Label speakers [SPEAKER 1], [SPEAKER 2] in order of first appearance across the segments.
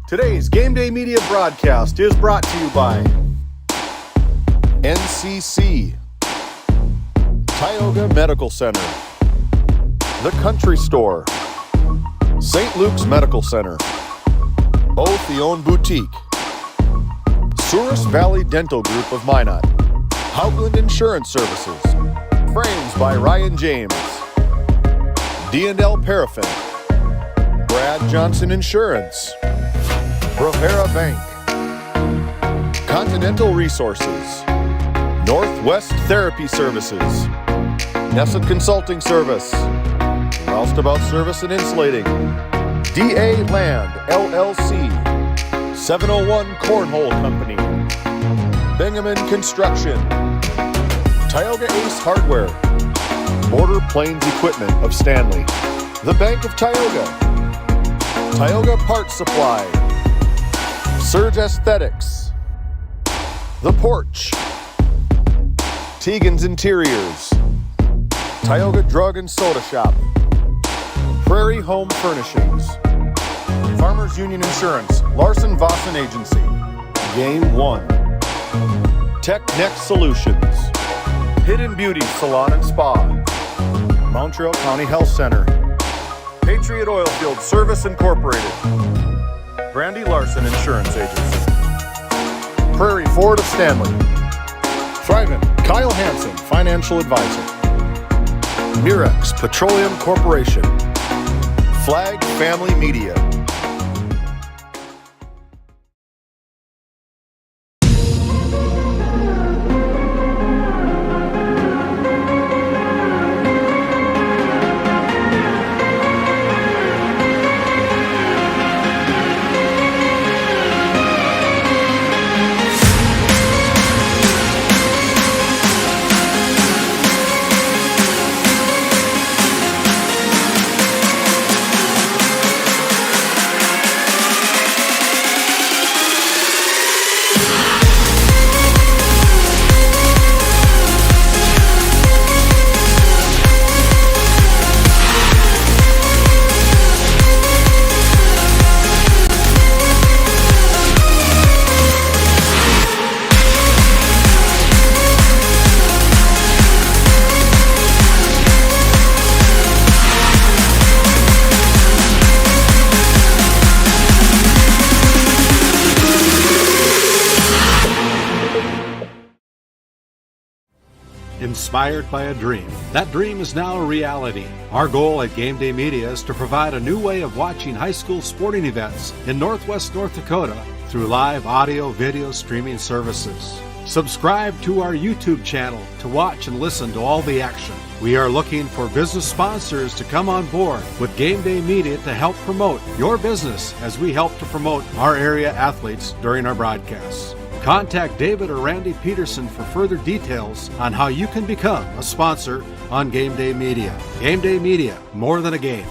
[SPEAKER 1] Today's Game Day Media broadcast is brought to you by NCC, Tioga Medical Center, The Country Store, St. Luke's Medical Center, Otheon Boutique, Souris Valley Dental Group of Minot, Hoagland Insurance Services, Frames by Ryan James, D&L Paraffin, Brad Johnson Insurance, Bravera Bank, Continental Resources, Northwest Therapy Services, Nessa Consulting Service, Roustabout Service and Insulating, DA Land LLC, 701 Cornhole Company, Bingaman Construction, Tioga Ace Hardware, Border Plains Equipment of Stanley, The Bank of Tioga, Tioga Parts Supply, Surge Aesthetics, The Porch, Tegan's Interiors, Tioga Drug and Soda Shop, Prairie Home Furnishings, Farmers Union Insurance, Larson Vossen Agency, Game 1, Tech Next Solutions, Hidden Beauty Salon and Spa, Montreal County Health Center, Patriot Oilfield Service Incorporated, Brandy Larson Insurance Agency, Prairie Ford of Stanley, Thrivent, Kyle Hansen, Financial Advisor, Mirex Petroleum Corporation, Flag Family Media.
[SPEAKER 2] Inspired by a dream. That dream is now a reality. Our goal at GameDay Media is to provide a new way of watching high school sporting events in Northwest North Dakota through live audio, video streaming services. Subscribe to our YouTube channel to watch and listen to all the action. We are looking for business sponsors to come on board with GameDay Media to help promote your business as we help to promote our area athletes during our broadcasts. Contact David or Randy Peterson for further details on how you can become a sponsor on GameDay Media. GameDay Media, more than a game.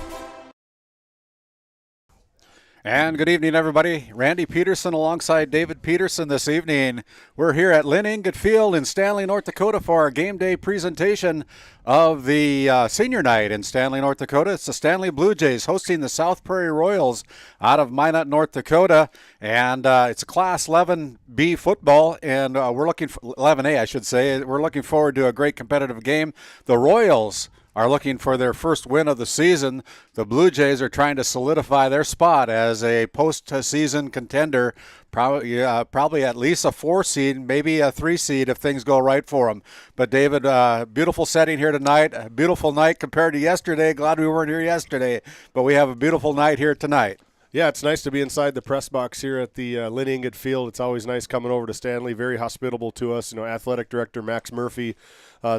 [SPEAKER 3] And good evening, everybody. Randy Peterson alongside David Peterson this evening. We're here at Lyne Enget Field in Stanley, North Dakota for our game day presentation of the senior night in Stanley, North Dakota. It's the Stanley Blue Jays hosting the South Prairie Royals out of Minot, North Dakota. And it's a Class 11B football, and we're looking for 11A, I should say. We're looking forward to a great competitive game. The Royals are looking for their first win of the season. The Blue Jays are trying to solidify their spot as a postseason contender, probably at least a 4 seed, maybe a 3 seed if things go right for them. But David, beautiful setting here tonight, a beautiful night compared to yesterday. Glad we weren't here yesterday, but we have a beautiful night here tonight.
[SPEAKER 4] Yeah, it's nice to be inside the press box here at the Lyne Enget Field. It's always nice coming over to Stanley. Very hospitable to us. Athletic director Max Murphy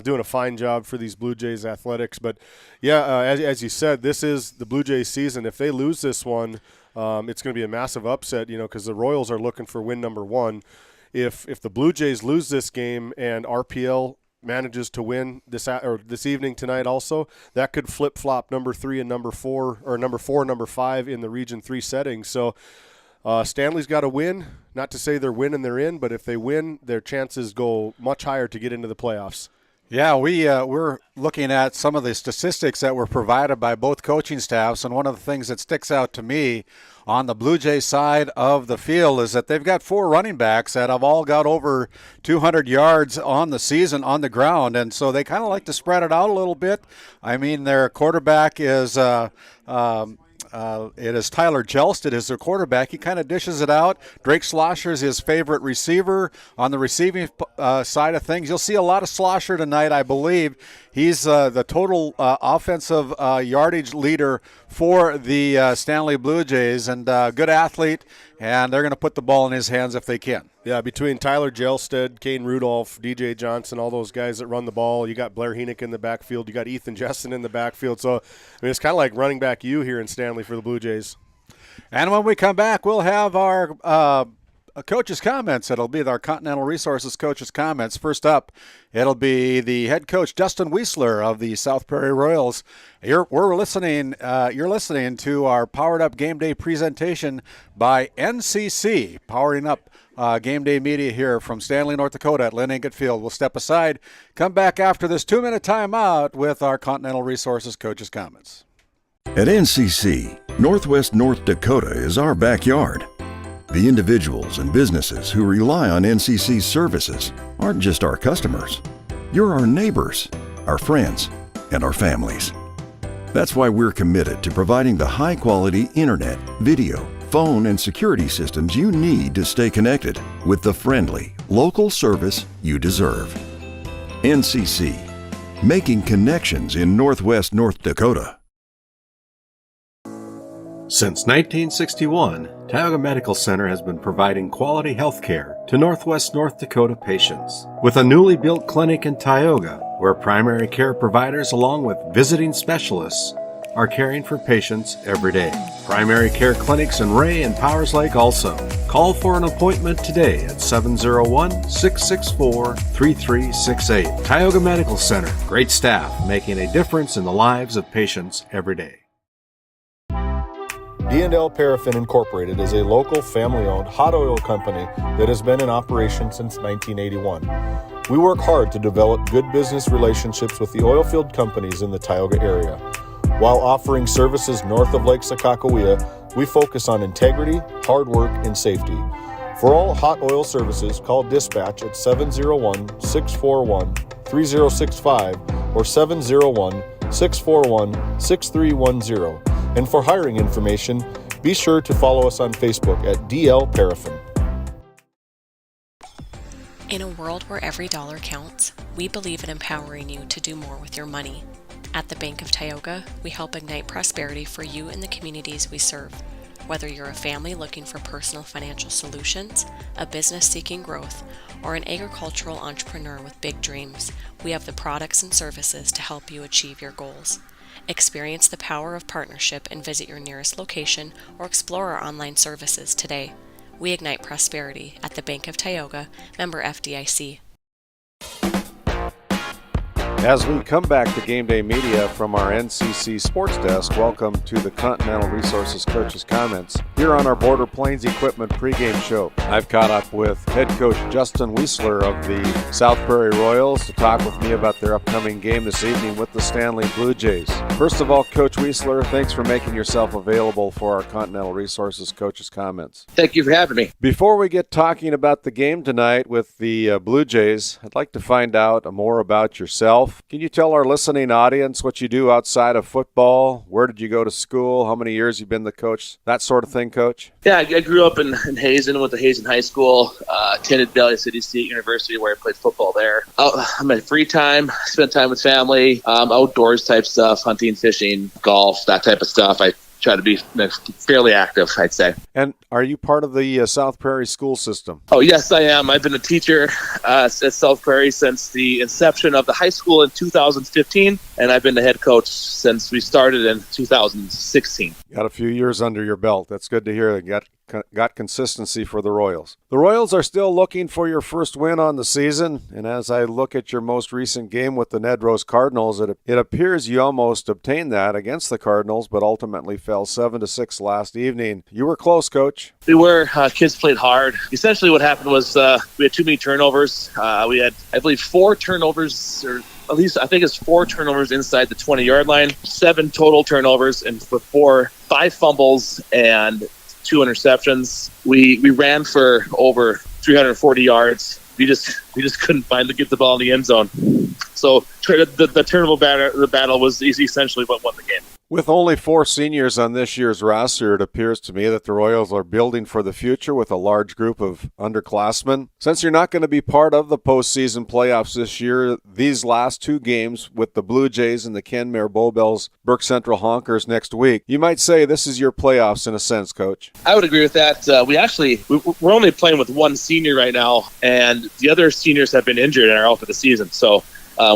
[SPEAKER 4] doing a fine job for these Blue Jays athletics. But, yeah, as you said, this is the Blue Jays season. If they lose this one, it's going to be a massive upset, because the Royals are looking for win number 1. If the Blue Jays lose this game and RPL manages to win this evening tonight also, that could flip-flop number 3 and number 4, or number 4 and number 5 in the Region 3 settings. So Stanley's got to win. Not to say they're winning, they're in, but if they win, their chances go much higher to get into the playoffs.
[SPEAKER 3] Yeah, we're looking at some of the statistics that were provided by both coaching staffs, and one of the things that sticks out to me on the Blue Jays side of the field is that they've got 4 running backs that have all got over 200 yards on the season on the ground, and so they kind of like to spread it out a little bit. I mean, their quarterback is it is Tyler Jelsted is their quarterback. He kind of dishes it out. Drake Schlosser is his favorite receiver on the receiving side of things. You'll see a lot of Schlosser tonight, I believe. He's the total offensive yardage leader for the Stanley Blue Jays, and good athlete, and they're going to put the ball in his hands if they can.
[SPEAKER 4] Yeah, between Tyler Jelsted, Kane Rudolph, DJ Johnson, all those guys that run the ball, you got Blair Henick in the backfield, you got Ethan Jessen in the backfield. So, I mean, it's kind of like running back you here in Stanley for the Blue Jays.
[SPEAKER 3] And when we come back, we'll have our coach's comments. It'll be our Continental Resources coach's comments. First up, it'll be the head coach, Justin Wiesler of the South Prairie Royals. You're listening to our Powered Up Game Day presentation by NCC, powering up GameDay Media here from Stanley, North Dakota at Lyne Enget Field. We'll step aside, come back after this 2-minute timeout with our Continental Resources coach's comments.
[SPEAKER 5] At NCC, Northwest North Dakota is our backyard. The individuals and businesses who rely on NCC's services aren't just our customers. You're our neighbors, our friends, and our families. That's why we're committed to providing the high-quality internet, video, phone, and security systems you need to stay connected with the friendly, local service you deserve. NCC, making connections in Northwest North Dakota.
[SPEAKER 2] Since 1961, Tioga Medical Center has been providing quality health care to Northwest North Dakota patients. With a newly built clinic in Tioga, where primary care providers along with visiting specialists are caring for patients every day. Primary care clinics in Ray and Powers Lake also. Call for an appointment today at 701-664-3368. Tioga Medical Center. Great staff making a difference in the lives of patients every day.
[SPEAKER 1] D&L Paraffin Incorporated is a local family-owned hot oil company that has been in operation since 1981. We work hard to develop good business relationships with the oil field companies in the Tioga area. While offering services north of Lake Sakakawea, we focus on integrity, hard work, and safety. For all hot oil services, call dispatch at 701-641-3065 or 701-641-6310. And for hiring information, be sure to follow us on Facebook at DL Paraffin.
[SPEAKER 6] In a world where every dollar counts, we believe in empowering you to do more with your money. At the Bank of Tioga, we help ignite prosperity for you and the communities we serve. Whether you're a family looking for personal financial solutions, a business seeking growth, or an agricultural entrepreneur with big dreams, we have the products and services to help you achieve your goals. Experience the power of partnership and visit your nearest location or explore our online services today. We ignite prosperity at the Bank of Tioga, member FDIC.
[SPEAKER 2] As we come back to Game Day Media from our NCC Sports Desk, welcome to the Continental Resources Coach's Comments here on our Border Plains Equipment pregame show. I've caught up with head coach Justin Wiesler of the South Prairie Royals to talk with me about their upcoming game this evening with the Stanley Blue Jays. First of all, Coach Wiesler, thanks for making yourself available for our Continental Resources Coach's Comments.
[SPEAKER 7] Thank you for having me.
[SPEAKER 2] Before we get talking about the game tonight with the Blue Jays, I'd like to find out more about yourself. Can you tell our listening audience what you do outside of football? Where did you go to school? How many years you've been the coach? That sort of thing, Coach?
[SPEAKER 7] Yeah, I grew up in Hazen, went to Hazen High School, attended Valley City State University where I played football there. My free time, spent time with family, outdoors type stuff, hunting, fishing, golf, that type of stuff. I try to be fairly active, I'd say.
[SPEAKER 2] And are you part of the South Prairie school system?
[SPEAKER 7] Oh, yes, I am. I've been a teacher at South Prairie since the inception of the high school in 2015, and I've been the head coach since we started in 2016.
[SPEAKER 2] Got a few years under your belt. That's good to hear. Got consistency for the Royals. The Royals are still looking for your first win on the season, and as I look at your most recent game with the Ned Rose Cardinals, it appears you almost obtained that against the Cardinals, but ultimately fell 7-6 last evening. You were close, Coach.
[SPEAKER 7] We were. Kids played hard. Essentially what happened was we had too many turnovers. We had, I believe, 4 turnovers or at least, I think it's 4 turnovers inside the 20-yard line, 7 total turnovers, and with 5 fumbles and 2 interceptions. We ran for over 340 yards. We just couldn't get the ball in the end zone. So the turnover battle was essentially what won the game.
[SPEAKER 3] With only 4 seniors on this year's roster, it appears to me that the Royals are building for the future with a large group of underclassmen. Since you're not going to be part of the postseason playoffs this year, these last 2 games with the Blue Jays and the Kenmare Bowbells Burke Central Honkers next week, you might say this is your playoffs in a sense, Coach.
[SPEAKER 7] I would agree with that. We're only playing with 1 senior right now, and the other seniors have been injured and are out for the season. So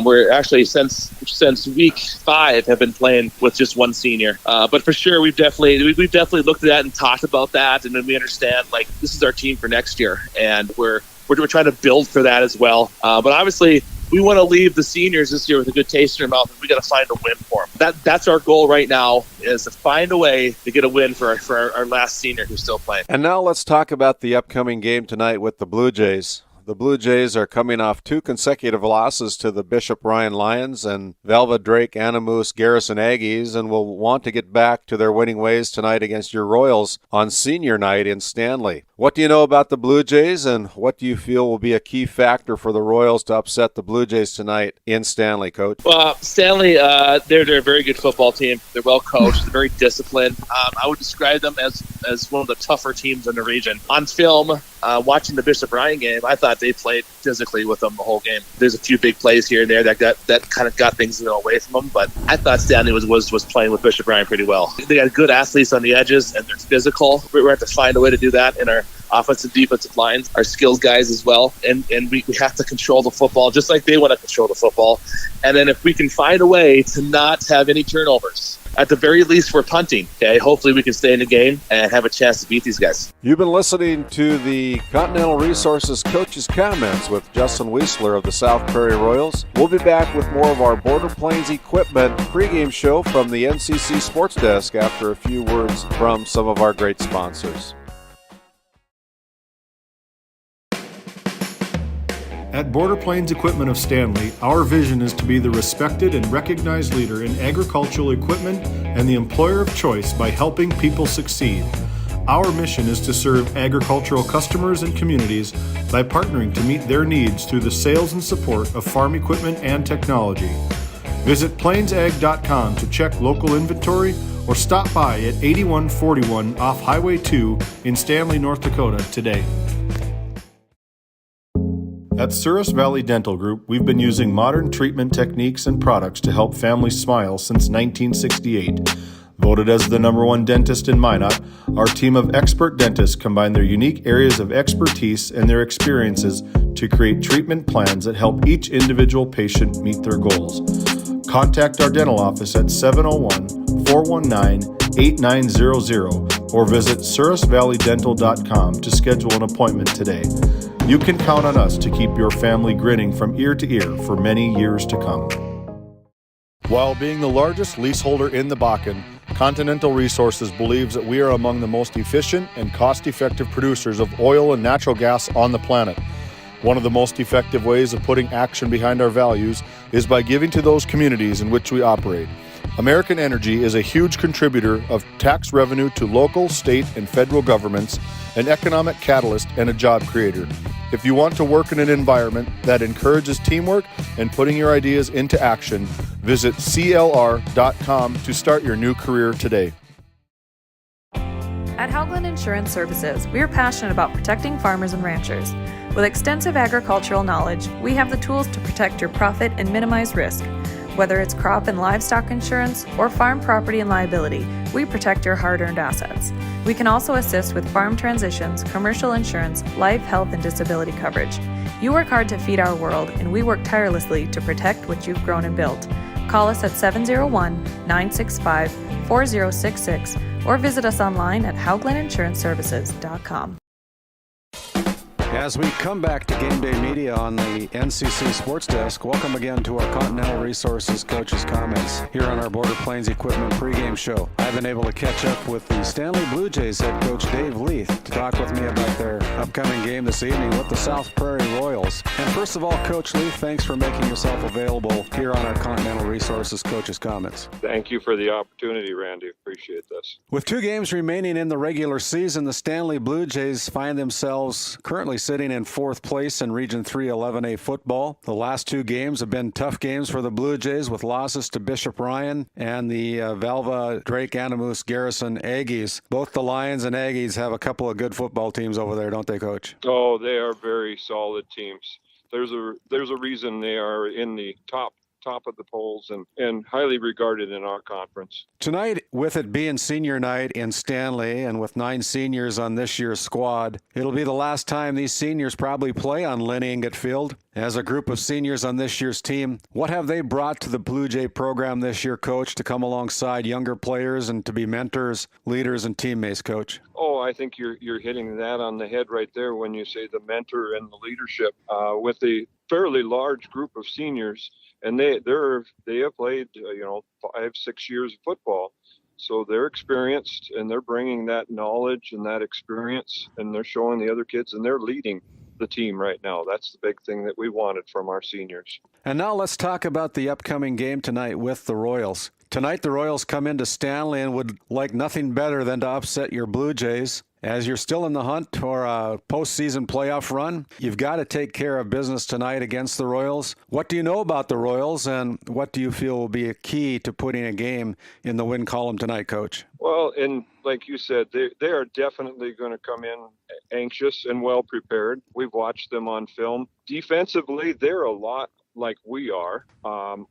[SPEAKER 7] we're actually since week 5 have been playing with just 1 senior. But for sure, we've definitely looked at that and talked about that, and then we understand like this is our team for next year, and we're trying to build for that as well. But obviously, we want to leave the seniors this year with a good taste in their mouth, and we got to find a win for them. That's our goal right now, is to find a way to get a win for our last senior who's still playing.
[SPEAKER 3] And now let's talk about the upcoming game tonight with the Blue Jays. The Blue Jays are coming off 2 consecutive losses to the Bishop Ryan Lions and Velva Drake Anamoose Garrison Aggies, and will want to get back to their winning ways tonight against your Royals on senior night in Stanley. What do you know about the Blue Jays, and what do you feel will be a key factor for the Royals to upset the Blue Jays tonight in Stanley, Coach?
[SPEAKER 7] Well, Stanley, they're a very good football team. They're well coached. They're very disciplined. I would describe them as one of the tougher teams in the region. On film, watching the Bishop Ryan game, I thought they played physically with them the whole game. There's a few big plays here and there that kind of got things away from them, but I thought Stanley was playing with Bishop Ryan pretty well. They got good athletes on the edges, and they're physical. We're going to have to find a way to do that in our offensive, defensive lines, our skills guys as well, and we have to control the football just like they want to control the football. And then if we can find a way to not have any turnovers, at the very least, we're punting. Okay, hopefully we can stay in the game and have a chance to beat these guys.
[SPEAKER 3] You've been listening to the Continental Resources Coach's Comments with Justin Weisler of the South Prairie Royals. We'll be back with more of our Border Plains Equipment pregame show from the NCC Sports Desk after a few words from some of our great sponsors.
[SPEAKER 1] At Border Plains Equipment of Stanley, our vision is to be the respected and recognized leader in agricultural equipment and the employer of choice by helping people succeed. Our mission is to serve agricultural customers and communities by partnering to meet their needs through the sales and support of farm equipment and technology. Visit plainsag.com to check local inventory or stop by at 8141 off Highway 2 in Stanley, North Dakota today. At Souris Valley Dental Group, we've been using modern treatment techniques and products to help families smile since 1968. Voted as the #1 dentist in Minot, our team of expert dentists combine their unique areas of expertise and their experiences to create treatment plans that help each individual patient meet their goals. Contact our dental office at 701-419-8900 or visit sourisvalleydental.com to schedule an appointment today. You can count on us to keep your family grinning from ear to ear for many years to come. While being the largest leaseholder in the Bakken, Continental Resources believes that we are among the most efficient and cost-effective producers of oil and natural gas on the planet. One of the most effective ways of putting action behind our values is by giving to those communities in which we operate. American Energy is a huge contributor of tax revenue to local, state, and federal governments, an economic catalyst, and a job creator. If you want to work in an environment that encourages teamwork and putting your ideas into action, visit CLR.com to start your new career today.
[SPEAKER 8] At Haugland Insurance Services, we are passionate about protecting farmers and ranchers. With extensive agricultural knowledge, we have the tools to protect your profit and minimize risk. Whether it's crop and livestock insurance or farm property and liability, we protect your hard-earned assets. We can also assist with farm transitions, commercial insurance, life, health, and disability coverage. You work hard to feed our world, and we work tirelessly to protect what you've grown and built. Call us at 701-965-4066 or visit us online at hauglandinsuranceservices.com.
[SPEAKER 3] As we come back to Game Day Media on the NCC Sports Desk, welcome again to our Continental Resources Coach's Comments here on our Border Plains Equipment pregame show. I've been able to catch up with the Stanley Blue Jays head coach Dave Leith to talk with me about their upcoming game this evening with the South Prairie Royals. And first of all, Coach Lee, thanks for making yourself available here on our Continental Resources Coaches Comments.
[SPEAKER 9] Thank you for the opportunity, Randy. Appreciate this.
[SPEAKER 3] With 2 games remaining in the regular season, the Stanley Blue Jays find themselves currently sitting in 4th place in Region 3 11A football. The last 2 games have been tough games for the Blue Jays with losses to Bishop Ryan and the Valva Drake Anamoose Garrison Aggies. Both the Lions and Aggies have a couple of good football teams over there, don't they, Coach?
[SPEAKER 9] Oh, they are very solid teams. There's a reason they are in the top of the polls and highly regarded in our conference.
[SPEAKER 3] Tonight, with it being senior night in Stanley and with 9 seniors on this year's squad, it'll be the last time these seniors probably play on Lyne Enget Field. As a group of seniors on this year's team, what have they brought to the Blue Jay program this year, Coach, to come alongside younger players and to be mentors, leaders, and teammates, Coach?
[SPEAKER 9] Oh, I think you're hitting that on the head right there when you say the mentor and the leadership. With a fairly large group of seniors, and they have played 5-6 years of football, so they're experienced and they're bringing that knowledge and that experience, and they're showing the other kids, and they're leading the team right now. That's the big thing that we wanted from our seniors.
[SPEAKER 3] And now let's talk about the upcoming game tonight with the Royals. Tonight the Royals come into Stanley and would like nothing better than to upset your Blue Jays. As you're still in the hunt for a postseason playoff run, you've got to take care of business tonight against the Royals. What do you know about the Royals, and what do you feel will be a key to putting a game in the win column tonight, Coach?
[SPEAKER 9] Well, and like you said, they are definitely going to come in anxious and well prepared. We've watched them on film. Defensively, they're a lot like we are.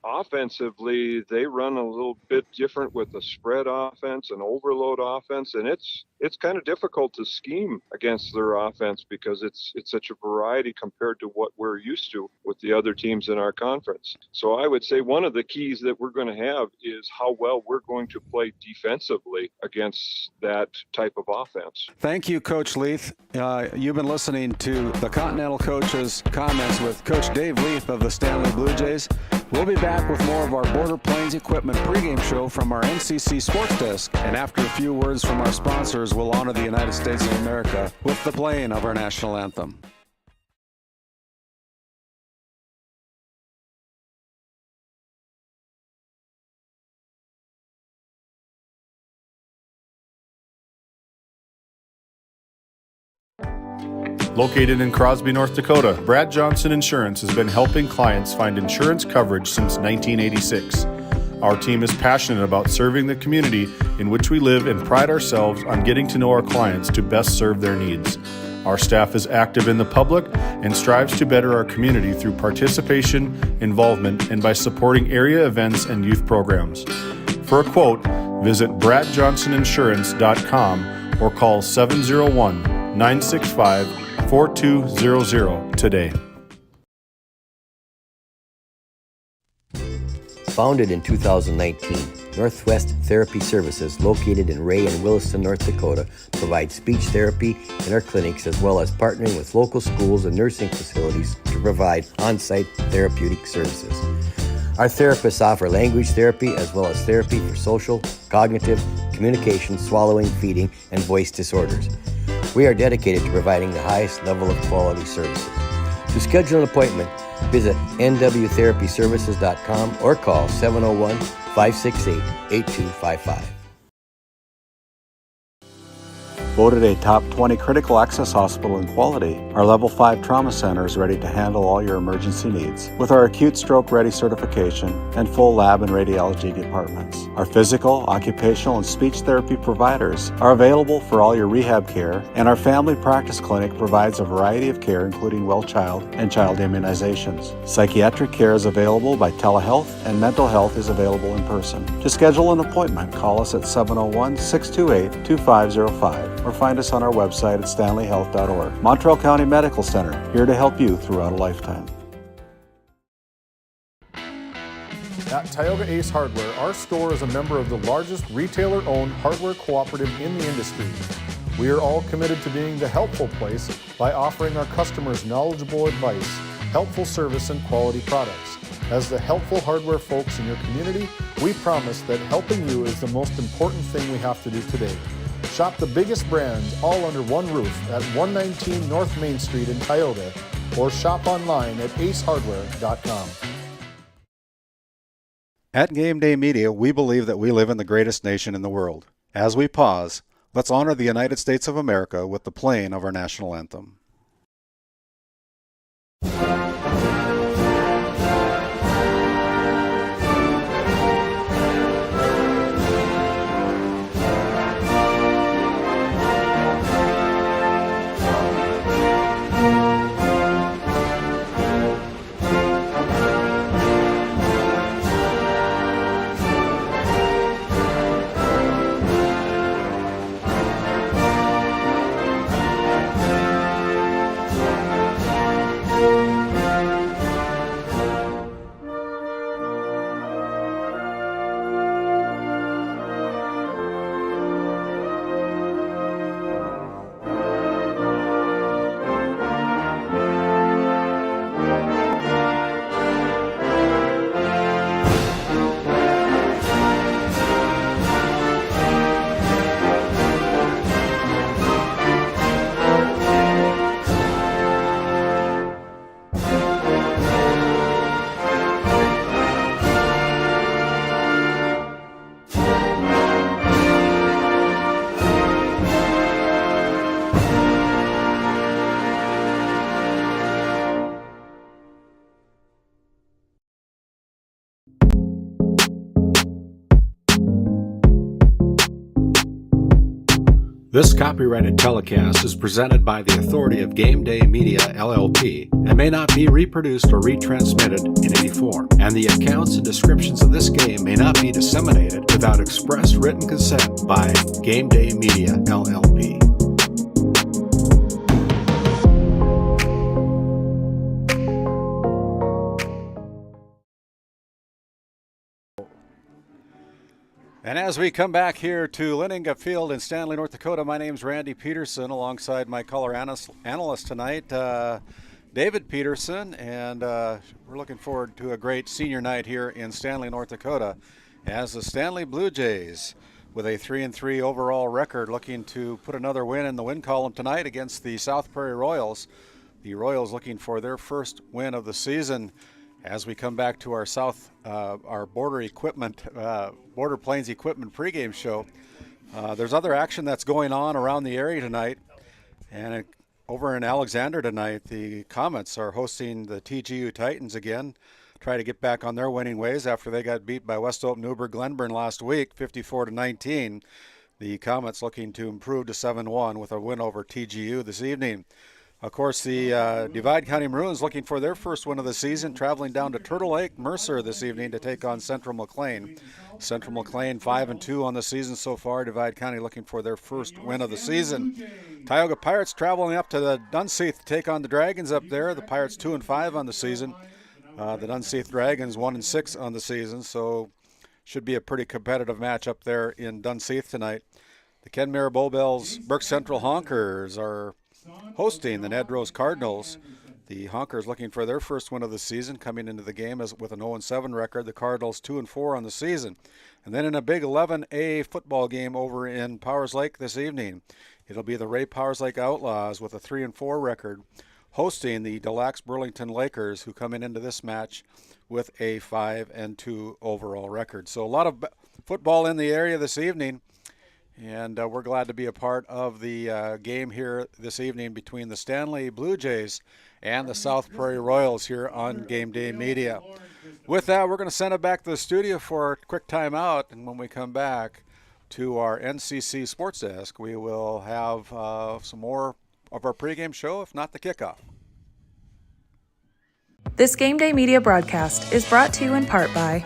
[SPEAKER 9] Offensively, they run a little bit different with a spread offense, an overload offense, and it's kind of difficult to scheme against their offense because it's such a variety compared to what we're used to with the other teams in our conference. So I would say one of the keys that we're going to have is how well we're going to play defensively against that type of offense.
[SPEAKER 3] Thank you, Coach Leith. You've been listening to the Continental Coaches Comments with Coach Dave Leith of the Stanley Blue Jays. We'll be back with more of our Border Plains Equipment pregame show from our NCC Sports Desk. And after a few words from our sponsors, we'll honor the United States of America with the playing of our national anthem.
[SPEAKER 1] Located in Crosby, North Dakota, Brad Johnson Insurance has been helping clients find insurance coverage since 1986. Our team is passionate about serving the community in which we live and pride ourselves on getting to know our clients to best serve their needs. Our staff is active in the public and strives to better our community through participation, involvement, and by supporting area events and youth programs. For a quote, visit bradjohnsoninsurance.com or call 701-965-4200 today.
[SPEAKER 10] Founded in 2019, Northwest Therapy Services, located in Ray and Williston, North Dakota, provides speech therapy in our clinics as well as partnering with local schools and nursing facilities to provide on-site therapeutic services. Our therapists offer language therapy as well as therapy for social, cognitive, communication, swallowing, feeding, and voice disorders. We are dedicated to providing the highest level of quality services. To schedule an appointment, visit nwtherapyservices.com or call 701-568-8255.
[SPEAKER 3] Voted a top 20 critical access hospital in quality, our Level 5 Trauma Center is ready to handle all your emergency needs with our acute stroke ready certification and full lab and radiology departments. Our physical, occupational, and speech therapy providers are available for all your rehab care, and our family practice clinic provides a variety of care including well child and child immunizations. Psychiatric care is available by telehealth, and mental health is available in person. To schedule an appointment, call us at 701-628-2505. or find us on our website at stanleyhealth.org. Montreal County Medical Center, here to help you throughout a lifetime.
[SPEAKER 1] At Tioga Ace Hardware, our store is a member of the largest retailer-owned hardware cooperative in the industry. We are all committed to being the helpful place by offering our customers knowledgeable advice, helpful service, and quality products. As the helpful hardware folks in your community, we promise that helping you is the most important thing we have to do today. Shop the biggest brands all under one roof at 119 North Main Street in Tioga, or shop online at acehardware.com.
[SPEAKER 3] At GameDay Media, we believe that we live in the greatest nation in the world. As we pause, let's honor the United States of America with the playing of our national anthem. This copyrighted telecast is presented by the authority of GameDay Media, LLP, and may not be reproduced or retransmitted in any form, and the accounts and descriptions of this game may not be disseminated without express written consent by GameDay Media, LLP. And as we come back here to Lyne Enget Field in Stanley, North Dakota, my name's Randy Peterson, alongside my color analyst tonight, David Peterson, and we're looking forward to a great senior night here in Stanley, North Dakota, as the Stanley Blue Jays, with a 3-3 overall record, looking to put another win in the win column tonight against the South Prairie Royals. The Royals looking for their first win of the season. As we come back to our our Border Plains Equipment pregame show, there's other action that's going on around the area tonight, and over in Alexander tonight, the Comets are hosting the TGU Titans again, try to get back on their winning ways after they got beat by West Hope Newburgh Glenburn last week, 54-19. The Comets looking to improve to 7-1 with a win over TGU this evening. Of course, the Divide County Maroons looking for their first win of the season, traveling down to Turtle Lake Mercer this evening to take on Central McLean. Central McLean 5-2 on the season so far. Divide County looking for their first win of the season. Tioga Pirates traveling up to the Dunseith to take on the Dragons up there. The Pirates 2-5 on the season. The Dunseith Dragons 1-6 on the season, so should be a pretty competitive match up there in Dunseith tonight. The Kenmare Bowbells Burke Central Honkers are hosting the Ned Rose Cardinals. The Honkers looking for their first win of the season, coming into the game with an 0-7 record. The Cardinals 2-4 on the season. And then in a big 11A football game over in Powers Lake this evening, it'll be the Ray Powers Lake Outlaws with a 3-4 record hosting the Des Lacs Burlington Lakers, who come into this match with a 5-2 overall record. So a lot of football in the area this evening. And we're glad to be a part of the game here this evening between the Stanley Blue Jays and the South Prairie Royals here on GameDay Media. With that, we're going to send it back to the studio for a quick timeout, and when we come back to our NCC Sports Desk, we will have some more of our pregame show, if not the kickoff.
[SPEAKER 8] This GameDay Media broadcast is brought to you in part by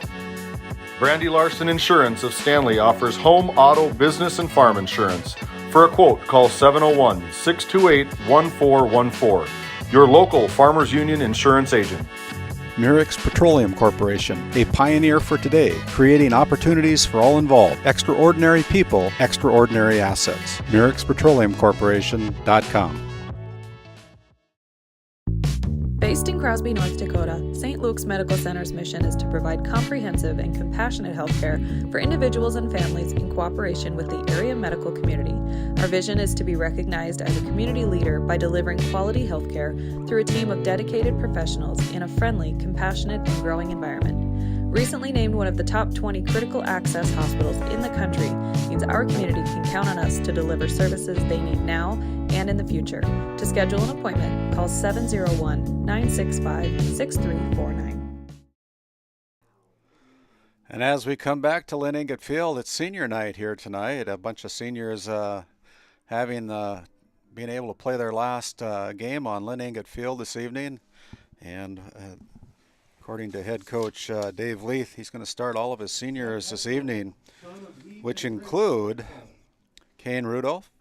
[SPEAKER 1] Brandy Larson Insurance of Stanley offers home, auto, business, and farm insurance. For a quote, call 701-628-1414. Your local Farmers Union insurance agent.
[SPEAKER 3] Murex Petroleum Corporation, a pioneer for today, creating opportunities for all involved. Extraordinary people, extraordinary assets. MurexPetroleumCorporation.com.
[SPEAKER 8] Based in Crosby, North Dakota, St. Luke's Medical Center's mission is to provide comprehensive and compassionate health care for individuals and families in cooperation with the area medical community. Our vision is to be recognized as a community leader by delivering quality health care through a team of dedicated professionals in a friendly, compassionate, and growing environment. Recently named one of the top 20 critical access hospitals in the country means our community can count on us to deliver services they need now and in the future. To schedule an appointment, call 701-965-6349.
[SPEAKER 3] And as we come back to Lyne Enget Field, it's senior night here tonight. A bunch of seniors being able to play their last game on Lyne Enget Field this evening. And according to head coach Dave Leith, he's going to start all of his seniors this evening, which include Kane Rudolph,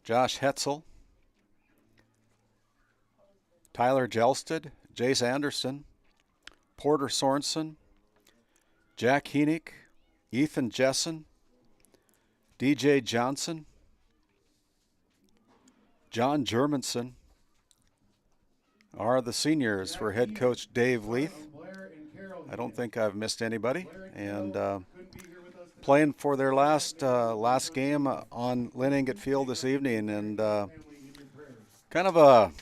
[SPEAKER 3] Josh Hetzel, Tyler Jelsted, Jace Anderson, Porter Sorensen, Jack Heenick, Ethan Jessen, DJ Johnson, John Germanson are the seniors for head coach Dave Leith. I don't think I've missed anybody. And playing for their last game on Lyne Enget Field this evening. And kind of a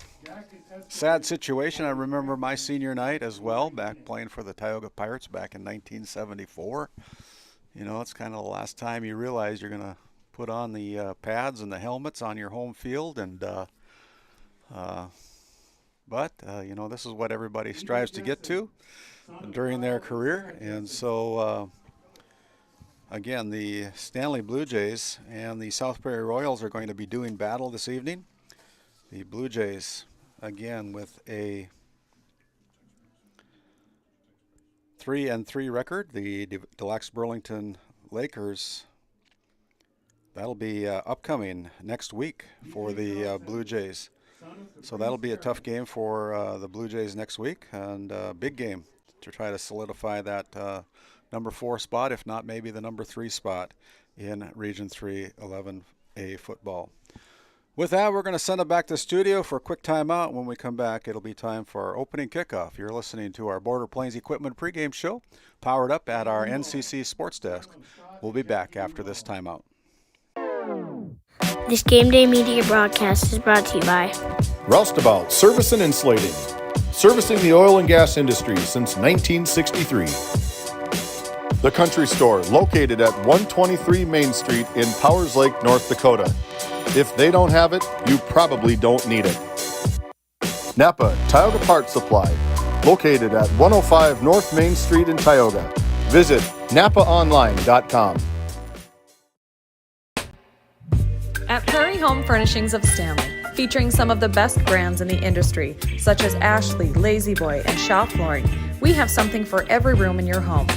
[SPEAKER 3] sad situation. I remember my senior night as well, back playing for the Tioga Pirates back in 1974. You know, it's kind of the last time you realize you're going to put on the pads and the helmets on your home field. And But, you know, this is what everybody strives to get to during their career. And so, again, the Stanley Blue Jays and the South Prairie Royals are going to be doing battle this evening. The Blue Jays, again, with a 3-3 record. The Deluxe Burlington Lakers, that'll be upcoming next week for the Blue Jays. So that'll be a tough game for the Blue Jays next week, and a big game to try to solidify that number 4 spot, if not maybe the number 3 spot in Region 3 11A football. With that, we're going to send it back to the studio for a quick timeout. When we come back, it'll be time for our opening kickoff. You're listening to our Border Plains Equipment pregame show, powered up at our NCC Sports Desk. We'll be back after this timeout.
[SPEAKER 11] This GameDay Media broadcast is brought to you by
[SPEAKER 1] Roustabout Service and Insulating, servicing the oil and gas industry since 1963. The Country Store, located at 123 Main Street in Powers Lake, North Dakota. If they don't have it, you probably don't need it. Napa Tioga Parts Supply, located at 105 North Main Street in Tioga. Visit napaonline.com.
[SPEAKER 8] At Prairie Home Furnishings of Stanley, featuring some of the best brands in the industry, such as Ashley, Lazy Boy, and Shaw Flooring, we have something for every room in your home.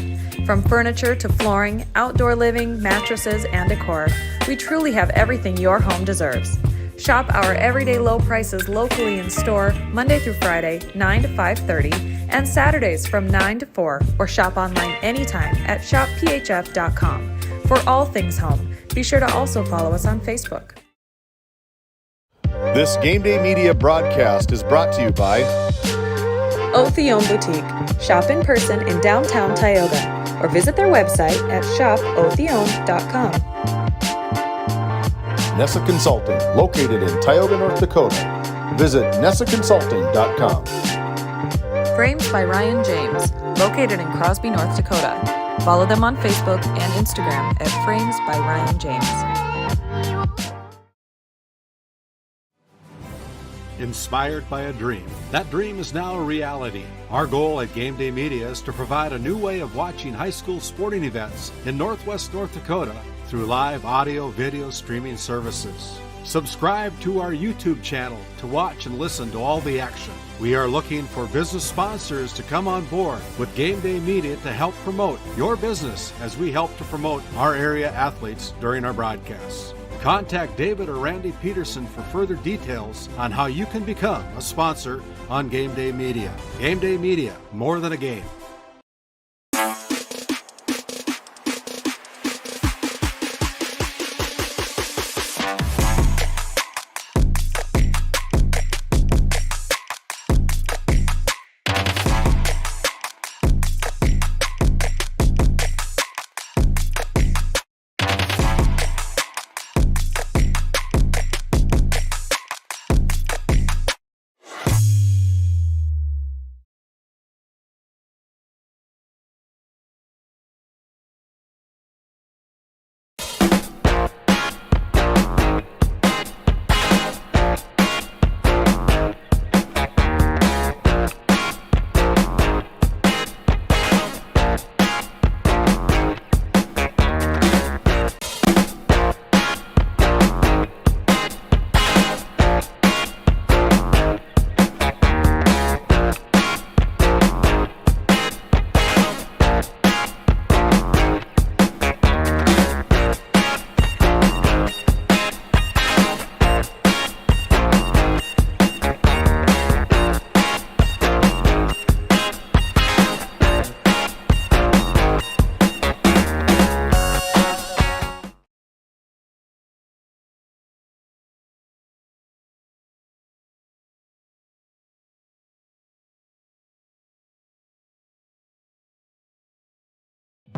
[SPEAKER 8] From furniture to flooring, outdoor living, mattresses, and decor, we truly have everything your home deserves. Shop our everyday low prices locally in store Monday through Friday, 9 to 5:30, and Saturdays from 9 to 4, or shop online anytime at shopphf.com. For all things home, be sure to also follow us on Facebook.
[SPEAKER 1] This GameDay Media broadcast is brought to you by
[SPEAKER 8] Othione Boutique. Shop in person in downtown Tioga, or visit their website at shopothione.com.
[SPEAKER 1] Nessa Consulting, located in Tioga, North Dakota. Visit nessaconsulting.com.
[SPEAKER 8] Frames by Ryan James, located in Crosby, North Dakota. Follow them on Facebook and Instagram at Frames by Ryan James.
[SPEAKER 2] Inspired by a dream. That dream is now a reality. Our goal at GameDay Media is to provide a new way of watching high school sporting events in Northwest North Dakota through live audio, video streaming services. Subscribe to our YouTube channel to watch and listen to all the action. We are looking for business sponsors to come on board with GameDay Media to help promote your business as we help to promote our area athletes during our broadcasts. Contact David or Randy Peterson for further details on how you can become a sponsor on GameDay Media. GameDay Media, more than a game.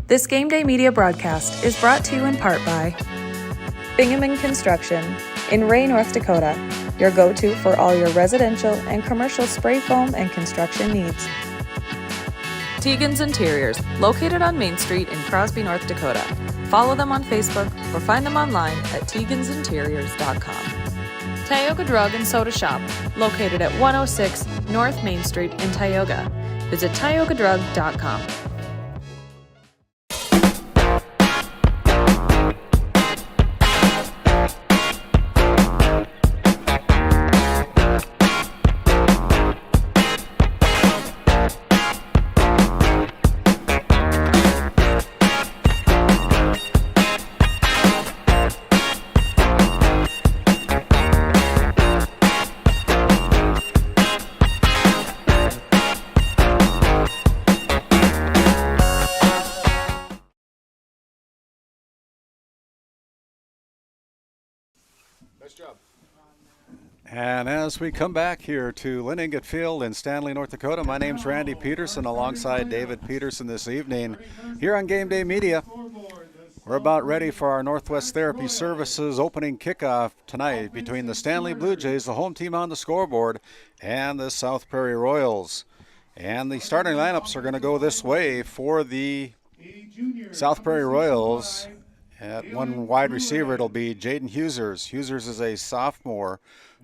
[SPEAKER 8] This Game Day Media broadcast is brought to you in part by Pregame Construction in Ray, North Dakota, your go-to for all your residential and commercial spray foam and construction needs. Tegan's Interiors, located on Main Street in Crosby, North Dakota. Follow them on Facebook or find them online at tegansinteriors.com. Tioga Drug and Soda Shop, located at 106 North Main Street in Tioga. Visit tiogadrug.com.
[SPEAKER 4] Nice job.
[SPEAKER 3] And as we come back here to Lyne Enget Field in Stanley, North Dakota, my name's Randy Peterson alongside David Peterson this evening here on Game Day Media. We're about ready for our Northwest Therapy Services opening kickoff tonight between the Stanley Blue Jays, the home team on the scoreboard, and the South Prairie Royals. And the starting lineups are going to go this way for the South Prairie Royals. At one wide receiver, it'll be Jaden Husers. Husers is a sophomore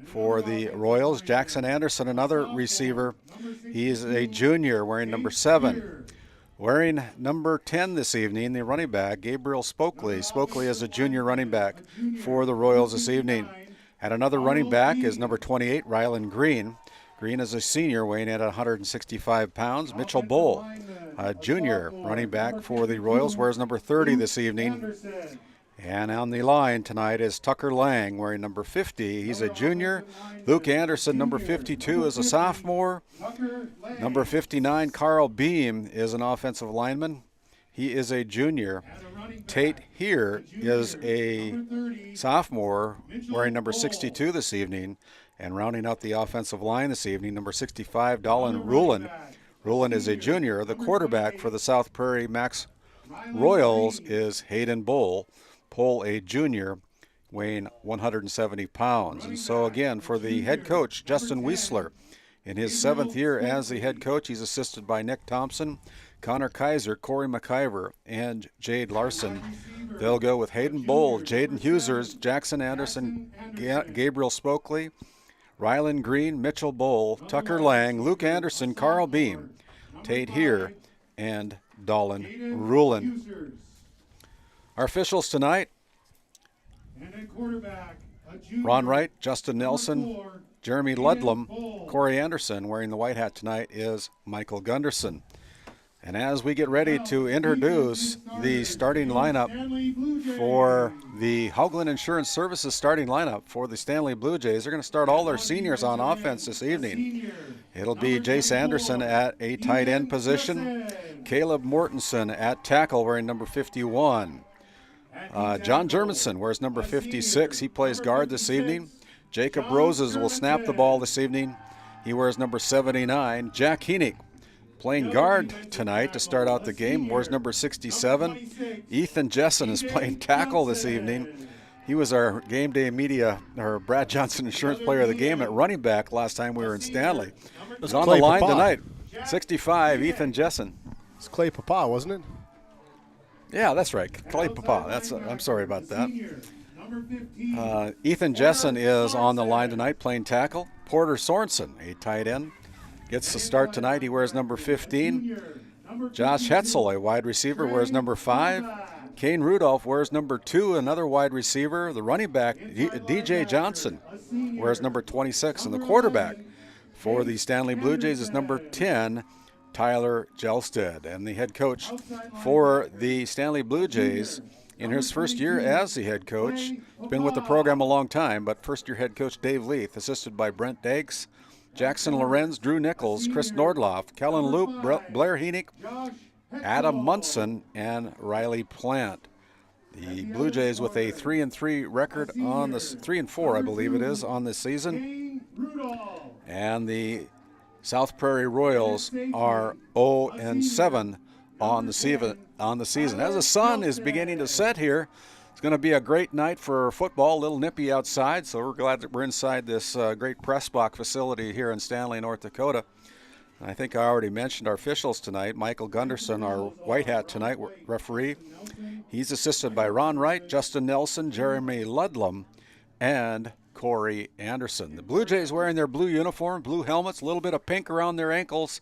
[SPEAKER 3] for the Royals. Jackson Anderson, another receiver. He's a junior wearing number 7. Wearing number 10 this evening, the running back, Gabriel Spokley. Spokley is a junior running back for the Royals this evening. And another running back is number 28, Rylan Green. Green is a senior weighing in at 165 pounds. Mitchell Bull, a junior running back for the Royals, wears number 30 this evening. And on the line tonight is Tucker Lang wearing number 50. He's a junior. Luke Anderson, number 52, is a sophomore. Number 59, Carl Beam, is an offensive lineman. He is a junior. Tate here is a sophomore wearing number 62 this evening. And rounding out the offensive line this evening, number 65, Dolan Rulin. Rulin is a junior. The quarterback for the South Prairie-Max Royals is Hayden Bull, a junior, weighing 170 pounds. And so again, for the head coach, Justin Wiesler, in his 7th year as the head coach, he's assisted by Nick Thompson, Connor Kaiser, Corey McIver, and Jade Larson. They'll go with Hayden Bull, Jaden Husers, Jackson Anderson, Gabriel Spokley, Rylan Green, Mitchell Bull, Tucker Lang, Luke Anderson, Carl Beam, Tate Here, and Dolan Rulin. Our officials tonight, Ron Wright, Justin Nelson, Jeremy Ludlam, Corey Anderson. Wearing the white hat tonight is Michael Gunderson. And as we get ready to introduce the starting lineup for the Haugland Insurance Services starting lineup for the Stanley Blue Jays, they're going to start all their seniors on offense this evening. It'll be Jace Anderson at a tight end position, Caleb Mortensen at tackle wearing number 51. John Germanson wears number 56. He plays guard this evening. Jacob Roses will snap the ball this evening. He wears number 79. Jack Heenick, playing guard tonight to start out the game, wears number 67. Ethan Jessen is playing tackle this evening. He was our Game Day Media, or Brad Johnson Insurance Player of the Game at running back last time we were in Stanley. He's on the line tonight. 65, Ethan Jessen.
[SPEAKER 4] It's Clay Papa, wasn't it?
[SPEAKER 3] Yeah, that's right. Clay Papa. I'm sorry about that. Ethan Jessen is on the line tonight playing tackle. Porter Sorensen, a tight end, gets the start tonight. He wears number 15. Josh Hetzel, a wide receiver, wears number 5. Kane Rudolph wears number 2, another wide receiver. The running back, DJ Johnson, wears number 26. And the quarterback for the Stanley Blue Jays is number 10, Tyler Gelsted. And the head coach for the Stanley Blue Jays in his first year as the head coach, he's been with the program a long time, but first-year head coach Dave Leith, assisted by Brent Daggs, Jackson Lorenz, Drew Nichols, Chris Nordloff, Kellen Loop, Blair Heenick, Adam Munson, and Riley Plant. The Blue Jays with a 3-3 record on this, 3-4, I believe it is, on this season. And the South Prairie Royals are 0-7 on the season. As the sun is beginning to set here, it's going to be a great night for football. A little nippy outside, so we're glad that we're inside this great press box facility here in Stanley, North Dakota. And I think I already mentioned our officials tonight. Michael Gunderson, our white hat tonight, referee. He's assisted by Ron Wright, Justin Nelson, Jeremy Ludlam, and Corey Anderson. The Blue Jays wearing their blue uniform, blue helmets, a little bit of pink around their ankles,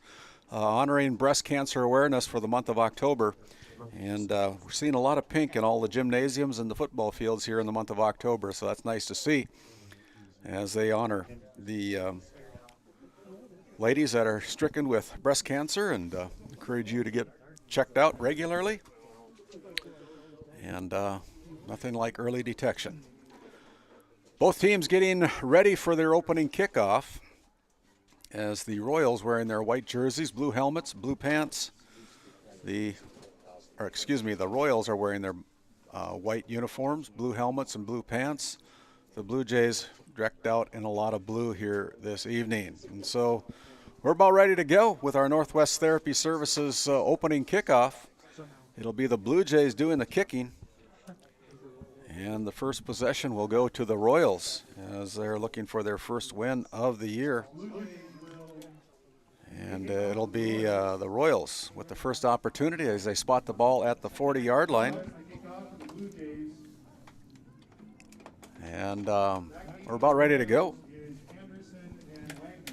[SPEAKER 3] honoring breast cancer awareness for the month of October. And we're seeing a lot of pink in all the gymnasiums and the football fields here in the month of October, so that's nice to see as they honor the ladies that are stricken with breast cancer, and encourage you to get checked out regularly. And nothing like early detection. Both teams getting ready for their opening kickoff as the Royals wearing their white jerseys, blue helmets, blue pants. The Royals are wearing their white uniforms, blue helmets, and blue pants. The Blue Jays decked out in a lot of blue here this evening. And so we're about ready to go with our Northwest Therapy Services opening kickoff. It'll be the Blue Jays doing the kicking. And the first possession will go to the Royals as they're looking for their first win of the year. And it'll be the Royals with the first opportunity as they spot the ball at the 40-yard line. And we're about ready to go.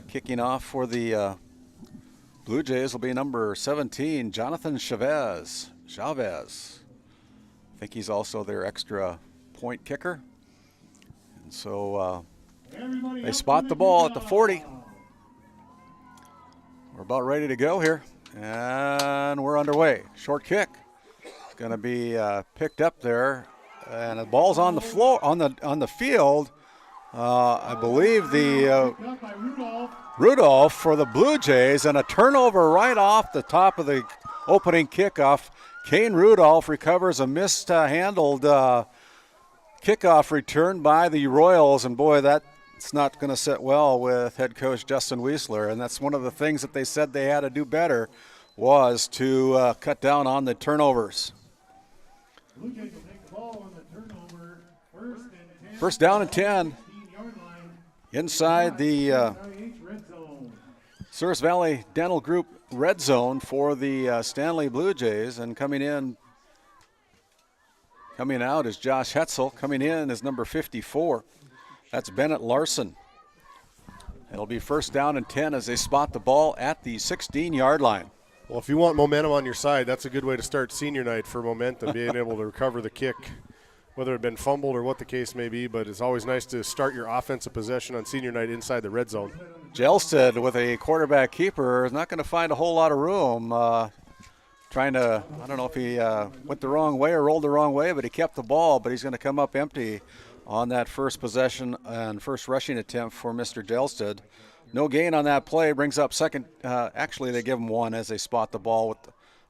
[SPEAKER 3] Kicking off for the Blue Jays will be number 17, Jonathan Chavez. I think he's also their extra point kicker. And so they spot the ball at the 40. We're about ready to go here, and we're underway. Short kick. It's going to be picked up there, and the ball's on the floor, on the field. I believe the Rudolph for the Blue Jays, and a turnover right off the top of the opening kickoff. Kane Rudolph recovers a mishandled kickoff return by the Royals, and boy, that's not going to sit well with head coach Justin Wiesler, and that's one of the things that they said they had to do better was to cut down on the turnovers. First down and 10 inside the South Valley Dental Group red zone for the Stanley Blue Jays, and coming out is Josh Hetzel. Coming in is number 54. That's Bennett Larson. It'll be first down and 10 as they spot the ball at the 16-yard line.
[SPEAKER 4] Well, if you want momentum on your side, that's a good way to start senior night for momentum, being able to recover the kick, whether it had been fumbled or what the case may be. But it's always nice to start your offensive possession on senior night inside the red zone.
[SPEAKER 3] Gelsted with a quarterback keeper is not going to find a whole lot of room. I don't know if he went the wrong way or rolled the wrong way, but he kept the ball, but he's going to come up empty on that first possession and first rushing attempt for Mr. Gelsted. No gain on that play, brings up second. Actually, they give him one as they spot the ball with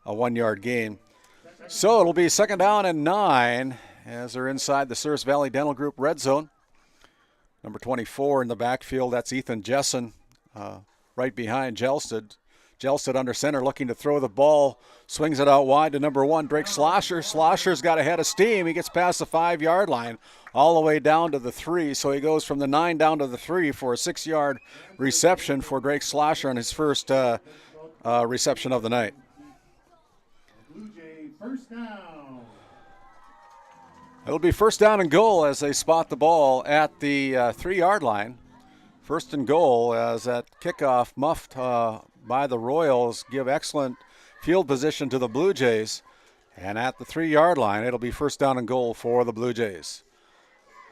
[SPEAKER 3] a 1-yard gain. So it'll be second down and 9 as they're inside the South Valley Dental Group red zone. Number 24 in the backfield, that's Ethan Jessen, right behind Gelsted. Gelsted under center looking to throw the ball, swings it out wide to number 1, Drake Slosher. Slosher's got a head of steam. He gets past the 5-yard line all the way down to the 3. So he goes from the 9 down to the 3 for a 6-yard reception for Drake Slosher on his first reception of the night.
[SPEAKER 12] Blue Jay first down.
[SPEAKER 3] It'll be first down and goal as they spot the ball at the 3-yard line. First and goal as that kickoff muffed by the Royals give excellent field position to the Blue Jays. And at the 3-yard line, it'll be first down and goal for the Blue Jays.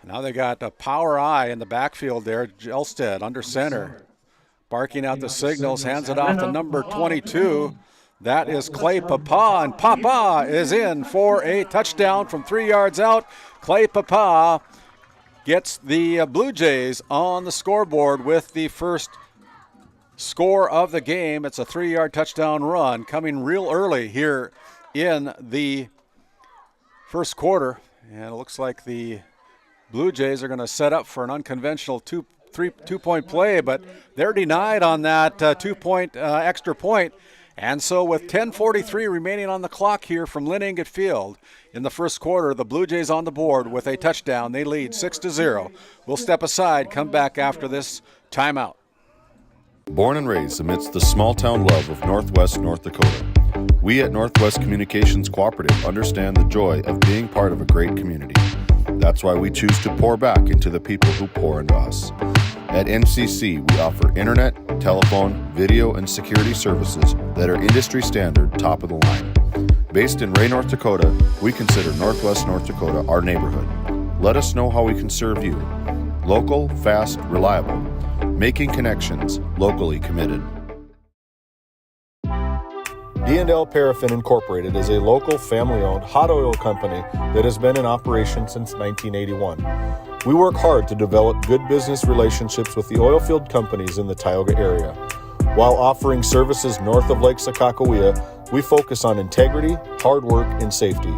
[SPEAKER 3] Now they got a power eye in the backfield there. Gelsted under center, barking out the signals, hands it off to number 22. That is Clay Papa, and Papa is in for a touchdown from 3 yards out. Clay Papa gets the Blue Jays on the scoreboard with the first score of the game. It's a 3-yard touchdown run coming real early here in the first quarter. And it looks like the Blue Jays are going to set up for an unconventional two-point play, but they're denied on that two-point extra point. And so with 10:43 remaining on the clock here from Lyne Enget Field in the first quarter, the Blue Jays on the board with a touchdown. They lead 6-0. We'll step aside, come back after this timeout.
[SPEAKER 1] Born and raised amidst the small-town love of Northwest North Dakota, we at Northwest Communications Cooperative understand the joy of being part of a great community. That's why we choose to pour back into the people who pour into us. At NCC, we offer internet, telephone, video, and security services that are industry standard, top of the line. Based in Ray, North Dakota, we consider Northwest North Dakota our neighborhood. Let us know how we can serve you. Local, fast, reliable. Making connections, locally committed. D&L Paraffin Incorporated is a local family-owned hot oil company that has been in operation since 1981. We work hard to develop good business relationships with the oil field companies in the Tioga area. While offering services north of Lake Sakakawea, we focus on integrity, hard work, and safety.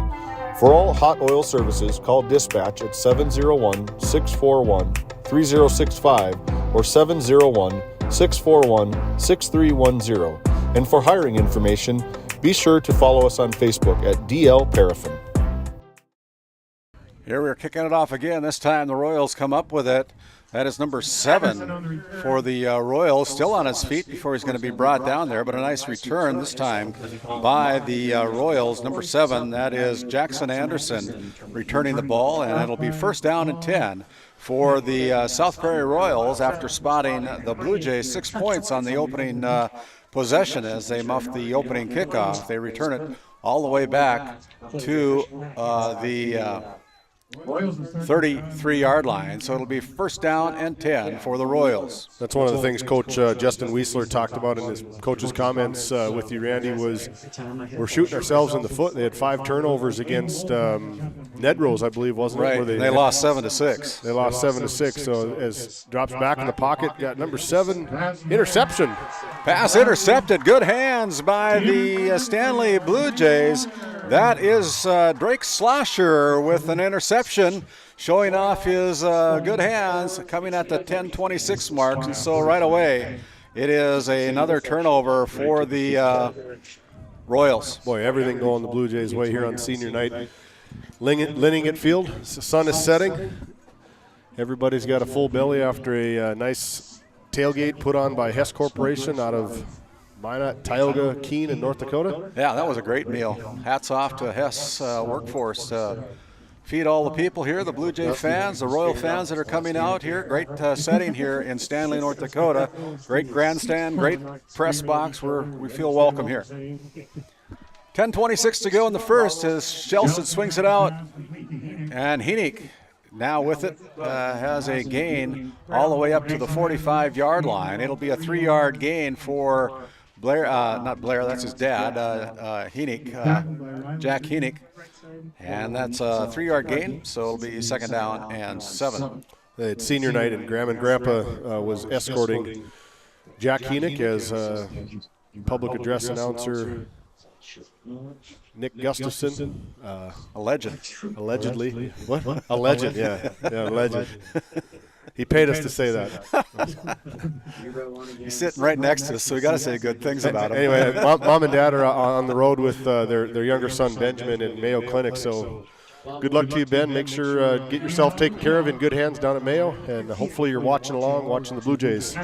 [SPEAKER 1] For all hot oil services, call dispatch at 701-641-3065 or 701-641-6310. And for hiring information, be sure to follow us on Facebook at DL Paraffin.
[SPEAKER 3] Here we're kicking it off again. This time the Royals come up with it. That is number 7 for the Royals, still on his feet before he's going to be brought down there, but a nice return this time by the Royals. Number 7, that is Jackson Anderson returning the ball, and it'll be first down and 10 for the South Prairie Royals after spotting the Blue Jays 6 points on the opening possession as they muffed the opening kickoff. They return it all the way back to the 33-yard line, so it'll be first down and 10 for the Royals.
[SPEAKER 4] That's one of the things Coach Justin Wiesler talked about in his coach's comments with you, Randy, was we're shooting ourselves in the foot. They had 5 turnovers against Nedrose, I believe, wasn't it?
[SPEAKER 3] Right, they lost 7-6.
[SPEAKER 4] They lost 7-6, so as drops back in the pocket, got number 7, interception.
[SPEAKER 3] Pass intercepted, good hands by the Stanley Blue Jays. That is Drake Slosher with an interception, showing off his good hands, coming at the 10:26 mark. And so right away, it is another turnover for the Royals.
[SPEAKER 4] Boy, everything going the Blue Jays' way here on senior night. Lyne Enget Field, the sun is setting. Everybody's got a full belly after a nice tailgate put on by Hess Corporation out of Minot, Tioga, Keene, in North Dakota.
[SPEAKER 3] Yeah, that was a great meal. Hats off to Hess workforce to feed all the people here, the Blue Jay fans, the Royal fans that are coming out here. Great setting here in Stanley, North Dakota. Great grandstand, great press box. We feel welcome here. 10:26 to go in the first as Shelson swings it out. And Heenick now with it has a gain all the way up to the 45-yard line. It'll be a 3-yard gain for Blair, not Blair, that's his dad, Heenick, Jack Heenick. And that's a 3-yard gain, so it'll be second down and 7.
[SPEAKER 4] It's senior night, and Graham and Grandpa was escorting Jack Heenick as public address announcer Nick Gustafson.
[SPEAKER 3] A legend.
[SPEAKER 4] Allegedly. What? A legend, yeah. Yeah, a legend. He paid us to say that.
[SPEAKER 3] He's sitting right next to us, so we got to say good things about him.
[SPEAKER 4] Anyway, mom and dad are on the road with their younger son Benjamin in Mayo Clinic, so good luck to you, Ben. Make sure get yourself taken care of in good hands down at Mayo, and hopefully you're watching the Blue Jays.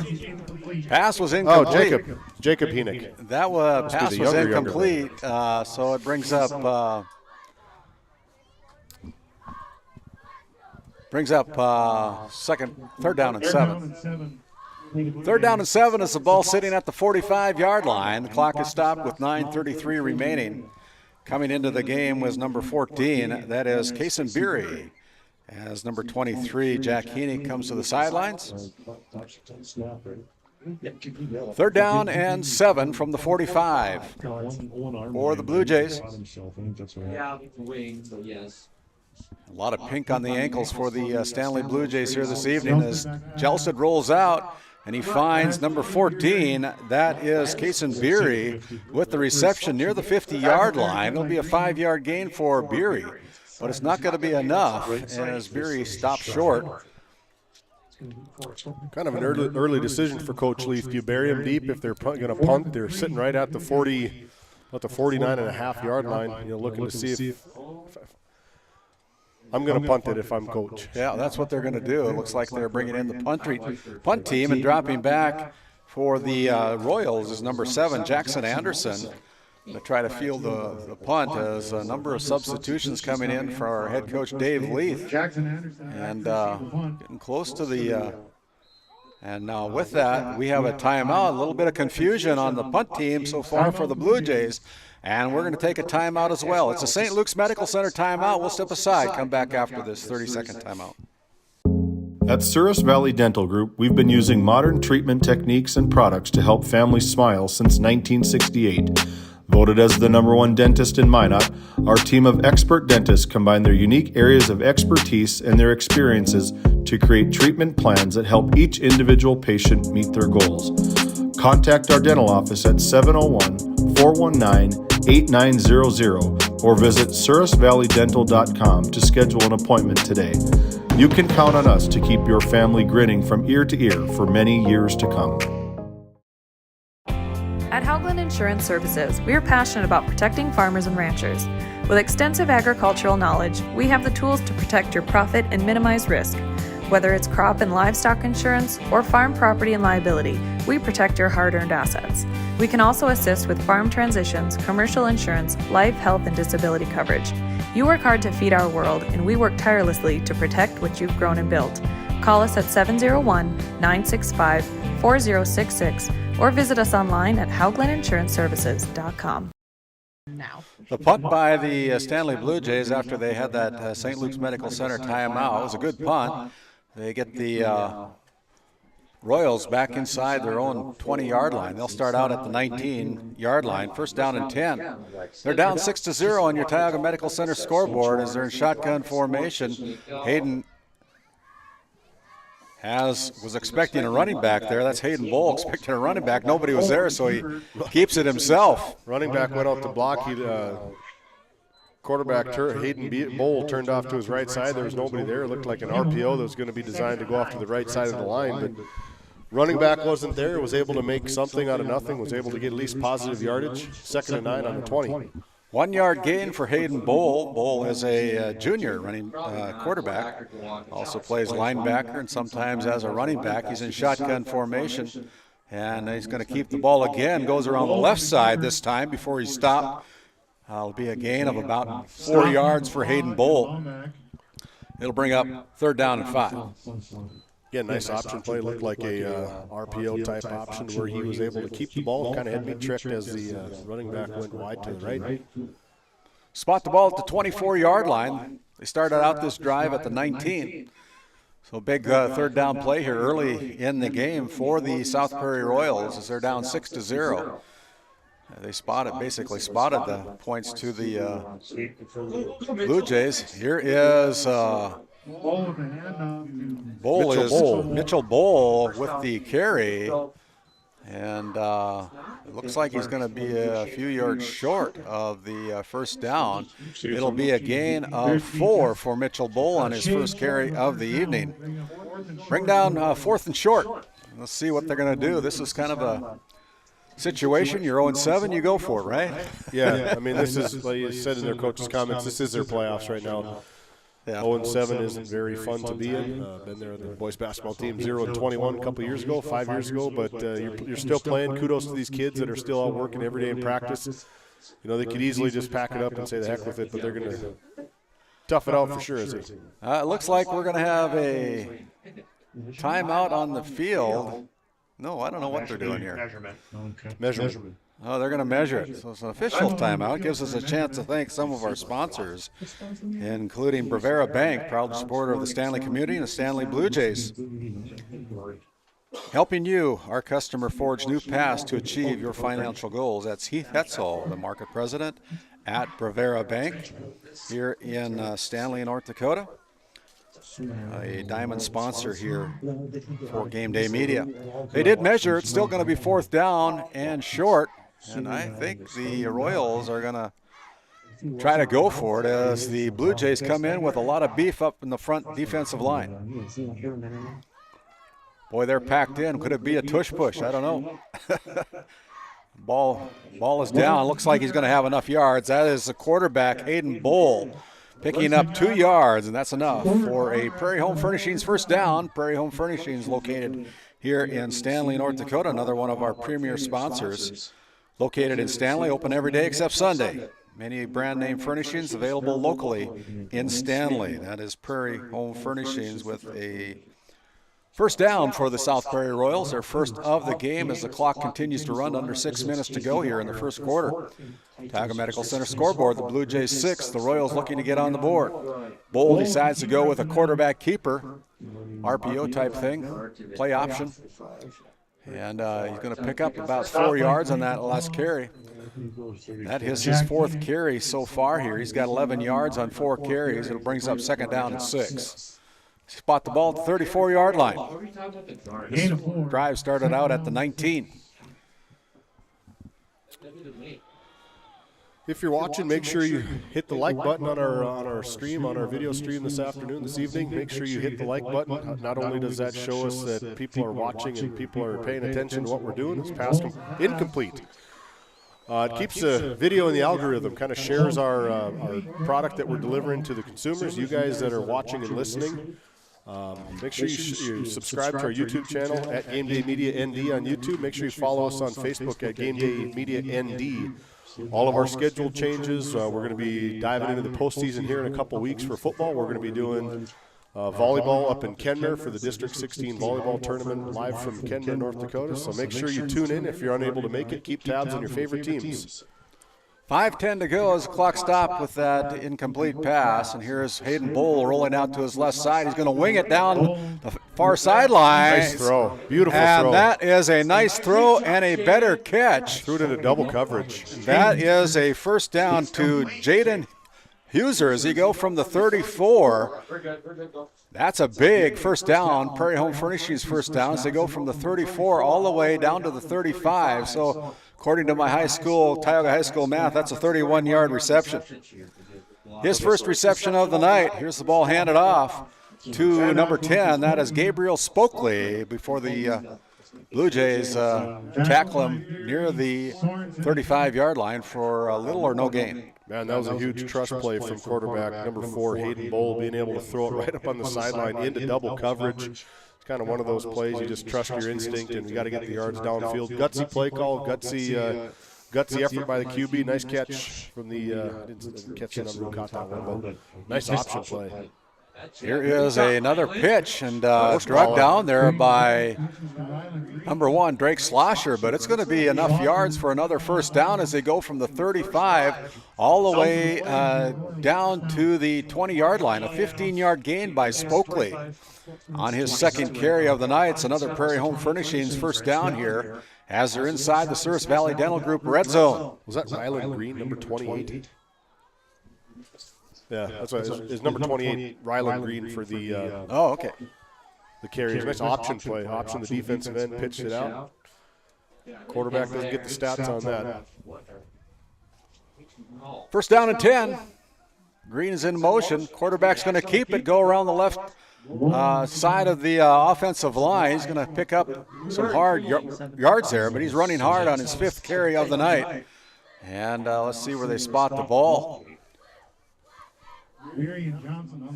[SPEAKER 3] Pass was incomplete.
[SPEAKER 4] Oh, Jacob Heenick.
[SPEAKER 3] That pass was incomplete, so it brings up third down and 7. Third down and 7 is the ball sitting at the 45-yard line. The clock is stopped with 9:33 remaining. Coming into the game was number 14, that is Kason Beery. As number 23, Jack Heenick, comes to the sidelines. Third down and 7 from the 45 for the Blue Jays. A lot of pink on the ankles for the Stanley Blue Jays here this evening as Jelstad rolls out and he finds number 14. That is Kason Beery with the reception near the 50-yard line. It'll be a 5-yard gain for Beery, but it's not going to be enough as Beery stops short.
[SPEAKER 4] Kind of an early decision for Coach Leaf. Do you bury them deep? If they're going to punt, they're sitting right at the 49.5-yard line, looking to see if I'm going to punt it if I'm coach.
[SPEAKER 3] Yeah, that's what they're going to do. It looks like they're bringing in the punt team, and dropping back for the Royals is number 7, Jackson Anderson, to try to field the punt, as a number of substitutions coming in for our head coach Dave Leith, and getting close to the and now with that we have a timeout. A little bit of confusion on the punt team so far for the Blue Jays, and we're going to take a timeout as well. It's a St. Luke's Medical Center timeout. We'll step aside, come back after this 30-second timeout.
[SPEAKER 1] At Souris Valley Dental Group, we've been using modern treatment techniques and products to help families smile since 1968. Voted as the #1 dentist in Minot, our team of expert dentists combine their unique areas of expertise and their experiences to create treatment plans that help each individual patient meet their goals. Contact our dental office at 701-419-8900 or visit sourisvalleydental.com to schedule an appointment today. You can count on us to keep your family grinning from ear to ear for many years to come.
[SPEAKER 8] At Haugland Insurance Services, we are passionate about protecting farmers and ranchers. With extensive agricultural knowledge, we have the tools to protect your profit and minimize risk. Whether it's crop and livestock insurance or farm property and liability, we protect your hard-earned assets. We can also assist with farm transitions, commercial insurance, life, health, and disability coverage. You work hard to feed our world, and we work tirelessly to protect what you've grown and built. Call us at 701-965-4066 or visit us online at hauglandinsuranceservices.com.
[SPEAKER 3] Now, the punt by the Stanley Blue Jays after they had that St. Luke's Medical Center timeout was a good punt. They get the Royals back inside their own 20-yard line. They'll start out at the 19-yard line, first down and 10. They're down 6-0 on your Tioga Medical Center scoreboard as they're in shotgun formation. Hayden was expecting a running back there. That's Hayden Bowl expecting a running back. Nobody was there, so he keeps it himself.
[SPEAKER 4] Running back went out to block. Quarterback Hayden Bowl turned off to his right side. There was nobody there. It looked like an RPO that was going to be designed to go off to the right side of the line. But running back wasn't there. Was able to make something out of nothing. Was able to get at least positive yardage. 2nd and 9 on the 20.
[SPEAKER 3] 1 yard gain for Hayden Bowl. Bowl is a junior running quarterback. Also plays linebacker and sometimes as a running back. He's in shotgun formation. And he's going to keep the ball again. Goes around the left side this time before he's stopped. It'll be a gain of about 4 yards for Hayden Bowl. It'll bring up 3rd down and 5.
[SPEAKER 4] Yeah, nice option play. Looked like a RPO type option where he was able to keep the ball. Kind of had me tricked as the running back went wide to the right.
[SPEAKER 3] Spot the ball at the 24-yard line. They started out this drive at the 19. So big 3rd down play here early in the game for the South Prairie Royals as they're down 6-0. They basically spotted the points to the Blue Jays. Here is Mitchell Bowl with the carry, and it looks like he's going to be a few yards short of the first down. It'll be a gain of 4 for Mitchell Bowl on his first carry of the evening. Bring down 4th and short. Let's see what they're going to do. This is kind of a situation. You're 0-7, you go for it, right?
[SPEAKER 4] Yeah, I mean, this is, like you said in their coach's comments, this is their playoffs right now. Yeah. 0-7 isn't very fun to be in. Been there, the boys basketball team 0-21 a couple years ago, 5 years ago, but you're still playing. Kudos to these kids that are still out working every day in practice. You know, they could easily just pack it up and say the heck with it, but they're going to tough it out for sure. It
[SPEAKER 3] looks like we're going to have a timeout on the field. No, I don't know what they're doing here.
[SPEAKER 4] Measurement.
[SPEAKER 3] Oh, they're going to measure it. So it's an official timeout. Gives us a chance to thank some of our sponsors, including Prairie Bank, proud supporter of the Stanley community, and the Stanley Blue Jays. Helping you, our customer, forge new paths to achieve your financial goals. That's Heath Hetzel, the market president at Prairie Bank here in Stanley, North Dakota. A diamond sponsor here for GameDay Media. They did measure. It's still going to be 4th down and short. And I think the Royals are going to try to go for it as the Blue Jays come in with a lot of beef up in the front defensive line. Boy, they're packed in. Could it be a tush push? I don't know. Ball is down. Looks like he's going to have enough yards. That is the quarterback, Hayden Bowl, picking up 2 yards, and that's enough for a Prairie Home Furnishings first down. Prairie Home Furnishings located here in Stanley, North Dakota, another one of our premier sponsors. Located in Stanley, open every day except Sunday. Many brand name furnishings available locally in Stanley. That is Prairie Home Furnishings with a first down for the South Prairie Royals. Their first of the game as the clock continues to run, under 6 minutes to go here in the first quarter. Tioga Medical Center scoreboard, the Blue Jays 6, the Royals looking to get on the board. Bowl decides to go with a quarterback keeper, RPO type thing, play option. And he's going to pick up about 4 yards on that last carry. That is his 4th carry so far here. He's got 11 yards on 4 carries. It brings up second down and 6. Spot the ball at the 34-yard line. This drive started out at the 19.
[SPEAKER 4] If you're watching, make sure you hit the like button on our stream, on our video stream this evening. Make sure you hit the like button. Not only does that show us that people are watching and people are paying attention to what we're doing, it's pass incomplete. It keeps the video in the algorithm, kind of shares our product that we're delivering to the consumers. You guys that are watching and listening, make sure you subscribe to our YouTube channel at GameDay Media ND on YouTube. Make sure you follow us on Facebook at GameDay Media ND. All of our schedule changes. We're going to be diving into the postseason here in a couple weeks for football. We're going to be doing volleyball up in Kenner for the District 16 volleyball tournament live from Kenner, North Dakota. So make sure you tune in. If you're unable to make it, keep tabs on your favorite teams.
[SPEAKER 3] 5:10 to go as the clock stopped with that incomplete pass. And here's Hayden Bowl rolling out to his left side. He's going to wing it down the far sideline.
[SPEAKER 4] Nice throw. Beautiful
[SPEAKER 3] and
[SPEAKER 4] throw.
[SPEAKER 3] And that is a nice throw and a better catch.
[SPEAKER 4] Threw it into double coverage.
[SPEAKER 3] That is a first down to Jaden Huser as he go from the 34. That's a big first down. Prairie Home Furnishings first down as they go from the 34 all the way down to the 35. So according to my Tioga High School math, that's a 31-yard reception. His first reception of the night. Here's the ball handed off to number 10. That is Gabriel Spokley before the Blue Jays tackle him near the 35-yard line for a little or no gain.
[SPEAKER 4] Man, that was a huge trust play from quarterback number 4, Hayden Bowl, being able to throw it right up on the sideline into double coverage. It's kind of one of those plays you just trust your instinct, and you got to get the yards downfield. Gutsy play call, gutsy effort by the QB. Nice catch from the didn't catch the number who caught that one, but nice option play.
[SPEAKER 3] Here is another pitch, and struck down there by number 1, Drake Slosher, but it's going to be enough yards for another first down as they go from the 35 all the way down to the 20-yard line. A 15-yard gain by Spokley on his second carry of the night. It's another Prairie Home Furnishings first down here as they're inside the Service Valley Dental Group red zone.
[SPEAKER 4] Was that Ryland Green, number 28? Yeah, that's right. It's number 28, Ryland Green for the the carries. Nice option play. Option the defensive end, pitched it out. Quarterback doesn't get the stats on that.
[SPEAKER 3] First down and 10. Green is in motion. Quarterback's going to keep it, go around the left side of the offensive line. He's going to pick up some hard yards there, but he's running hard on his 5th carry of the night. And let's see where they spot the ball.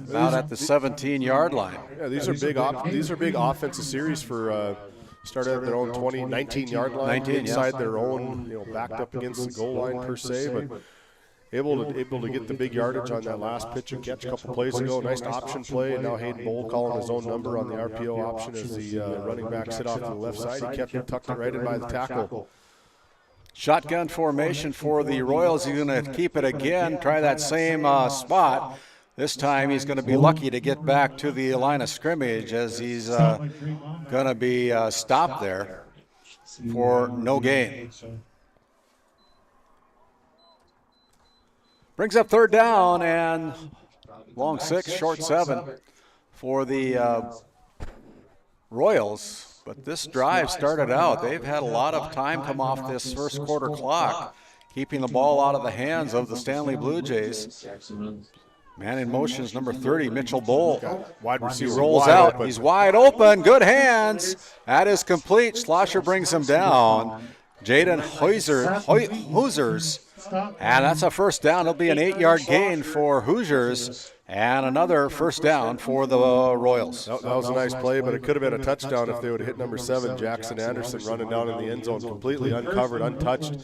[SPEAKER 3] About at the 17-yard line.
[SPEAKER 4] Yeah, these are big offensive series for started at their own 19-yard line, inside their own, backed up against the goal line per se, but able to get the big yardage on that last pitch and catch a couple plays ago. Nice option play, and now Hayden Bowl calling his own number on the RPO option as the running back sit off to the left side. He kept it, tucked it right in by the tackle.
[SPEAKER 3] Shotgun formation for the Royals. He's going to keep it again, try that same spot. This time he's going to be lucky to get back to the line of scrimmage as he's going to be stopped there for no gain. Brings up third down and long 6, short 7 for the Royals. But this drive started out. They've had a lot of time come off this first quarter clock, keeping the ball out of the hands of the Stanley Blue Jays. Man in motion is number 30, Mitchell Bowl.
[SPEAKER 4] Wide receiver.
[SPEAKER 3] He rolls
[SPEAKER 4] wide
[SPEAKER 3] out.
[SPEAKER 4] open.
[SPEAKER 3] He's wide open. Good hands. That is complete. Schlosser brings him down. Jaden Hoosiers. And that's a first down. It'll be an 8-yard gain for Hoosiers. And another first down for the Royals.
[SPEAKER 4] That was a nice play, but it could have been a touchdown if they would have hit number 7, Jackson Anderson, running down in the end zone, completely uncovered, untouched.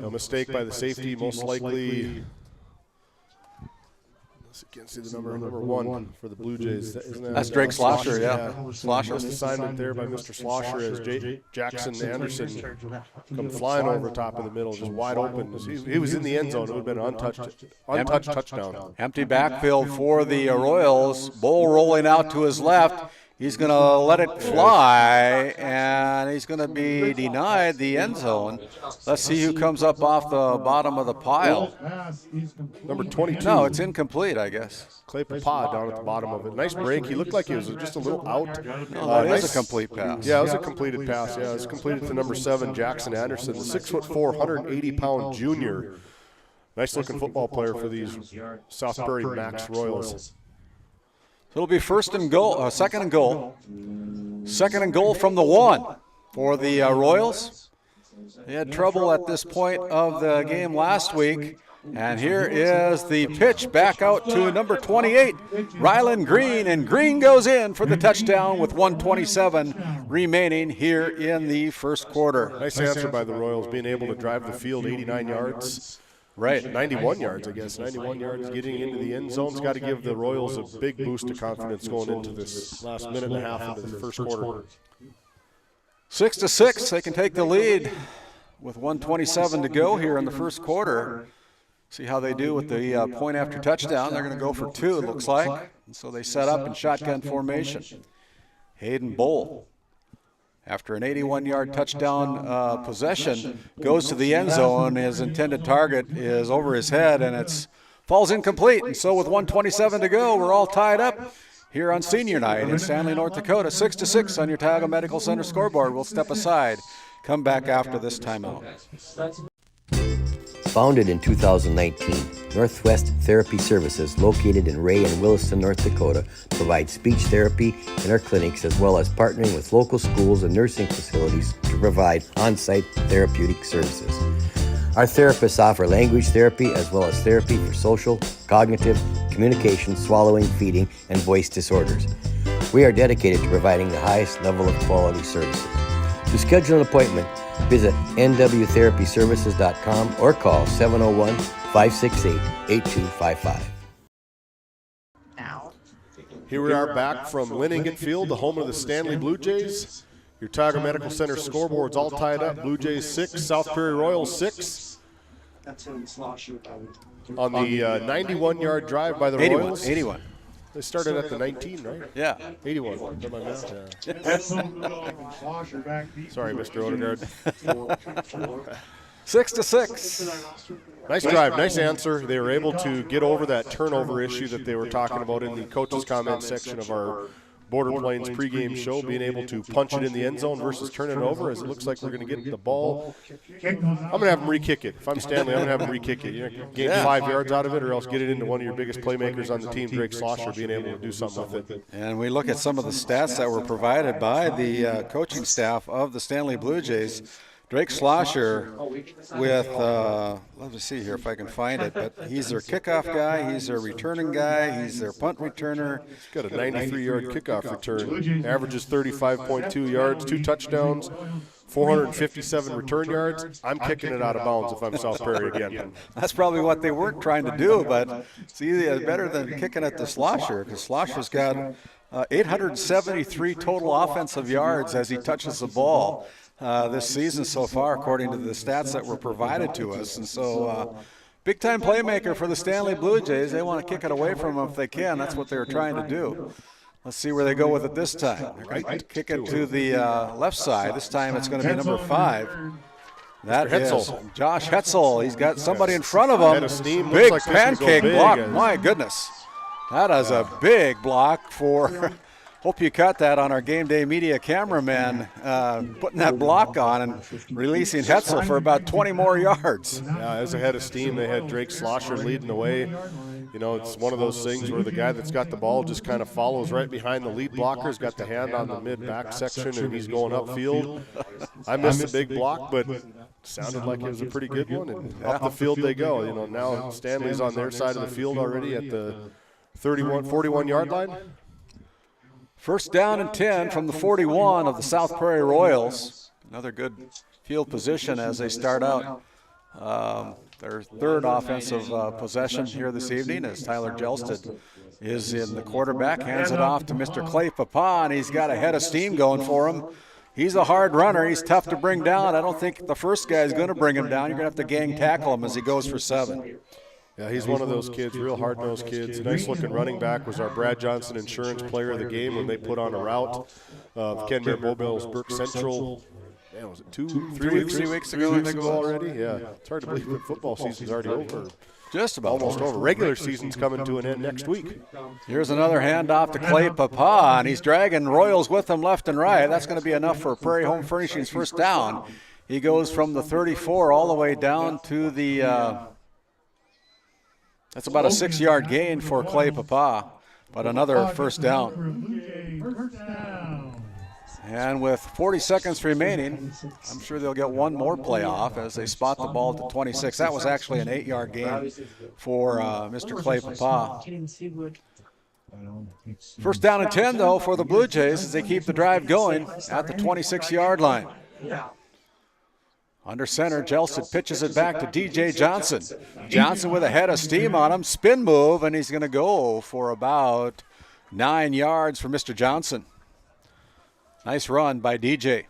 [SPEAKER 4] A mistake by the safety, most likely. I can't see the number 1 for the Blue Jays.
[SPEAKER 3] That's Drake Schlosser, yeah.
[SPEAKER 4] Schlosser. First assignment there by Mr. Schlosser as Jackson Anderson come flying over top of the middle, just wide open. He was in the end zone. It would have been an untouched touchdown.
[SPEAKER 3] Empty backfield for the Royals. Bull rolling out to his left. He's going to let it fly, and he's going to be denied the end zone. Let's see who comes up off the bottom of the pile.
[SPEAKER 4] Number 22.
[SPEAKER 3] No, it's incomplete, I guess.
[SPEAKER 4] Clay Papa down at the bottom of it. Nice break. He looked like he was just a little out.
[SPEAKER 3] No, that is a complete pass.
[SPEAKER 4] Yeah, it was a completed pass. Yeah, it was completed to number 7, Jackson Anderson, the 6'4", 180-pound junior. Nice-looking football player for these South Prairie-Max Royals.
[SPEAKER 3] So it'll be second and goal. Second and goal from the 1 for the Royals. They had trouble at this point of the game last week. And here is the pitch back out to number 28, Rylan Green. And Green goes in for the touchdown with 1:27 remaining here in the first quarter.
[SPEAKER 4] Nice answer by the Royals, being able to drive the field 89 yards.
[SPEAKER 3] Right.
[SPEAKER 4] 91 yards, I guess. 91 yards getting into the end zone's got to give the Royals a big boost of confidence going into this last minute and a half into the first quarter.
[SPEAKER 3] 6-6, they can take the lead with 1:27 to go here in the first quarter. See how they do with the point after touchdown. They're going to go for 2, it looks like. And so they set up in shotgun formation. Hayden Bowl, after an 81-yard touchdown possession, goes to the end zone. His intended target is over his head, and it falls incomplete. And so with 1:27 to go, we're all tied up here on senior night in Stanley, North Dakota. 6-6 on your Tioga Medical Center scoreboard. We'll step aside, come back after this timeout.
[SPEAKER 10] Founded in 2019, Northwest Therapy Services, located in Ray and Williston, North Dakota, provides speech therapy in our clinics as well as partnering with local schools and nursing facilities to provide on-site therapeutic services. Our therapists offer language therapy as well as therapy for social, cognitive, communication, swallowing, feeding, and voice disorders. We are dedicated to providing the highest level of quality services. To schedule an appointment, visit nwtherapyservices.com or call 701-568-8255.
[SPEAKER 4] Here we are back from Lyne Enget Field, the home of the Stanley Blue Jays. Your Tioga Medical Center scoreboard's all tied up. Blue Jays 6, South Prairie Royals 6. On the 91-yard drive by the Royals.
[SPEAKER 3] 81.
[SPEAKER 4] They started at the 19, right?
[SPEAKER 3] Yeah.
[SPEAKER 4] 81. Did my math? Yeah. Sorry, Mr. Odegaard.
[SPEAKER 3] 6-6.
[SPEAKER 4] Nice drive, nice answer. They were able to get over that turnover issue that they were talking about in the coaches' comment section of our Border Plains pregame show, being able to punch it in the end zone versus turn it over, as it looks like we're going to get the ball. I'm going to have them re-kick it. If I'm Stanley, I'm going to have them re-kick it. You're going to gain 5 yards out of it, or else get it into one of your biggest playmakers on the team, Drake Schlosser, being able to do something with it.
[SPEAKER 3] And we look at some of the stats that were provided by the coaching staff of the Stanley Blue Jays. Drake Schlosser with, let me see here if I can find it, but he's their kickoff guy, he's their returning guy, he's their punt returner.
[SPEAKER 4] He's got a 93-yard kickoff return, averages 35.2 yards, 2 touchdowns, 457 return yards. I'm kicking it out of bounds if I'm South Prairie again.
[SPEAKER 3] That's probably what they weren't trying to do, but it's better than kicking it to Schlosser, because Schlosser's got 873 total offensive yards as he touches the ball. This season so far, according to the stats that were provided to us. And so big-time playmaker for the Stanley Blue Jays. They want to kick it away from him if they can. That's what they were trying to do. Let's see where they go with it this time. They're going to kick it to the left side. This time it's going to be number 5. That is Josh Hetzel. He's got somebody in front of him. Big pancake block. My goodness. That is a big block for... Hope you caught that on our GameDay Media cameraman, putting that block on and releasing Hetzel for about 20 more yards.
[SPEAKER 4] Yeah, as a head of steam, they had Drake Schlosser leading the way. It's one of those things where the guy that's got the ball just kind of follows right behind the lead blocker, has got the hand on the mid-back section, and he's going upfield. I missed a big block, but sounded like it was a pretty good one, and up the field they go. Now Stanley's on their side of the field already at the 41-yard line.
[SPEAKER 3] First down and 10 from the 41 of the South Prairie Royals. Another good field position as they start out their third offensive possession here this evening, as Tyler Jelsted is in the quarterback, hands it off to Mr. Clay Papa, and he's got a head of steam going for him. He's a hard runner. He's tough to bring down. I don't think the first guy is going to bring him down. You're going to have to gang tackle him as he goes for 7.
[SPEAKER 4] Yeah, he's one of those kids, real hard-nosed kids. Nice-looking running back, was our Brad Johnson Insurance Player of the Game when they put on a route of Kenmare Bobel's Burke Central. Man, was it 3 weeks ago already? Yeah, it's hard to believe that football season's already over.
[SPEAKER 3] Just about
[SPEAKER 4] almost over. Regular season's coming to an end next week.
[SPEAKER 3] Here's another handoff to Clay Papa, and he's dragging Royals with him left and right. That's going to be enough for Prairie Home Furnishings first down. He goes from the 34 all the way down to the that's about a 6-yard gain for Clay Papa, but another first down. And with 40 seconds remaining, I'm sure they'll get one more play off as they spot the ball at the 26. That was actually an 8-yard gain for Mr. Clay Papa. First down and 10, though, for the Blue Jays as they keep the drive going at the 26-yard line. Under center, Jelsted pitches it back to DJ Johnson. Johnson with a head of steam on him, spin move, and he's going to go for about 9 yards for Mr. Johnson. Nice run by DJ.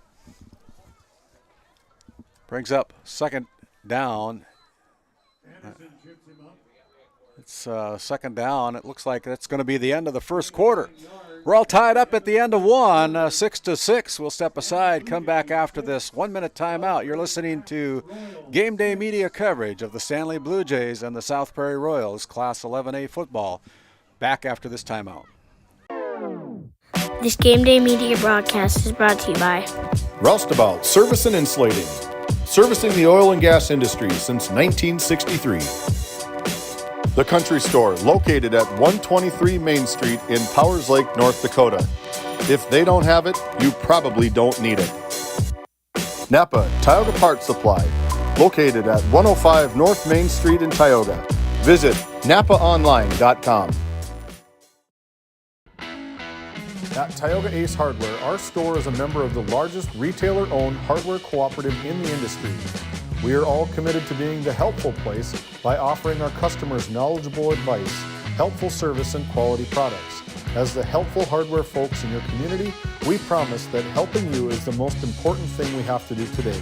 [SPEAKER 3] Brings up second down. It's second down. It looks like that's going to be the end of the first quarter. We're all tied up at the end of one, 6-6. We'll step aside, come back after this 1-minute timeout. You're listening to Game Day Media coverage of the Stanley Blue Jays and the South Prairie Royals, Class 11A football. Back after this timeout.
[SPEAKER 11] This Game Day Media broadcast is brought to you by
[SPEAKER 1] Roustabout Service and Insulating, servicing the oil and gas industry since 1963. The Country Store, located at 123 Main Street in Powers Lake, North Dakota. If they don't have it, you probably don't need it. Napa Tioga Parts Supply, located at 105 North Main Street in Tioga. Visit napaonline.com. At Tioga Ace Hardware, our store is a member of the largest retailer-owned hardware cooperative in the industry. We are all committed to being the helpful place by offering our customers knowledgeable advice, helpful service, and quality products. As the helpful hardware folks in your community, we promise that helping you is the most important thing we have to do today.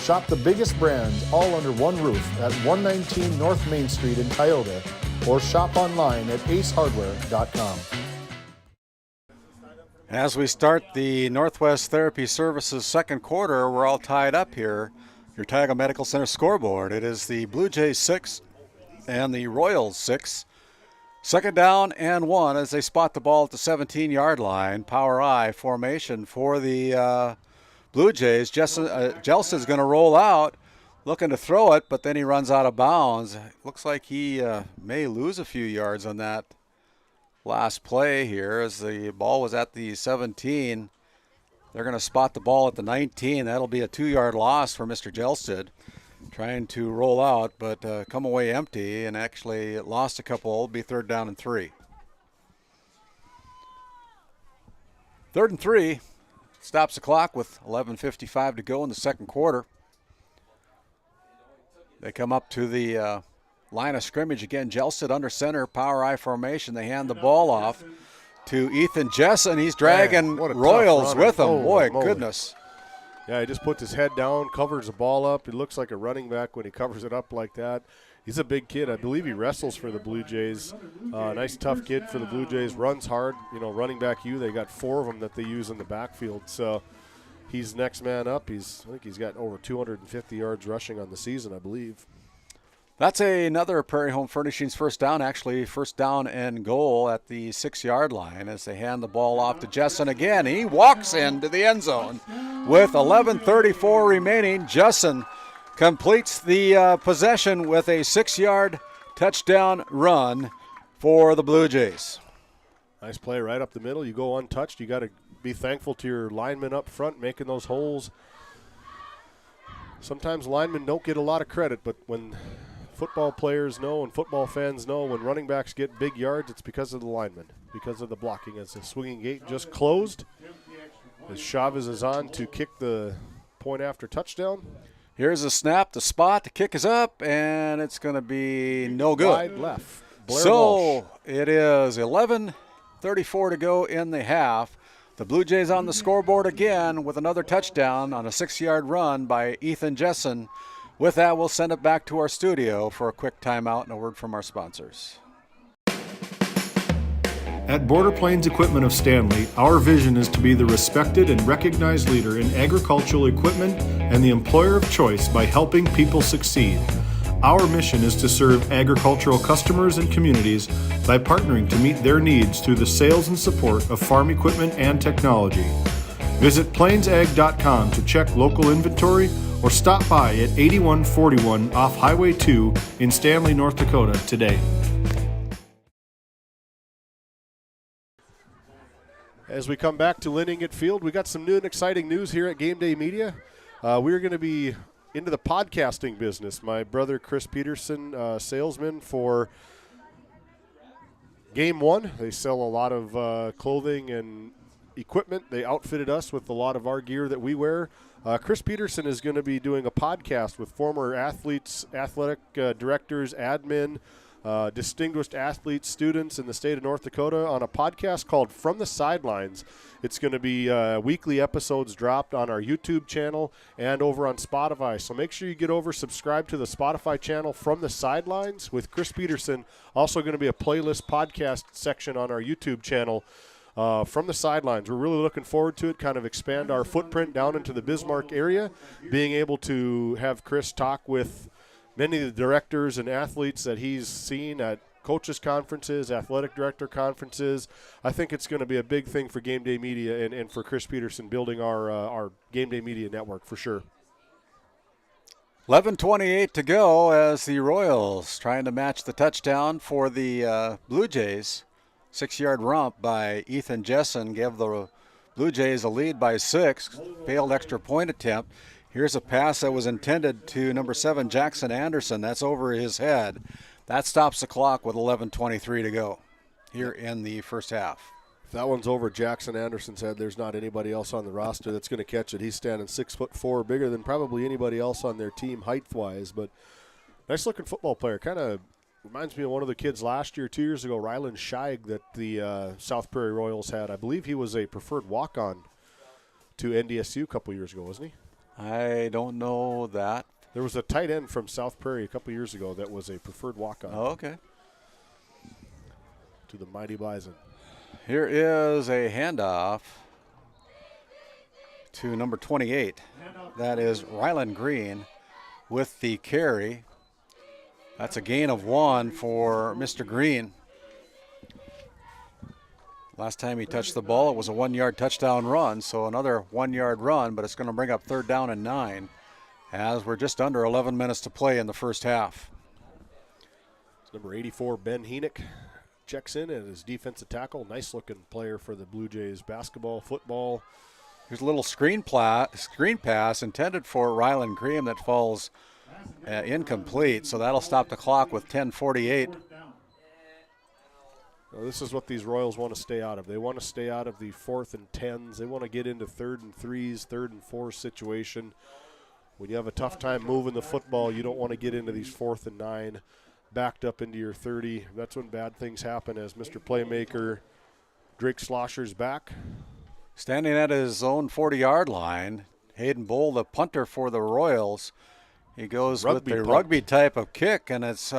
[SPEAKER 1] Shop the biggest brands all under one roof at 119 North Main Street in Tioga, or shop online at acehardware.com.
[SPEAKER 3] As we start the Northwest Therapy Services second quarter, we're all tied up here. Your Tioga Medical Center scoreboard. It is the Blue Jays 6 and the Royals 6. Second down and 1 as they spot the ball at the 17-yard line. Power I formation for the Blue Jays. Jelson's going to roll out, looking to throw it, but then he runs out of bounds. Looks like he may lose a few yards on that last play here as the ball was at the 17. They're going to spot the ball at the 19. That'll be a 2-yard loss for Mr. Jelsted. Trying to roll out, but come away empty, and actually it lost a couple. It'll be 3rd down and 3. 3rd and 3. Stops the clock with 11:55 to go in the second quarter. They come up to the line of scrimmage again. Jelsted under center, power I formation. They hand the ball off to Ethan Jessen. He's dragging Royals with him. Boy, goodness.
[SPEAKER 4] Yeah, he just puts his head down, covers the ball up. He looks like a running back when he covers it up like that. He's a big kid. I believe he wrestles for the Blue Jays. Nice, tough kid for the Blue Jays. Runs hard. Running back they got 4 of them that they use in the backfield. So he's next man up. I think he's got over 250 yards rushing on the season, I believe.
[SPEAKER 3] That's another Prairie Home Furnishings first down, actually first down and goal at the 6-yard line as they hand the ball off to Jessen again. He walks into the end zone with 11:34 remaining. Jessen completes the possession with a 6-yard touchdown run for the Blue Jays.
[SPEAKER 4] Nice play right up the middle. You go untouched. You got to be thankful to your linemen up front making those holes. Sometimes linemen don't get a lot of credit, but when football players know and football fans know when running backs get big yards, it's because of the linemen, because of the blocking. As the swinging gate just closed, as Chavez is on to kick the point after touchdown.
[SPEAKER 3] Here's a snap, the spot, the kick is up, and it's going to be no good.
[SPEAKER 4] Wide left. Blair
[SPEAKER 3] Walsh.
[SPEAKER 4] So
[SPEAKER 3] it is 11:34 to go in the half. The Blue Jays on the scoreboard again with another touchdown on a 6-yard run by Ethan Jessen. With that, we'll send it back to our studio for a quick timeout and a word from our sponsors.
[SPEAKER 1] At Border Plains Equipment of Stanley, our vision is to be the respected and recognized leader in agricultural equipment and the employer of choice by helping people succeed. Our mission is to serve agricultural customers and communities by partnering to meet their needs through the sales and support of farm equipment and technology. Visit plainsag.com to check local inventory or stop by at 8141 off Highway 2 in Stanley, North Dakota today.
[SPEAKER 4] As we come back to Lyne Enget Field, we got some new and exciting news here at GameDay Media. We're going to be into the podcasting business. My brother Chris Peterson, salesman for Game 1. They sell a lot of clothing and equipment. They outfitted us with a lot of our gear that we wear. Chris Peterson is going to be doing a podcast with former athletes, athletic directors, admin, distinguished athletes, students in the state of North Dakota on a podcast called From the Sidelines. It's going to be weekly episodes dropped on our YouTube channel and over on Spotify. So make sure you get over, subscribe to the Spotify channel From the Sidelines with Chris Peterson. Also going to be a playlist podcast section on our YouTube channel From the Sidelines. We're really looking forward to it, kind of expand our footprint down into the Bismarck area, being able to have Chris talk with many of the directors and athletes that he's seen at coaches conferences, athletic director conferences. I think it's going to be a big thing for GameDay Media and for Chris Peterson building our GameDay Media network for sure.
[SPEAKER 3] 11:28 to go as the Royals trying to match the touchdown for the Blue Jays. 6-yard romp by Ethan Jessen gave the Blue Jays a lead by 6. Failed extra point attempt. Here's a pass that was intended to number 7, Jackson Anderson. That's over his head. That stops the clock with 11:23 to go here in the first half.
[SPEAKER 4] If that one's over Jackson Anderson's head, there's not anybody else on the roster that's going to catch it. He's standing 6'4", bigger than probably anybody else on their team height-wise. But nice-looking football player. Kind of reminds me of one of the kids last year, 2 years ago, Rylan Scheig, that the South Prairie Royals had. I believe he was a preferred walk-on to NDSU a couple years ago, wasn't he?
[SPEAKER 3] I don't know that.
[SPEAKER 4] There was a tight end from South Prairie a couple years ago that was a preferred walk-on.
[SPEAKER 3] Oh, okay.
[SPEAKER 4] To the Mighty Bison.
[SPEAKER 3] Here is a handoff to number 28. That is Rylan Green with the carry. That's a gain of 1 for Mr. Green. Last time he touched the ball, it was a 1-yard touchdown run, so another 1-yard run, but it's going to bring up 3rd down and 9 as we're just under 11 minutes to play in the first half.
[SPEAKER 4] It's number 84, Ben Henick, checks in as defensive tackle. Nice-looking player for the Blue Jays basketball, football.
[SPEAKER 3] Here's a little screen pass intended for Rylan Green that falls incomplete, so that'll stop the clock with 10:48.
[SPEAKER 4] This is what these Royals want to stay out of. They want to stay out of the 4th and 10s. They want to get into 3rd and 3s, 3rd and 4 situation. When you have a tough time moving the football, you don't want to get into these 4th and 9, backed up into your 30. That's when bad things happen as Mr. Playmaker Drake Schlosser's back.
[SPEAKER 3] Standing at his own 40-yard line, Hayden Bowl, the punter for the Royals. He goes with the rugby type of kick, and it's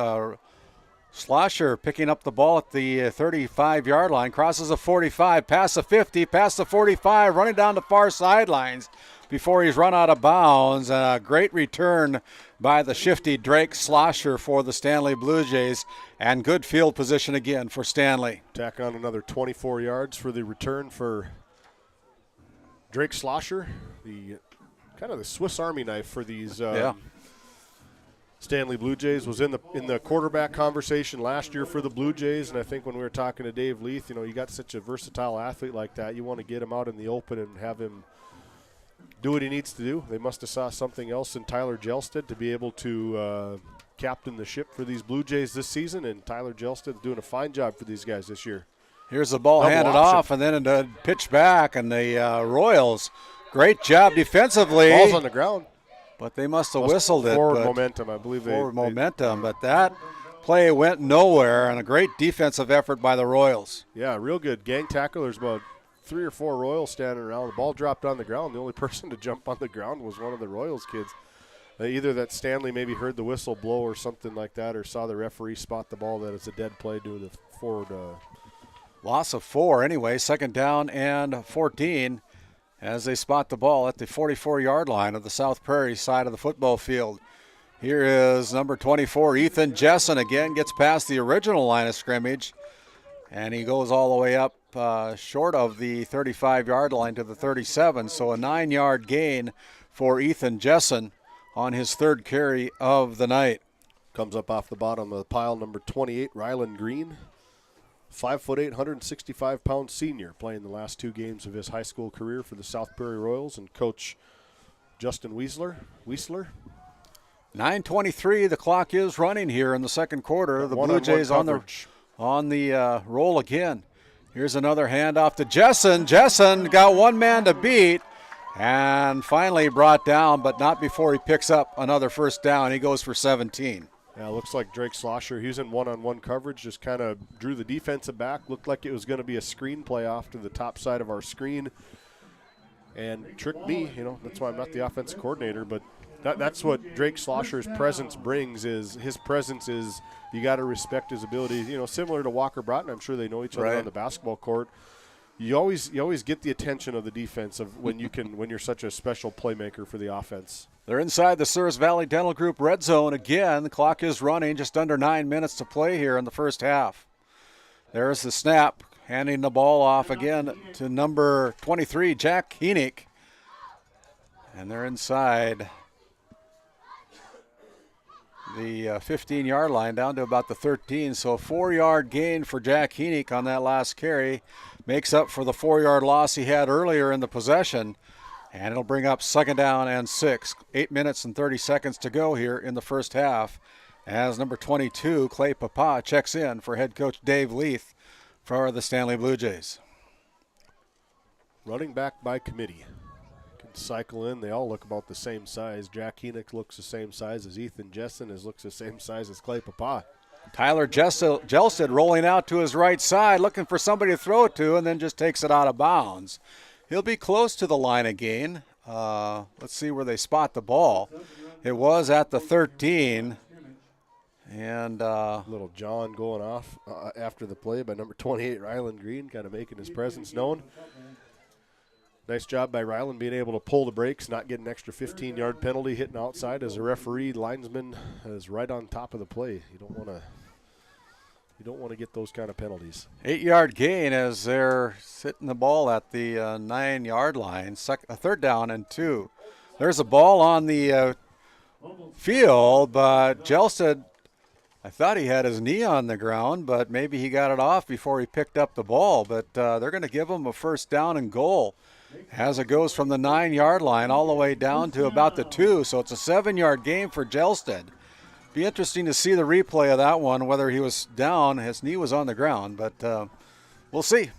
[SPEAKER 3] Schlosser picking up the ball at the 35-yard line, crosses the 45, past the 50, past the 45, running down the far sidelines before he's run out of bounds. A great return by the shifty Drake Schlosser for the Stanley Blue Jays, and good field position again for Stanley.
[SPEAKER 4] Tack on another 24 yards for the return for Drake Schlosser, the kind of the Swiss Army knife for these Stanley Blue Jays, was in the quarterback conversation last year for the Blue Jays, and I think when we were talking to Dave Leith, you got such a versatile athlete like that, you want to get him out in the open and have him do what he needs to do. They must have saw something else in Tyler Jelstead to be able to captain the ship for these Blue Jays this season, and Tyler Jelstead's doing a fine job for these guys this year.
[SPEAKER 3] Here's the ball
[SPEAKER 4] Double
[SPEAKER 3] handed
[SPEAKER 4] option.
[SPEAKER 3] off, and then a pitch back, and the Royals, great job defensively.
[SPEAKER 4] Ball's on the ground.
[SPEAKER 3] But they must have whistled it.
[SPEAKER 4] Forward momentum, I believe.
[SPEAKER 3] Forward momentum, but that play went nowhere, and a great defensive effort by the Royals.
[SPEAKER 4] Yeah, real good. Gang tackle. There's about 3 or 4 Royals standing around. The ball dropped on the ground. The only person to jump on the ground was one of the Royals kids. Either that Stanley maybe heard the whistle blow or something like that, or saw the referee spot the ball that it's a dead play due to the forward.
[SPEAKER 3] Loss of 4 anyway, 2nd down and 14 as they spot the ball at the 44-yard line of the South Prairie side of the football field. Here is number 24, Ethan Jessen, again gets past the original line of scrimmage, and he goes all the way up short of the 35-yard line to the 37, so a 9-yard gain for Ethan Jessen on his 3rd carry of the night.
[SPEAKER 4] Comes up off the bottom of the pile, number 28, Ryland Green. 5'8", 165-pound senior, playing the last 2 games of his high school career for the South Prairie Royals, and Coach Justin Wiesler.
[SPEAKER 3] 9:23, the clock is running here in the 2nd quarter. The Blue Jays on the roll again. Here's another handoff to Jessen. Jessen got one man to beat and finally brought down, but not before he picks up another 1st down. He goes for 17.
[SPEAKER 4] Yeah, looks like Drake Slosher, he was in one-on-one coverage, just kind of drew the defensive back. Looked like it was going to be a screen play off to the top side of our screen and tricked me. That's why I'm not the offensive coordinator, but that's what Drake Slosher's presence brings. You got to respect his ability. Similar to Walker Broughton, I'm sure they know each other on the basketball court. You always get the attention of the defense when you're such a special playmaker for the offense.
[SPEAKER 3] They're inside the South Valley Dental Group red zone again. The clock is running, just under 9 minutes to play here in the 1st half. There's the snap, handing the ball off again to number 23, Jack Heenick. And they're inside the 15-yard line down to about the 13. So a 4-yard gain for Jack Heenick on that last carry. Makes up for the 4-yard loss he had earlier in the possession. And it'll bring up 2nd down and 6. 8 minutes and 30 seconds to go here in the 1st half as number 22, Clay Papa, checks in for head coach Dave Leith for the Stanley Blue Jays.
[SPEAKER 4] Running back by committee. Can cycle in. They all look about the same size. Jack Heenick looks the same size as Ethan Jessen. Looks the same size as Clay Papa.
[SPEAKER 3] Tyler Jelstead rolling out to his right side, looking for somebody to throw it to, and then just takes it out of bounds. He'll be close to the line again. Let's see where they spot the ball. It was at the 13. And
[SPEAKER 4] little John going off after the play by number 28, Ryland Green, kind of making his presence known. Nice job by Ryland being able to pull the brakes, not get an extra 15-yard penalty, hitting outside as a referee. Linesman is right on top of the play. You don't want to get those kind of penalties.
[SPEAKER 3] 8-yard gain as they're hitting the ball at the 9-yard line. 3rd down and 2. There's a ball on the field, but Jelstead, I thought he had his knee on the ground, but maybe he got it off before he picked up the ball. But they're going to give him a 1st down and goal as it goes from the 9-yard line all the way down to about the 2. So it's a 7-yard gain for Jelstead. Be interesting to see the replay of that one, whether he was down, his knee was on the ground, but we'll see.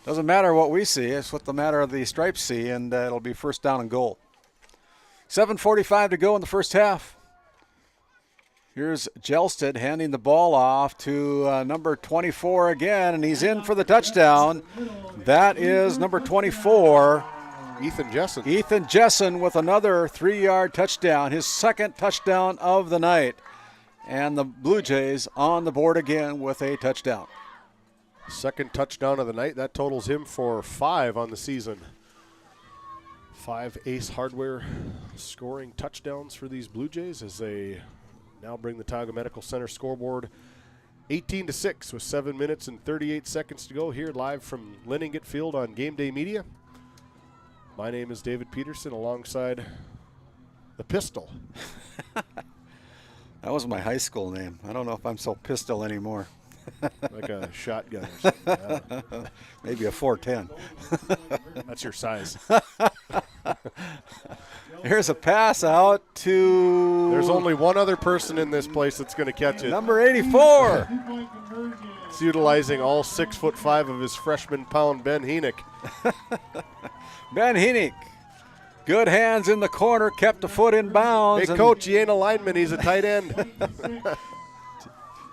[SPEAKER 3] Doesn't matter what we see, it's what the matter of the stripes see, and it'll be 1st down and goal. 7:45 to go in the 1st half. Here's Jelstead handing the ball off to number 24 again, and he's in for the touchdown. That is number 24.
[SPEAKER 4] Ethan Jessen.
[SPEAKER 3] Ethan Jessen with another 3-yard touchdown, his 2nd touchdown of the night. And the Blue Jays on the board again with a touchdown.
[SPEAKER 4] 2nd touchdown of the night. That totals him for 5 on the season. 5 Ace Hardware scoring touchdowns for these Blue Jays as they now bring the Tioga Medical Center scoreboard 18-6 with 7 minutes and 38 seconds to go here live from Lyne Enget Field on GameDay Media. My name is David Peterson alongside the Pistol.
[SPEAKER 3] That was my high school name. I don't know if I'm so pistol anymore.
[SPEAKER 4] Like a shotgun or something. Yeah.
[SPEAKER 3] Maybe a 410.
[SPEAKER 4] That's your size.
[SPEAKER 3] Here's a pass out to...
[SPEAKER 4] There's only one other person in this place that's going to catch it.
[SPEAKER 3] Number 84.
[SPEAKER 4] It's utilizing all 6'5" of his freshman pound, Ben Henick.
[SPEAKER 3] Ben Henick. Good hands in the corner, kept a foot in bounds.
[SPEAKER 4] Hey, coach, he ain't a lineman. He's a tight end.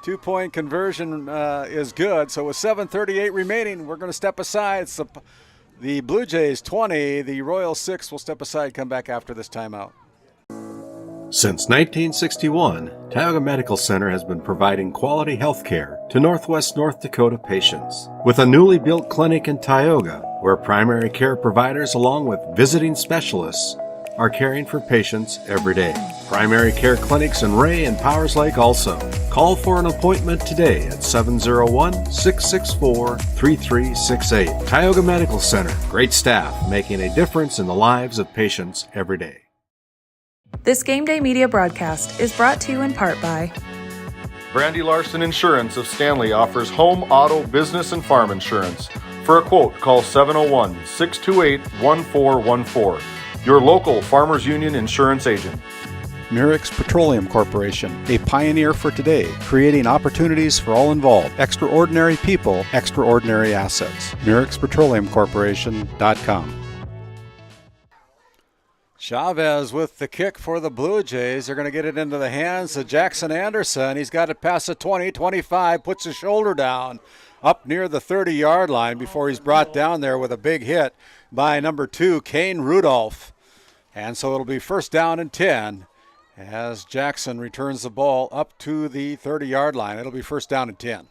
[SPEAKER 3] 2-point conversion is good. So with 7:38 remaining, we're going to step aside. It's the Blue Jays 20, the Royals 6 will step aside, come back after this timeout.
[SPEAKER 2] Since 1961, Tioga Medical Center has been providing quality health care to Northwest North Dakota patients. With a newly built clinic in Tioga, where primary care providers along with visiting specialists are caring for patients every day. Primary care clinics in Ray and Powers Lake also. Call for an appointment today at 701-664-3368. Tioga Medical Center. Great staff making a difference in the lives of patients every day.
[SPEAKER 8] This GameDay Media broadcast is brought to you in part by
[SPEAKER 1] Brandy Larson Insurance of Stanley offers home, auto, business, and farm insurance. For a quote, call 701-628-1414. Your local Farmers Union insurance agent.
[SPEAKER 3] Murex Petroleum Corporation, a pioneer for today, creating opportunities for all involved. Extraordinary people, extraordinary assets. MurexPetroleumCorporation.com. Chavez with the kick for the Blue Jays. They're going to get it into the hands of Jackson Anderson. He's got it past the 20, 25, puts his shoulder down up near the 30-yard line before he's brought down there with a big hit by number 2, Kane Rudolph. And so it'll be first down and 10 as Jackson returns the ball up to the 30-yard line. It'll be first down and 10.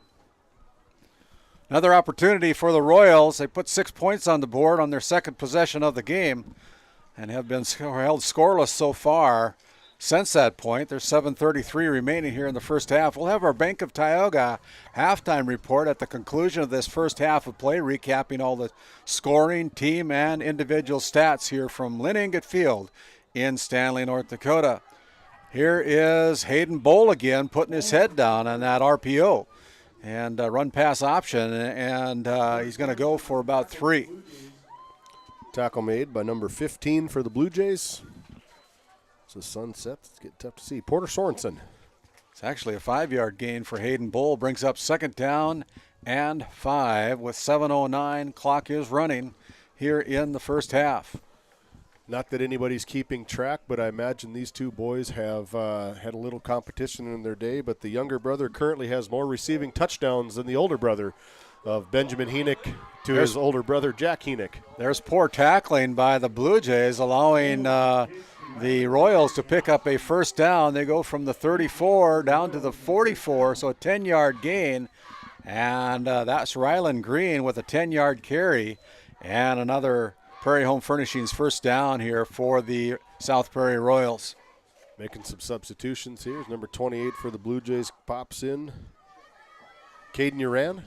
[SPEAKER 3] Another opportunity for the Royals. They put 6 points on the board on their second possession of the game and have been held scoreless so far since that point. There's 7:33 remaining here in the first half. We'll have our Bank of Tioga halftime report at the conclusion of this first half of play, recapping all the scoring, team, and individual stats here from Lyne Enget Field in Stanley, North Dakota. Here is Hayden Bowl again, putting his head down on that RPO and run pass option, and he's going to go for about 3.
[SPEAKER 4] Tackle made by number 15 for the Blue Jays. As the sun sets, it's getting tough to see. Porter Sorensen.
[SPEAKER 3] It's actually a 5-yard gain for Hayden Bowl. Brings up second down and 5 with 7:09. Clock is running here in the first half.
[SPEAKER 4] Not that anybody's keeping track, but I imagine these two boys have had a little competition in their day, but the younger brother currently has more receiving touchdowns than the older brother of Benjamin Henick to his older brother, Jack Henick.
[SPEAKER 3] There's poor tackling by the Blue Jays, allowing the Royals to pick up a first down. They go from the 34 down to the 44, so a 10-yard gain. And that's Ryland Green with a 10-yard carry and another Prairie Home Furnishings first down here for the South Prairie Royals.
[SPEAKER 4] Making some substitutions here. Number 28 for the Blue Jays pops in. Caden Uran.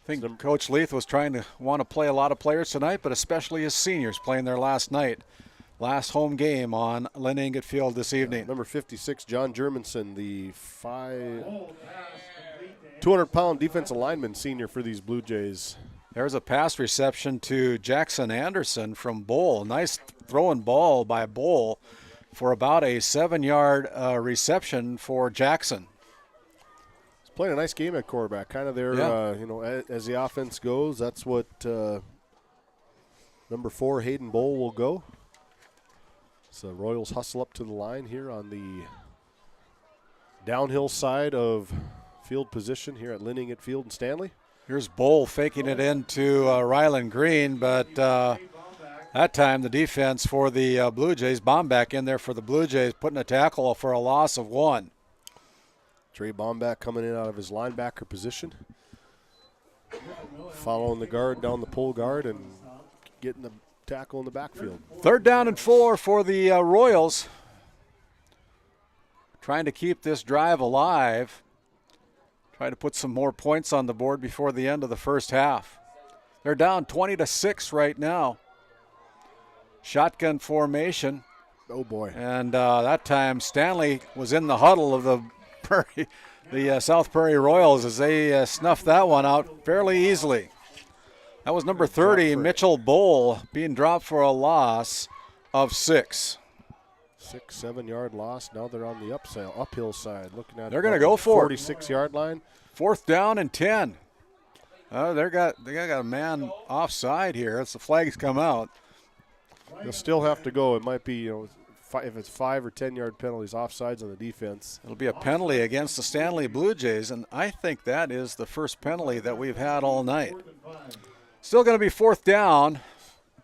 [SPEAKER 3] I think Coach Leith was trying to want to play a lot of players tonight, but especially his seniors playing their last home game on Lyne Enget Field this evening.
[SPEAKER 4] Number 56, John Germanson, the 200-pound defensive lineman senior for these Blue Jays.
[SPEAKER 3] There's a pass reception to Jackson Anderson from Bowl. Nice throwing ball by Bowl for about a 7-yard reception for Jackson.
[SPEAKER 4] He's playing a nice game at quarterback. Kind of there, as the offense goes, that's what number 4, Hayden Bowl, will go. So Royals hustle up to the line here on the downhill side of field position here at Lyne Enget Field in Stanley.
[SPEAKER 3] Here's Bowl faking it into Ryland Green, but that time the defense for the Blue Jays, Bomback in there for the Blue Jays, putting a tackle for a loss of 1.
[SPEAKER 4] Trey Bomback coming in out of his linebacker position, following the guard down the pull guard and getting the tackle in the backfield.
[SPEAKER 3] Third down and 4 for the Royals. Trying to keep this drive alive. Try to put some more points on the board before the end of the first half. They're down 20-6 right now. Shotgun formation.
[SPEAKER 4] Oh, boy.
[SPEAKER 3] And that time Stanley was in the huddle of the South Prairie Royals as they snuffed that one out fairly easily. That was number 30, Mitchell Bowl, being dropped for a loss of 6.
[SPEAKER 4] 6-7 yard loss. Now they're on the uphill side. Looking at
[SPEAKER 3] they're going to go for
[SPEAKER 4] 46-yard line.
[SPEAKER 3] 4th down and 10. They got a man offside here as the flags come out.
[SPEAKER 4] They'll still have to go. It might be, if it's 5 or 10-yard penalties, offsides on the defense.
[SPEAKER 3] It'll be a penalty against the Stanley Blue Jays, and I think that is the first penalty that we've had all night. Still going to be 4th down.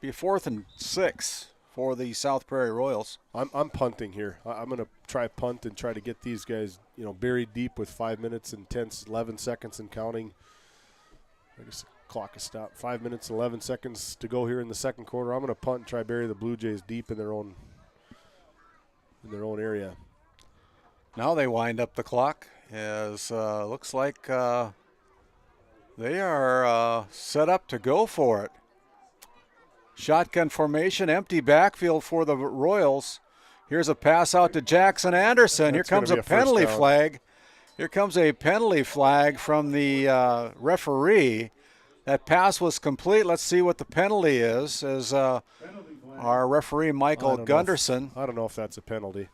[SPEAKER 3] Be 4th and 6 for the South Prairie Royals.
[SPEAKER 4] I'm punting here. I'm going to try punt and try to get these guys, buried deep with 5 minutes and 11 seconds and counting. I guess the clock is stopped. 5 minutes and 11 seconds to go here in the second quarter. I'm going to punt and try to bury the Blue Jays deep in their own area.
[SPEAKER 3] Now they wind up the clock as looks like they are set up to go for it. Shotgun formation, empty backfield for the Royals. Here's a pass out to Jackson Anderson. Here comes a penalty flag. Here comes a penalty flag from the referee. That pass was complete. Let's see what the penalty is. As our referee, Michael Gunderson.
[SPEAKER 4] I don't know if that's a penalty.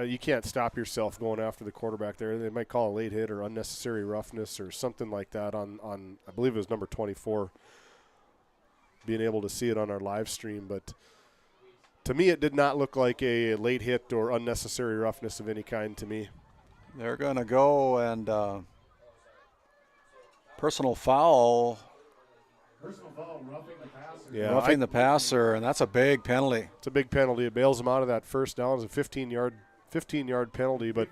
[SPEAKER 4] You can't stop yourself going after the quarterback there. They might call a late hit or unnecessary roughness or something like that on I believe it was number 24. Being able to see it on our live stream, but to me it did not look like a late hit or unnecessary roughness of any kind to me.
[SPEAKER 3] They're going to go and personal foul.
[SPEAKER 12] Personal foul, roughing the passer.
[SPEAKER 4] Yeah,
[SPEAKER 3] roughing the passer, and that's a big penalty.
[SPEAKER 4] It's a big penalty. It bails them out of that first down. It's a 15-yard penalty, but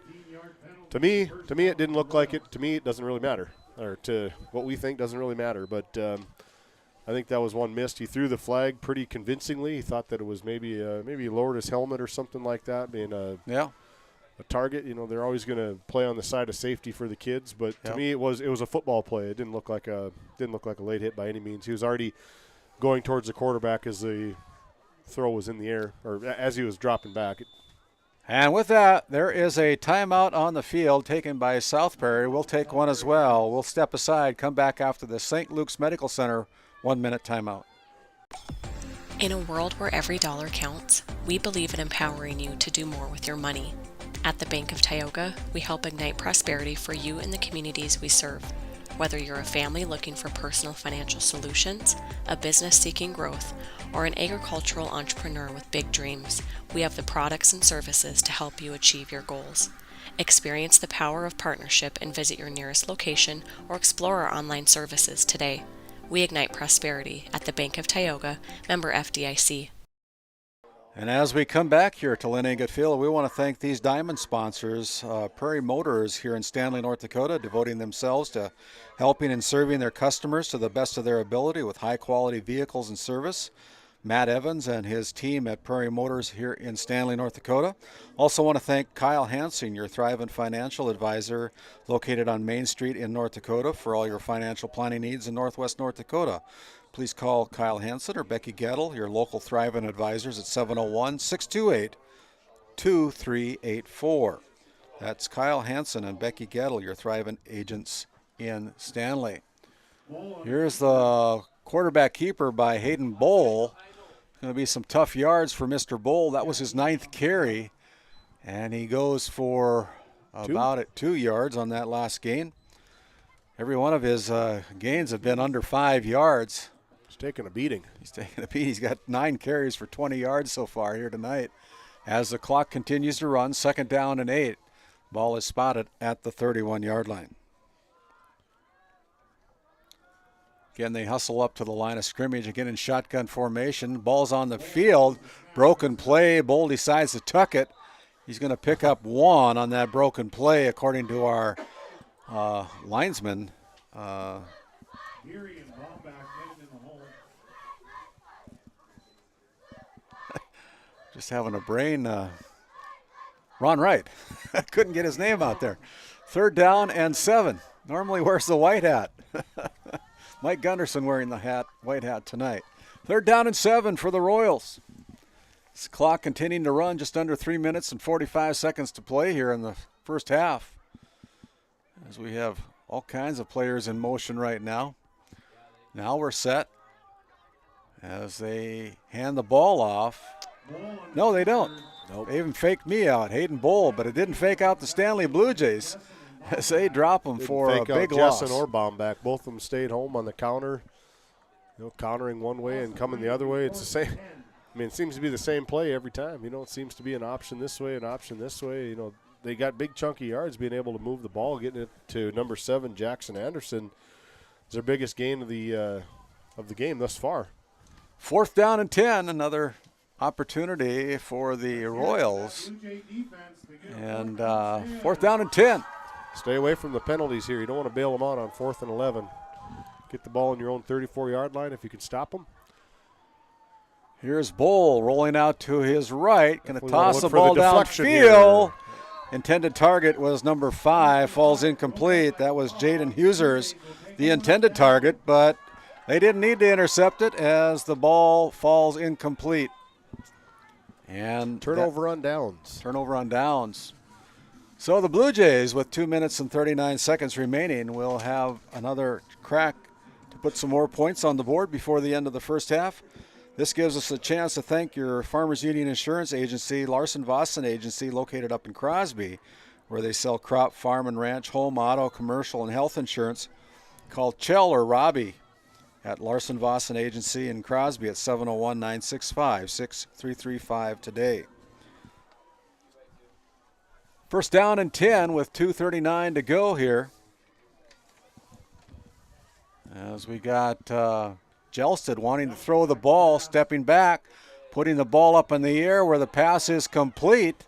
[SPEAKER 4] to me it didn't look like it. To me it doesn't really matter, or to what we think doesn't really matter, but I think that was one missed. He threw the flag pretty convincingly. He thought that it was maybe he lowered his helmet or something like that, being a target. They're always going to play on the side of safety for the kids, but to me it was a football play. It didn't look like a late hit by any means. He was already going towards the quarterback as the throw was in the air, or as he was dropping back.
[SPEAKER 3] And with that, there is a timeout on the field taken by South Prairie. We'll take one as well. We'll step aside, come back after the St. Luke's Medical Center 1-minute timeout.
[SPEAKER 6] In a world where every dollar counts, we believe in empowering you to do more with your money. At the Bank of Tioga, we help ignite prosperity for you and the communities we serve. Whether you're a family looking for personal financial solutions, a business seeking growth, or an agricultural entrepreneur with big dreams, we have the products and services to help you achieve your goals. Experience the power of partnership and visit your nearest location or explore our online services today. We ignite prosperity at the Bank of Tioga, member FDIC.
[SPEAKER 3] And as we come back here to Lyne Enget Field, we want to thank these diamond sponsors, Prairie Motors here in Stanley, North Dakota, devoting themselves to helping and serving their customers to the best of their ability with high-quality vehicles and service. Matt Evans and his team at Prairie Motors here in Stanley, North Dakota. Also want to thank Kyle Hansen, your Thrivent Financial Advisor, located on Main Street in North Dakota for all your financial planning needs in Northwest North Dakota. Please call Kyle Hansen or Becky Gettle, your local Thrivent advisors, at 701-628-2384. That's Kyle Hansen and Becky Gettle, your Thrivent agents in Stanley. Here's the quarterback keeper by Hayden Bowl. Going to be some tough yards for Mr. Bowl. That was his 9th carry, and he goes for about 2 yards on that last gain. Every one of his gains have been under 5 yards.
[SPEAKER 4] He's taking a beating.
[SPEAKER 3] He's got 9 carries for 20 yards so far here tonight. As the clock continues to run, 2nd down and 8. Ball is spotted at the 31-yard line. Again, they hustle up to the line of scrimmage, again in shotgun formation. Ball's on the field. Broken play. Bowl decides to tuck it. He's going to pick up 1 on that broken play, according to our linesman. Just having a brain. Ron Wright. Couldn't get his name out there. 3rd down and 7. Normally wears the white hat. Mike Gunderson wearing the white hat tonight. 3rd down and 7 for the Royals. This clock continuing to run, just under 3 minutes and 45 seconds to play here in the first half, as we have all kinds of players in motion right now. Now we're set as they hand the ball off. No, they don't. Nope. They even faked me out, Hayden Bowl, but it didn't fake out the Stanley Blue Jays as they drop them for a big loss.
[SPEAKER 4] Jessen or Baumback, both of them stayed home on the counter, countering one way and coming the other way. It's the same. I mean, it seems to be the same play every time. It seems to be an option this way, an option this way. They got big chunky yards, being able to move the ball, getting it to number 7, Jackson Anderson. Is their biggest gain of the game thus far.
[SPEAKER 3] 4th down and 10, another opportunity for the Royals. And 4th down and 10.
[SPEAKER 4] Stay away from the penalties here. You don't want to bail them out on 4th and 11. Get the ball in your own 34-yard line if you can stop them.
[SPEAKER 3] Here's Bowl rolling out to his right. Going to toss the ball downfield. Intended target was number 5. Falls incomplete. That was Jaden Husers, the intended target, but they didn't need to intercept it as the ball falls incomplete. And
[SPEAKER 4] turnover on downs.
[SPEAKER 3] Turnover on downs. So the Blue Jays, with 2 minutes and 39 seconds remaining, will have another crack to put some more points on the board before the end of the first half. This gives us a chance to thank your Farmers Union Insurance Agency, Larson Vossen Agency, located up in Crosby, where they sell crop, farm, and ranch, home, auto, commercial, and health insurance. Call Chell or Robbie at Larson Vossen Agency in Crosby at 701-965-6335 today. First down and 10 with 2:39 to go here. As we got Gelsted wanting to throw the ball, stepping back, putting the ball up in the air where the pass is complete.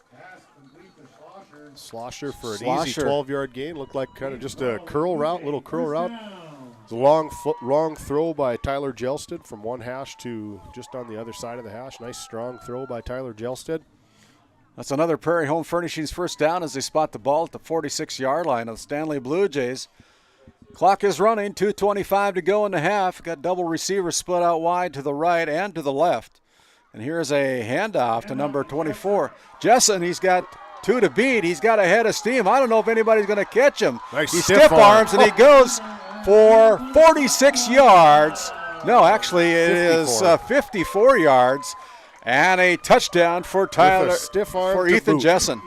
[SPEAKER 4] Slosher for an easy 12-yard gain. Looked like kind of just a curl route, little curl route. The long throw by Tyler Gelsted from one hash to just on the other side of the hash. Nice strong throw by Tyler Gelsted.
[SPEAKER 3] That's another Prairie Home Furnishings first down as they spot the ball at the 46-yard line of the Stanley Blue Jays. Clock is running, 2:25 to go in the half. Got double receivers split out wide to the right and to the left. And here's a handoff to number 24. Jessen, he's got 2 to beat. He's got a head of steam. I don't know if anybody's going to catch him.
[SPEAKER 4] Nice
[SPEAKER 3] he stiff arms and he goes for 46 yards. No, actually it is 54 yards. And a touchdown for Tyler, for Ethan Jessen.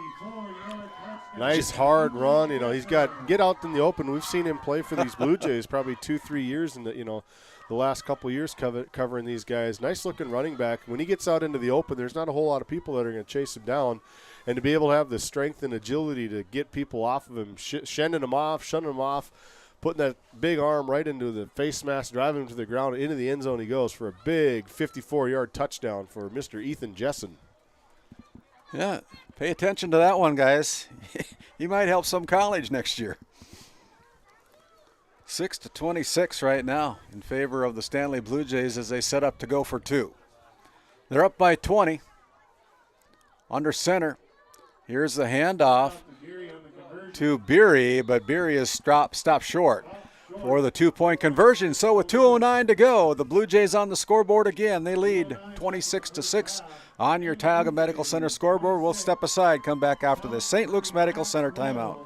[SPEAKER 4] Nice hard run. He's got get out in the open. We've seen him play for these Blue Jays probably 2-3 years in the last couple of years covering these guys. Nice looking running back. When he gets out into the open, there's not a whole lot of people that are going to chase him down. And to be able to have the strength and agility to get people off of him, shunning him off, putting that big arm right into the face mask, driving him to the ground, into the end zone he goes for a big 54-yard touchdown for Mr. Ethan Jessen.
[SPEAKER 3] Yeah, pay attention to that one, guys. He might help some college next year. 6-26 right now in favor of the Stanley Blue Jays as they set up to go for 2. They're up by 20. Under center. Here's the handoff to Beery, but Beery is stopped short for the 2-point conversion. So with 2:09 to go, the Blue Jays on the scoreboard again. They lead 26-6 on your Tioga Medical Center scoreboard. We'll step aside, come back after this St. Luke's Medical Center timeout.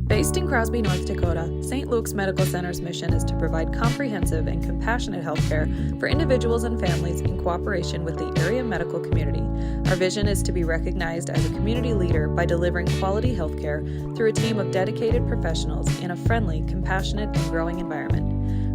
[SPEAKER 8] Based in Crosby, North Dakota, St. Luke's Medical Center's mission is to provide comprehensive and compassionate health care for individuals and families in cooperation with the area medical community. Our vision is to be recognized as a community leader by delivering quality health care through a team of dedicated professionals in a friendly, compassionate, and growing environment.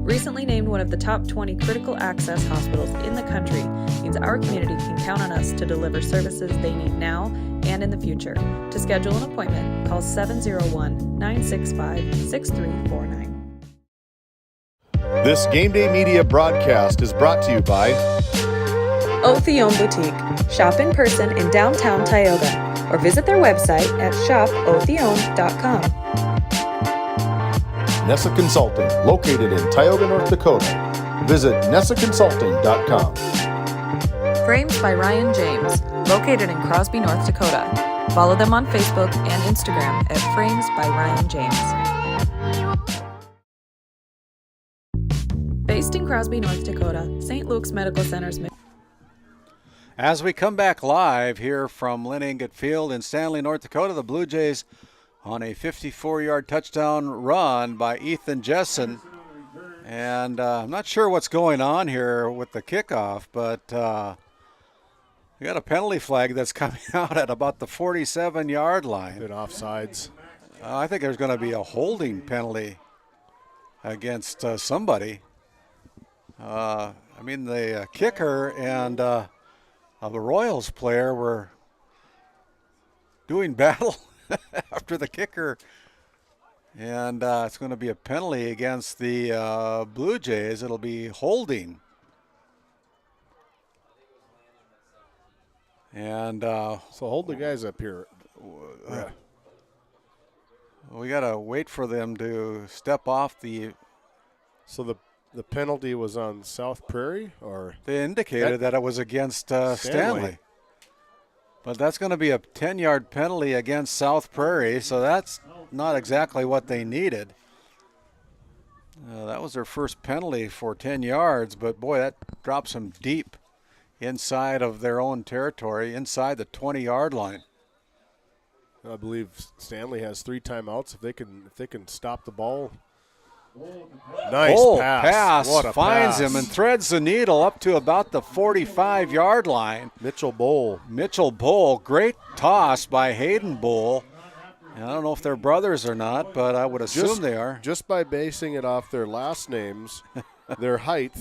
[SPEAKER 8] Recently named one of the top 20 critical access hospitals in the country means our community can count on us to deliver services they need now and in the future. To schedule an appointment, call 701-965-6349.
[SPEAKER 1] This Game Day Media broadcast is brought to you by
[SPEAKER 8] Otheon Boutique. Shop in person in downtown Tioga or visit their website at shopotheon.com.
[SPEAKER 1] Nessa Consulting, located in Tioga, North Dakota. Visit nessaconsulting.com.
[SPEAKER 8] Frames by Ryan James, located in Crosby, North Dakota. Follow them on Facebook and Instagram at Frames by Ryan James. Based in Crosby, North Dakota, St. Luke's Medical Center's
[SPEAKER 3] As we come back live here from Lyne Enget Field in Stanley, North Dakota, the Blue Jays on a 54-yard touchdown run by Ethan Jessen. And I'm not sure what's going on here with the kickoff, but we got a penalty flag that's coming out at about the 47-yard line.
[SPEAKER 4] Good offsides.
[SPEAKER 3] I think there's going to be a holding penalty against somebody. I mean, the kicker and the Royals player were doing battle after the kicker. And it's going to be a penalty against the Blue Jays. It'll be holding. And
[SPEAKER 4] so hold the guys up here. Yeah.
[SPEAKER 3] We got to wait for them to step off the.
[SPEAKER 4] So the penalty was on South Prairie, or
[SPEAKER 3] they indicated that it was against Stanley. But that's going to be a 10-yard penalty against South Prairie, so that's not exactly what they needed. That was their first penalty for 10 yards, but boy, that drops them deep inside of their own territory, inside the 20-yard line.
[SPEAKER 4] I believe Stanley has 3 timeouts. If they can stop the ball. Nice
[SPEAKER 3] pass.
[SPEAKER 4] What a
[SPEAKER 3] finds
[SPEAKER 4] pass.
[SPEAKER 3] him and threads the needle up to about the 45-yard line.
[SPEAKER 4] Mitchell Bowl,
[SPEAKER 3] great toss by Hayden Bull. And I don't know if they're brothers or not, but I would assume they are.
[SPEAKER 4] Just by basing it off their last names, their height,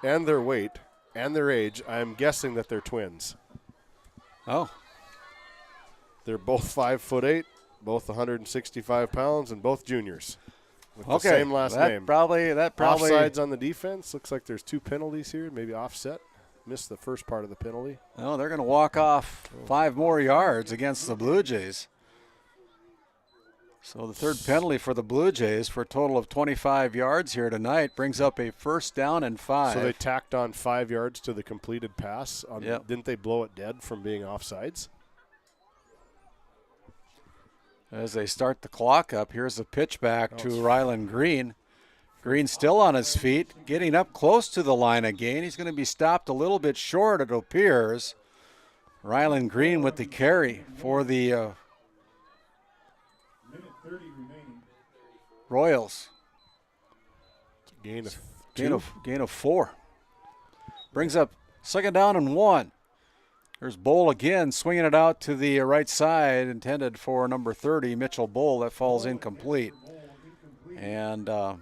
[SPEAKER 4] and their weight, and their age, I'm guessing that they're twins.
[SPEAKER 3] Oh.
[SPEAKER 4] They're both 5'8", both 165 pounds, and both juniors. With the same last name.
[SPEAKER 3] Probably
[SPEAKER 4] offsides on the defense. Looks like there's 2 penalties here. Maybe offset. Missed the first part of the penalty.
[SPEAKER 3] No, they're going to walk off 5 more yards against the Blue Jays. So the third penalty for the Blue Jays for a total of 25 yards here tonight brings up a 1st down and 5.
[SPEAKER 4] So they tacked on 5 yards to the completed pass.
[SPEAKER 3] Yep.
[SPEAKER 4] Didn't they blow it dead from being offsides?
[SPEAKER 3] As they start the clock up, here's a pitch back to Ryland Green. Green still on his feet, getting up close to the line again. He's going to be stopped a little bit short, it appears. Ryland Green with the carry for the Royals.
[SPEAKER 4] Gain
[SPEAKER 3] of 4. Brings up 2nd down and 1. There's Bowl again, swinging it out to the right side, intended for number 30, Mitchell Bowl. That falls incomplete. And that'll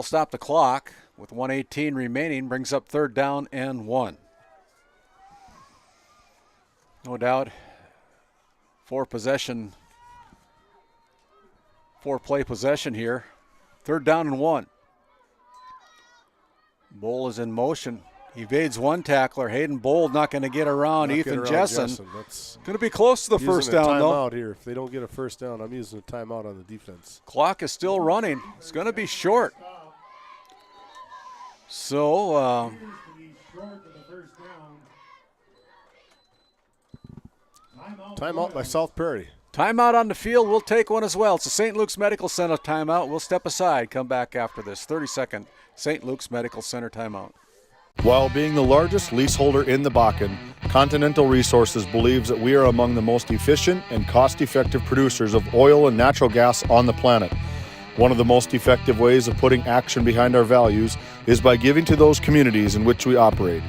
[SPEAKER 3] stop the clock with 1:18 remaining, brings up 3rd down and 1. No doubt, 4-play possession here. 3rd down and 1. Bowl is in motion. Evades one tackler. Hayden Bold not going to get around Ethan Jessen.
[SPEAKER 4] That's
[SPEAKER 3] going to be close to the first down, though.
[SPEAKER 4] Timeout here. If they don't get a first down, I'm using a timeout on the defense.
[SPEAKER 3] Clock is still running. It's going to be short. So,
[SPEAKER 4] timeout by South Prairie.
[SPEAKER 3] Timeout on the field. We'll take one as well. It's the St. Luke's Medical Center timeout. We'll step aside, come back after this. 30-second St. Luke's Medical Center timeout.
[SPEAKER 1] While being the largest leaseholder in the Bakken, Continental Resources believes that we are among the most efficient and cost-effective producers of oil and natural gas on the planet. One of the most effective ways of putting action behind our values is by giving to those communities in which we operate.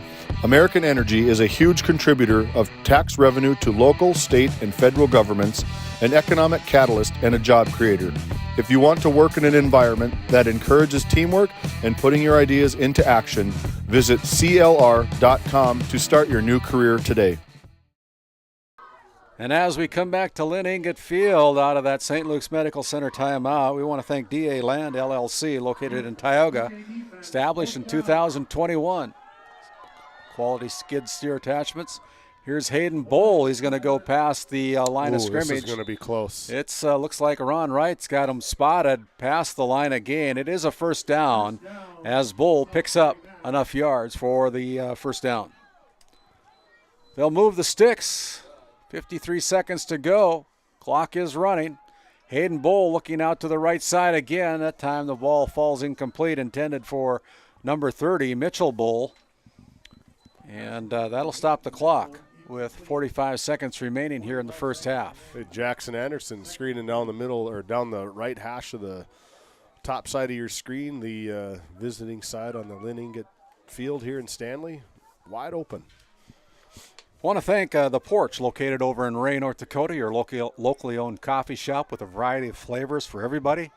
[SPEAKER 1] American Energy is a huge contributor of tax revenue to local, state, and federal governments, an economic catalyst, and a job creator. If you want to work in an environment that encourages teamwork and putting your ideas into action, visit CLR.com to start your new career today.
[SPEAKER 3] And as we come back to Lyne Enget Field out of that St. Luke's Medical Center timeout, we want to thank DA Land LLC, located in Tioga, established in 2021. Quality skid steer attachments. Here's Hayden Bowl. He's going to go past the line of scrimmage.
[SPEAKER 4] This is going to be close.
[SPEAKER 3] It looks like Ron Wright's got him spotted past the line again. It is a first down as Bowl picks up enough yards for the first down. They'll move the sticks. 53 seconds to go. Clock is running. Hayden Bowl looking out to the right side again. That time the ball falls incomplete, intended for number 30, Mitchell Bowl. And that'll stop the clock with 45 seconds remaining here in the first half.
[SPEAKER 4] Hey, Jackson Anderson screening down the middle or down the right hash of the top side of your screen, the visiting side on the Lyne Enget Field here in Stanley, wide open.
[SPEAKER 3] I want to thank The Porch, located over in Ray, North Dakota, your locally owned coffee shop with a variety of flavors for everybody.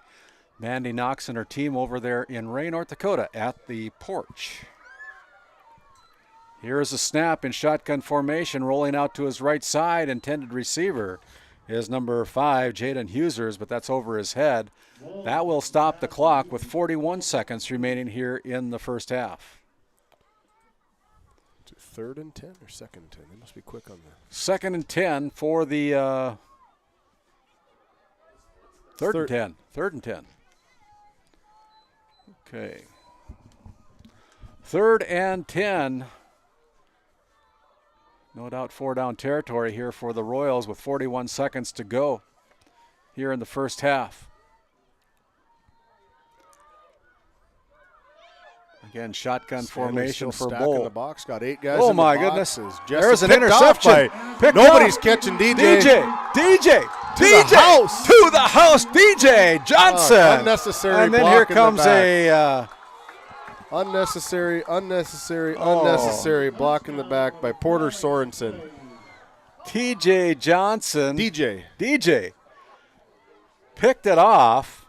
[SPEAKER 3] Mandy Knox and her team over there in Ray, North Dakota at The Porch. Here's a snap in shotgun formation, rolling out to his right side. Intended receiver is number 5, Jaden Husers, but that's over his head. That will stop the clock with 41 seconds remaining here in the first half.
[SPEAKER 4] 3rd and 10 or 2nd and 10? They must be quick on that.
[SPEAKER 3] 2nd and 10 for the 3rd and 10. 3rd and 10. Okay. 3rd and 10. No doubt 4-down territory here for the Royals with 41 seconds to go here in the first half. Again, shotgun formation for
[SPEAKER 4] Bull. In the
[SPEAKER 3] Bull.
[SPEAKER 4] box, got 8 guys.
[SPEAKER 3] Oh
[SPEAKER 4] in
[SPEAKER 3] my
[SPEAKER 4] the box.
[SPEAKER 3] goodness!
[SPEAKER 4] Jesse
[SPEAKER 3] There's an
[SPEAKER 4] picked
[SPEAKER 3] interception.
[SPEAKER 4] Nobody's catching DJ.
[SPEAKER 3] DJ
[SPEAKER 4] To the house.
[SPEAKER 3] to the house. DJ Johnson.
[SPEAKER 4] Unnecessary.
[SPEAKER 3] And then
[SPEAKER 4] block
[SPEAKER 3] here
[SPEAKER 4] in the
[SPEAKER 3] comes
[SPEAKER 4] back.
[SPEAKER 3] a
[SPEAKER 4] unnecessary block in the back by Porter Sorensen.
[SPEAKER 3] TJ Johnson.
[SPEAKER 4] DJ
[SPEAKER 3] picked it off,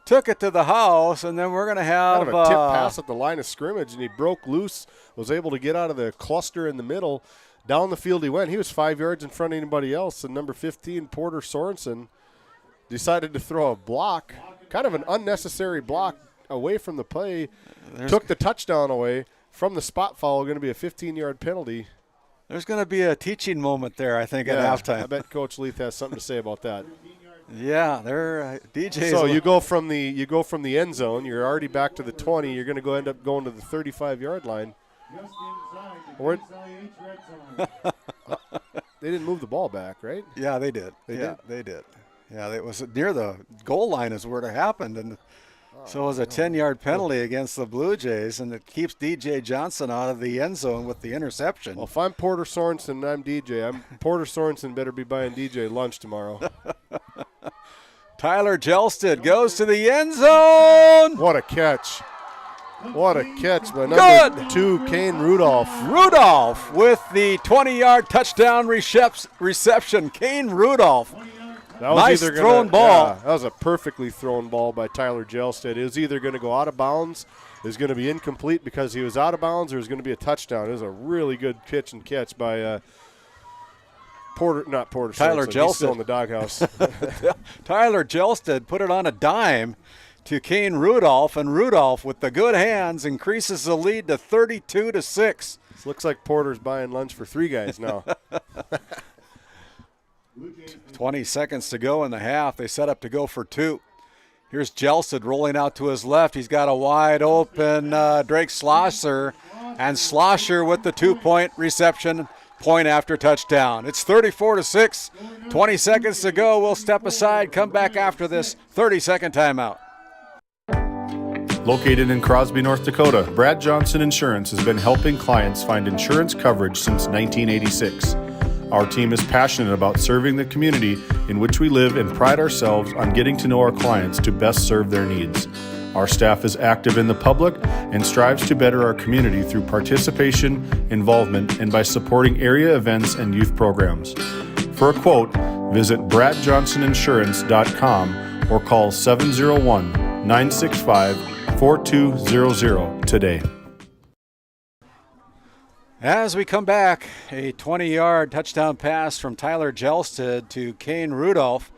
[SPEAKER 3] took it to the house, and then we're going to have
[SPEAKER 4] kind of a tip pass at the line of scrimmage, and he broke loose, was able to get out of the cluster in the middle. Down the field he went. He was 5 yards in front of anybody else, and number 15, Porter Sorensen, decided to throw a block, kind of an unnecessary block away from the play, took the touchdown away from the spot foul, going to be a 15-yard penalty.
[SPEAKER 3] There's going to be a teaching moment there, I think, at halftime.
[SPEAKER 4] I bet Coach Leith has something to say about that.
[SPEAKER 3] Yeah, they're DJs.
[SPEAKER 4] So you go from the end zone. You're already back to the 20. You're going to end up going to the 35-yard line. They didn't move the ball back, right?
[SPEAKER 3] Yeah, they did. They did. Yeah, it was near the goal line is where it happened, and so it was a 10-yard penalty against the Blue Jays, and it keeps DJ Johnson out of the end zone with the interception.
[SPEAKER 4] Well, if I'm Porter Sorensen and I'm DJ, Porter Sorensen better be buying DJ lunch tomorrow.
[SPEAKER 3] Tyler Gelsted goes to the end zone.
[SPEAKER 4] What a catch. What a catch by number 2, Kane Rudolph.
[SPEAKER 3] Rudolph with the 20-yard touchdown reception. Kane Rudolph.
[SPEAKER 4] That was
[SPEAKER 3] nice thrown ball.
[SPEAKER 4] Yeah, that was a perfectly thrown ball by Tyler Gelsted. It was either going to go out of bounds, it was going to be incomplete because he was out of bounds, or it was going to be a touchdown. It was a really good pitch and catch by Tyler
[SPEAKER 3] Gelsted.
[SPEAKER 4] He's still in the doghouse.
[SPEAKER 3] Tyler Gelsted put it on a dime to Kane Rudolph, and Rudolph with the good hands increases the lead to 32-6.
[SPEAKER 4] This looks like Porter's buying lunch for 3 guys now.
[SPEAKER 3] 20 seconds to go in the half. They set up to go for 2. Here's Gelsted rolling out to his left. He's got a wide open Drake Schlosser, and Schlosser with the 2-point reception, point after touchdown. It's 34-6. 20 seconds to go. We'll step aside, come back after this 30-second timeout.
[SPEAKER 1] Located in Crosby, North Dakota, Brad Johnson Insurance has been helping clients find insurance coverage since 1986. Our team is passionate about serving the community in which we live and pride ourselves on getting to know our clients to best serve their needs. Our staff is active in the public and strives to better our community through participation, involvement, and by supporting area events and youth programs. For a quote, visit bradjohnsoninsurance.com or call 701-965-4200 today.
[SPEAKER 3] As we come back, a 20-yard touchdown pass from Tyler Gelsted to Kane Rudolph,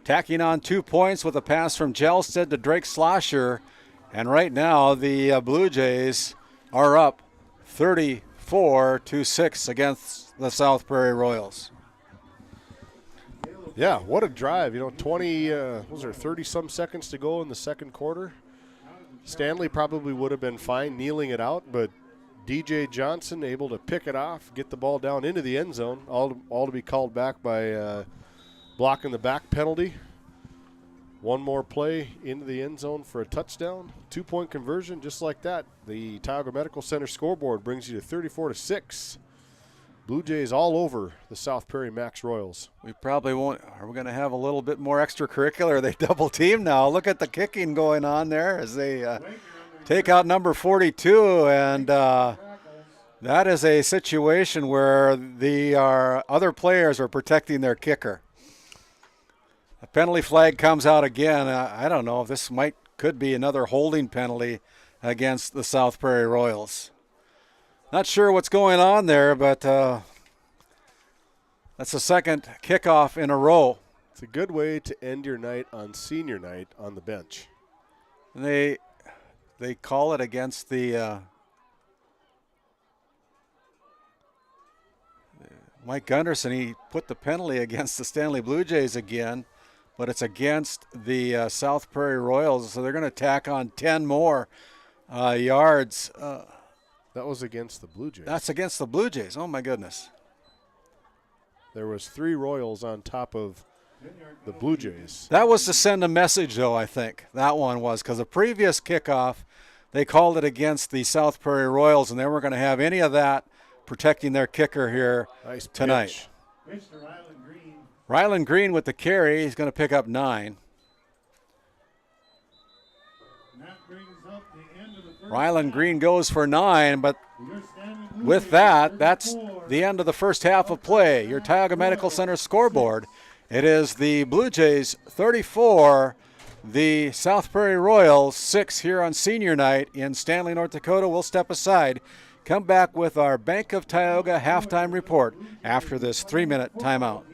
[SPEAKER 3] tacking on 2 points with a pass from Gelsted to Drake Schlosser. And right now, the Blue Jays are up 34-6 against the South Prairie Royals.
[SPEAKER 4] Yeah, what a drive. 30-some seconds to go in the second quarter. Stanley probably would have been fine kneeling it out, but DJ Johnson able to pick it off, get the ball down into the end zone, all to be called back by blocking the back penalty. One more play into the end zone for a touchdown. 2-point conversion, just like that. The Tioga Medical Center scoreboard brings you to 34-6. Blue Jays all over the South Prairie-Max Royals.
[SPEAKER 3] We probably won't. Are we going to have a little bit more extracurricular? They double team now. Look at the kicking going on there as they take out number 42. And that is a situation where the other players are protecting their kicker. A penalty flag comes out again. I don't know if this could be another holding penalty against the South Prairie Royals. Not sure what's going on there, but that's the second kickoff in a row.
[SPEAKER 4] It's a good way to end your night on senior night on the bench.
[SPEAKER 3] And they call it against the Mike Gunderson. He put the penalty against the Stanley Blue Jays again, but it's against the South Prairie Royals, so they're going to tack on 10 more yards.
[SPEAKER 4] That was against the Blue Jays.
[SPEAKER 3] That's against the Blue Jays. Oh, my goodness.
[SPEAKER 4] There was 3 Royals on top of the Blue Jays.
[SPEAKER 3] That was to send a message, though, I think. That one was, because the previous kickoff, they called it against the South Prairie Royals, and they weren't going to have any of that protecting their kicker here tonight. Ryland Green with the carry. He's going to pick up 9. Ryland Green goes for 9, but with that, that's the end of the first half of play. Your Tioga Medical Center scoreboard. It is the Blue Jays 34, the South Prairie Royals 6 here on senior night in Stanley, North Dakota. We'll step aside, come back with our Bank of Tioga halftime report after this 3-minute timeout.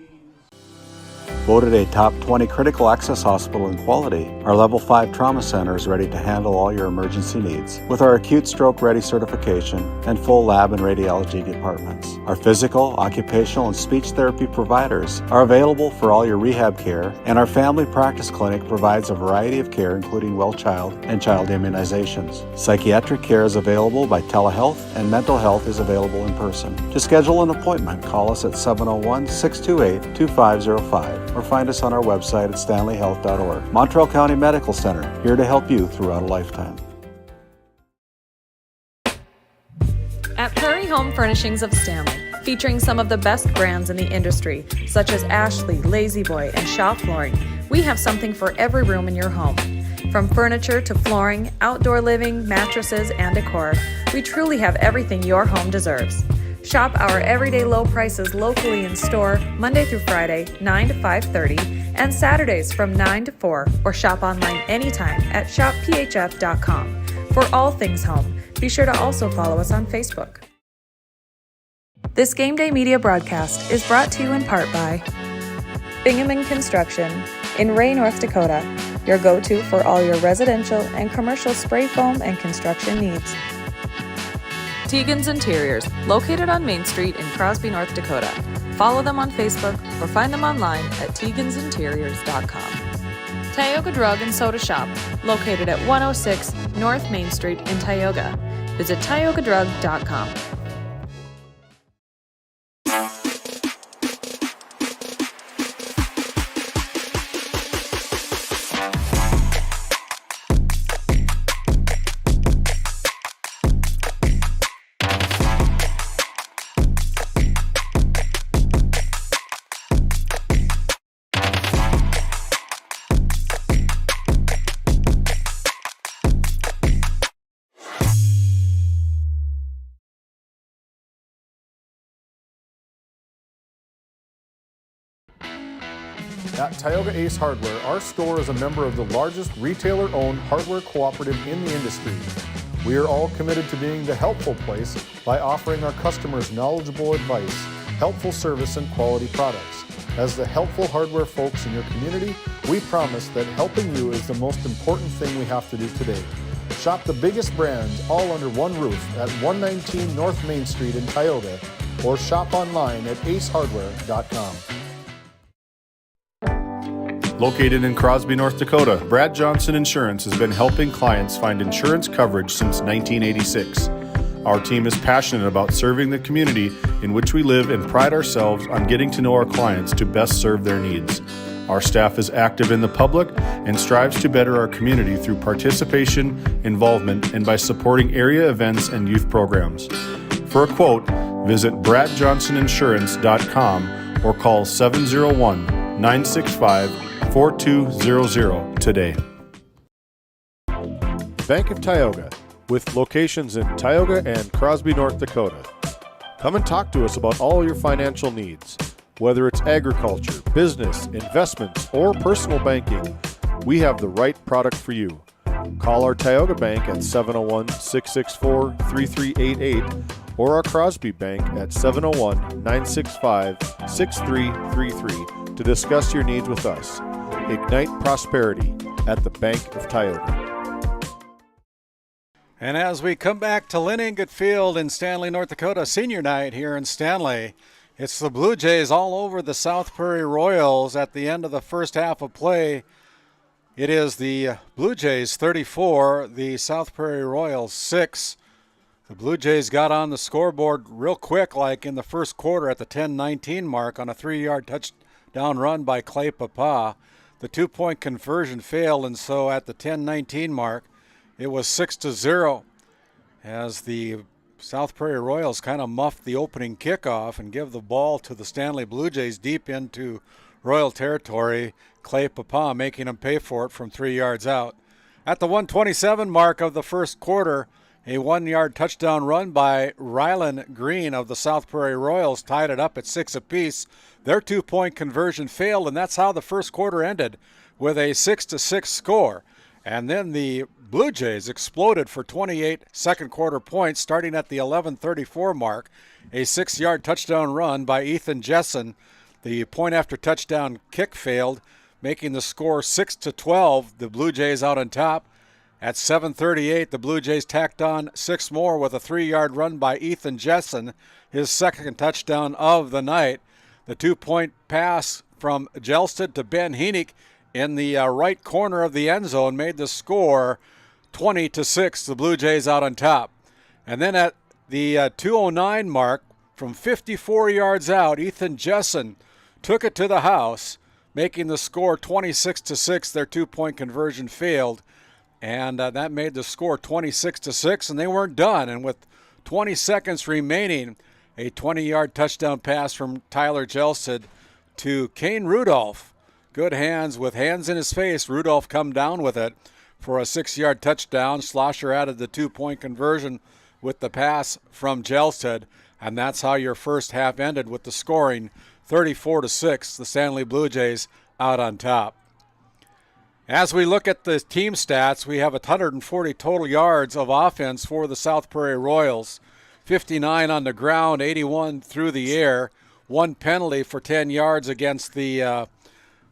[SPEAKER 3] Voted a top 20 critical access hospital in quality, our Level 5 Trauma Center is ready to handle all your emergency needs with our acute stroke ready certification and full lab and radiology departments. Our physical, occupational, and speech therapy providers are available for all your rehab care, and our family practice clinic provides a variety of care including well child and child immunizations. Psychiatric care is available by telehealth, and mental health is available in person. To schedule an appointment, call us at 701-628-2505. Or find us on our website at stanleyhealth.org. Montreal County Medical Center, here to help you throughout a lifetime.
[SPEAKER 8] At Prairie Home Furnishings of Stanley, featuring some of the best brands in the industry, such as Ashley, Lazy Boy, and Shaw Flooring, we have something for every room in your home. From furniture to flooring, outdoor living, mattresses, and decor, we truly have everything your home deserves. Shop our everyday low prices locally in store Monday through Friday, 9 to 5:30, and Saturdays from 9 to 4, or shop online anytime at shopphf.com. For all things home, be sure to also follow us on Facebook. This GameDay Media broadcast is brought to you in part by Pregame Construction in Ray, North Dakota, your go-to for all your residential and commercial spray foam and construction needs. Tegan's Interiors, located on Main Street in Crosby, North Dakota. Follow them on Facebook or find them online at tegansinteriors.com. Tioga Drug and Soda Shop, located at 106 North Main Street in Tioga. Visit tiogadrug.com.
[SPEAKER 1] At Tioga Ace Hardware, our store is a member of the largest retailer-owned hardware cooperative in the industry. We are all committed to being the helpful place by offering our customers knowledgeable advice, helpful service, and quality products. As the helpful hardware folks in your community, we promise that helping you is the most important thing we have to do today. Shop the biggest brands all under one roof at 119 North Main Street in Tioga, or shop online at acehardware.com. Located in Crosby, North Dakota, Brad Johnson Insurance has been helping clients find insurance coverage since 1986. Our team is passionate about serving the community in which we live and pride ourselves on getting to know our clients to best serve their needs. Our staff is active in the public and strives to better our community through participation, involvement, and by supporting area events and youth programs. For a quote, visit bradjohnsoninsurance.com or call 701-965-4200 today.
[SPEAKER 4] Bank of Tioga, with locations in Tioga and Crosby, North Dakota. Come and talk to us about all your financial needs. Whether it's agriculture, business, investments, or personal banking, we have the right product for you. Call our Tioga Bank at 701-664-3388 or our Crosby Bank at 701-965-6333 to discuss your needs with us. Ignite prosperity at the Bank of Tioga.
[SPEAKER 3] And as we come back to Lyne Enget Field in Stanley, North Dakota, senior night here in Stanley, it's the Blue Jays all over the South Prairie Royals at the end of the first half of play. It is the Blue Jays 34, the South Prairie Royals 6. The Blue Jays got on the scoreboard real quick, like in the first quarter at the 10-19 mark on a 3-yard touchdown run by Clay Papa. The 2-point conversion failed, and so at the 10-19 mark, it was 6-0 as the South Prairie Royals kind of muffed the opening kickoff and give the ball to the Stanley Blue Jays deep into Royal territory. Clay Papa making them pay for it from 3 yards out. At the 1:27 mark of the first quarter, a 1-yard touchdown run by Rylan Green of the South Prairie Royals tied it up at 6 apiece. Their 2-point conversion failed, and that's how the first quarter ended, with a 6-6 score. And then the Blue Jays exploded for 28 second quarter points starting at the 11:34 mark. A 6-yard touchdown run by Ethan Jessen. The point after touchdown kick failed, making the score 6-12. The Blue Jays out on top. At 7:38, the Blue Jays tacked on 6 more with a 3-yard run by Ethan Jessen, his second touchdown of the night. The 2-point pass from Jelsted to Ben Heenick in the right corner of the end zone made the score 20-6, the Blue Jays out on top. And then at the 2:09 mark, from 54 yards out, Ethan Jessen took it to the house, making the score 26-6. Their 2-point conversion failed, and that made the score 26-6, and they weren't done. And with 20 seconds remaining, a 20-yard touchdown pass from Tyler Jelsted to Kane Rudolph. Good hands, with hands in his face. Rudolph come down with it for a 6-yard touchdown. Schlosser added the 2-point conversion with the pass from Jelsted, and that's how your first half ended, with the scoring 34-6, the Stanley Blue Jays out on top. As we look at the team stats, we have 140 total yards of offense for the South Prairie Royals, 59 on the ground, 81 through the air, 1 penalty for 10 yards against the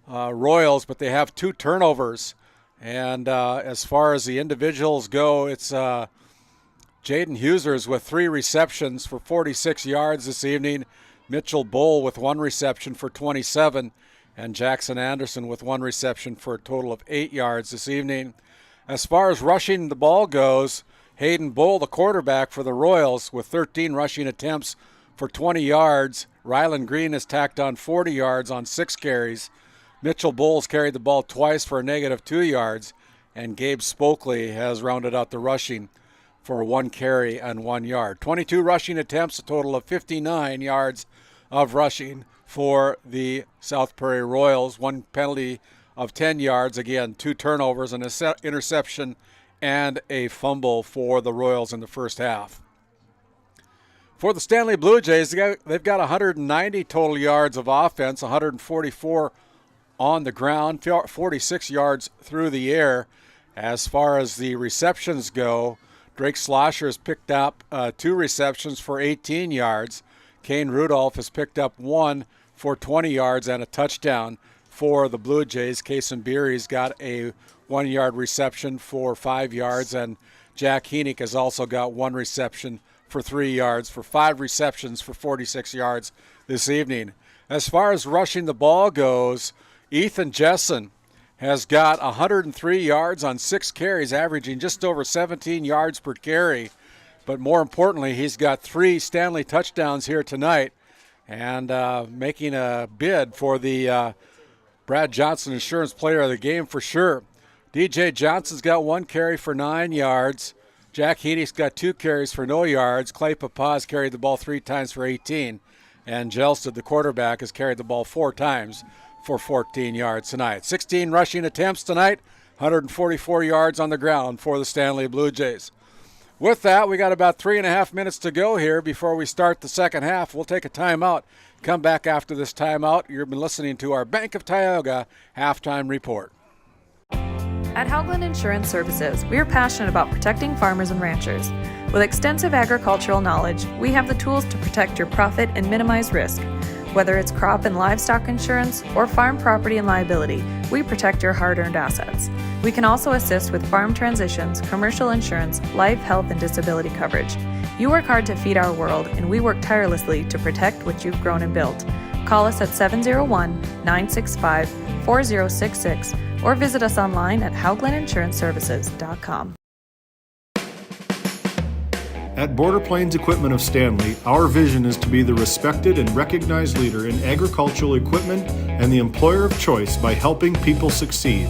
[SPEAKER 3] Royals, but they have 2 turnovers. And as far as the individuals go, it's Jaden Husers with 3 receptions for 46 yards this evening, Mitchell Bull with 1 reception for 27, and Jackson Anderson with 1 reception for a total of 8 yards this evening. As far as rushing the ball goes, Hayden Bull, the quarterback for the Royals, with 13 rushing attempts for 20 yards. Rylan Green has tacked on 40 yards on 6 carries. Mitchell Bowles carried the ball twice for a -2 yards, and Gabe Spokley has rounded out the rushing for 1 carry and 1 yard. 22 rushing attempts, a total of 59 yards of rushing for the South Prairie Royals. 1 penalty of 10 yards, again 2 turnovers, an interception, and a fumble for the Royals in the first half. For the Stanley Blue Jays, they've got 190 total yards of offense, 144 on the ground, 46 yards through the air. As far as the receptions go, Drake Schlosser has picked up 2 receptions for 18 yards. Kane Rudolph has picked up 1 for 20 yards and a touchdown for the Blue Jays. Kason Beery's got a 1-yard reception for 5 yards, and Jack Heenick has also got 1 reception for 3 yards, for 5 receptions for 46 yards this evening. As far as rushing the ball goes, Ethan Jessen has got 103 yards on 6 carries, averaging just over 17 yards per carry. But more importantly, he's got 3 Stanley touchdowns here tonight, and making a bid for the Brad Johnson, Insurance Player of the Game for sure. DJ Johnson's got 1 carry for 9 yards. Jack Heady's got 2 carries for no yards. Clay Papaz carried the ball 3 times for 18. And Gelsted, the quarterback, has carried the ball 4 times for 14 yards tonight. 16 rushing attempts tonight, 144 yards on the ground for the Stanley Blue Jays. With that, we got about 3.5 minutes to go here before we start the second half. We'll take a timeout. Come back after this timeout. You've been listening to our Bank of Tioga halftime report.
[SPEAKER 8] At Haugland Insurance Services, we are passionate about protecting farmers and ranchers. With extensive agricultural knowledge, we have the tools to protect your profit and minimize risk. Whether it's crop and livestock insurance or farm property and liability, we protect your hard-earned assets. We can also assist with farm transitions, commercial insurance, life, health, and disability coverage. You work hard to feed our world, and we work tirelessly to protect what you've grown and built. Call us at 701-965-4066 or visit us online at hauglandinsuranceservices.com.
[SPEAKER 1] At Border Plains Equipment of Stanley, our vision is to be the respected and recognized leader in agricultural equipment and the employer of choice by helping people succeed.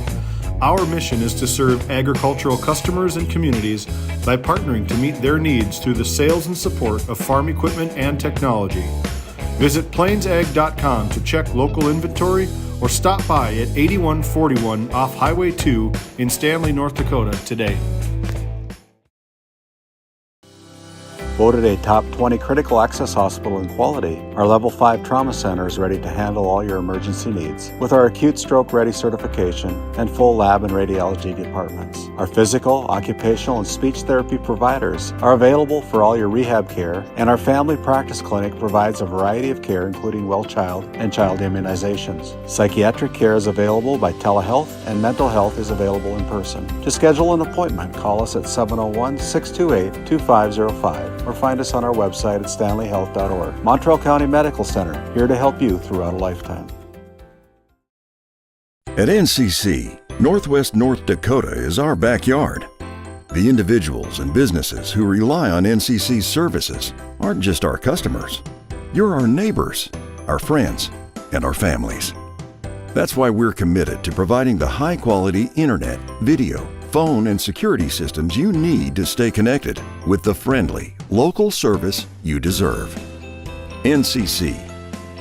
[SPEAKER 1] Our mission is to serve agricultural customers and communities by partnering to meet their needs through the sales and support of farm equipment and technology. Visit plainsag.com to check local inventory or stop by at 8141 off Highway 2 in Stanley, North Dakota today.
[SPEAKER 3] Voted a top 20 critical access hospital in quality, our Level 5 Trauma Center is ready to handle all your emergency needs with our acute stroke ready certification and full lab and radiology departments. Our physical, occupational, and speech therapy providers are available for all your rehab care, and our family practice clinic provides a variety of care including well child and child immunizations. Psychiatric care is available by telehealth, and mental health is available in person. To schedule an appointment, call us at 701-628-2505 or find us on our website at stanleyhealth.org. Montreal County Medical Center, here to help you throughout a lifetime.
[SPEAKER 5] At NCC, Northwest North Dakota is our backyard. The individuals and businesses who rely on NCC's services aren't just our customers. You're our neighbors, our friends, and our families. That's why we're committed to providing the high-quality internet, video, phone, and security systems you need to stay connected with the friendly, local service you deserve. NCC,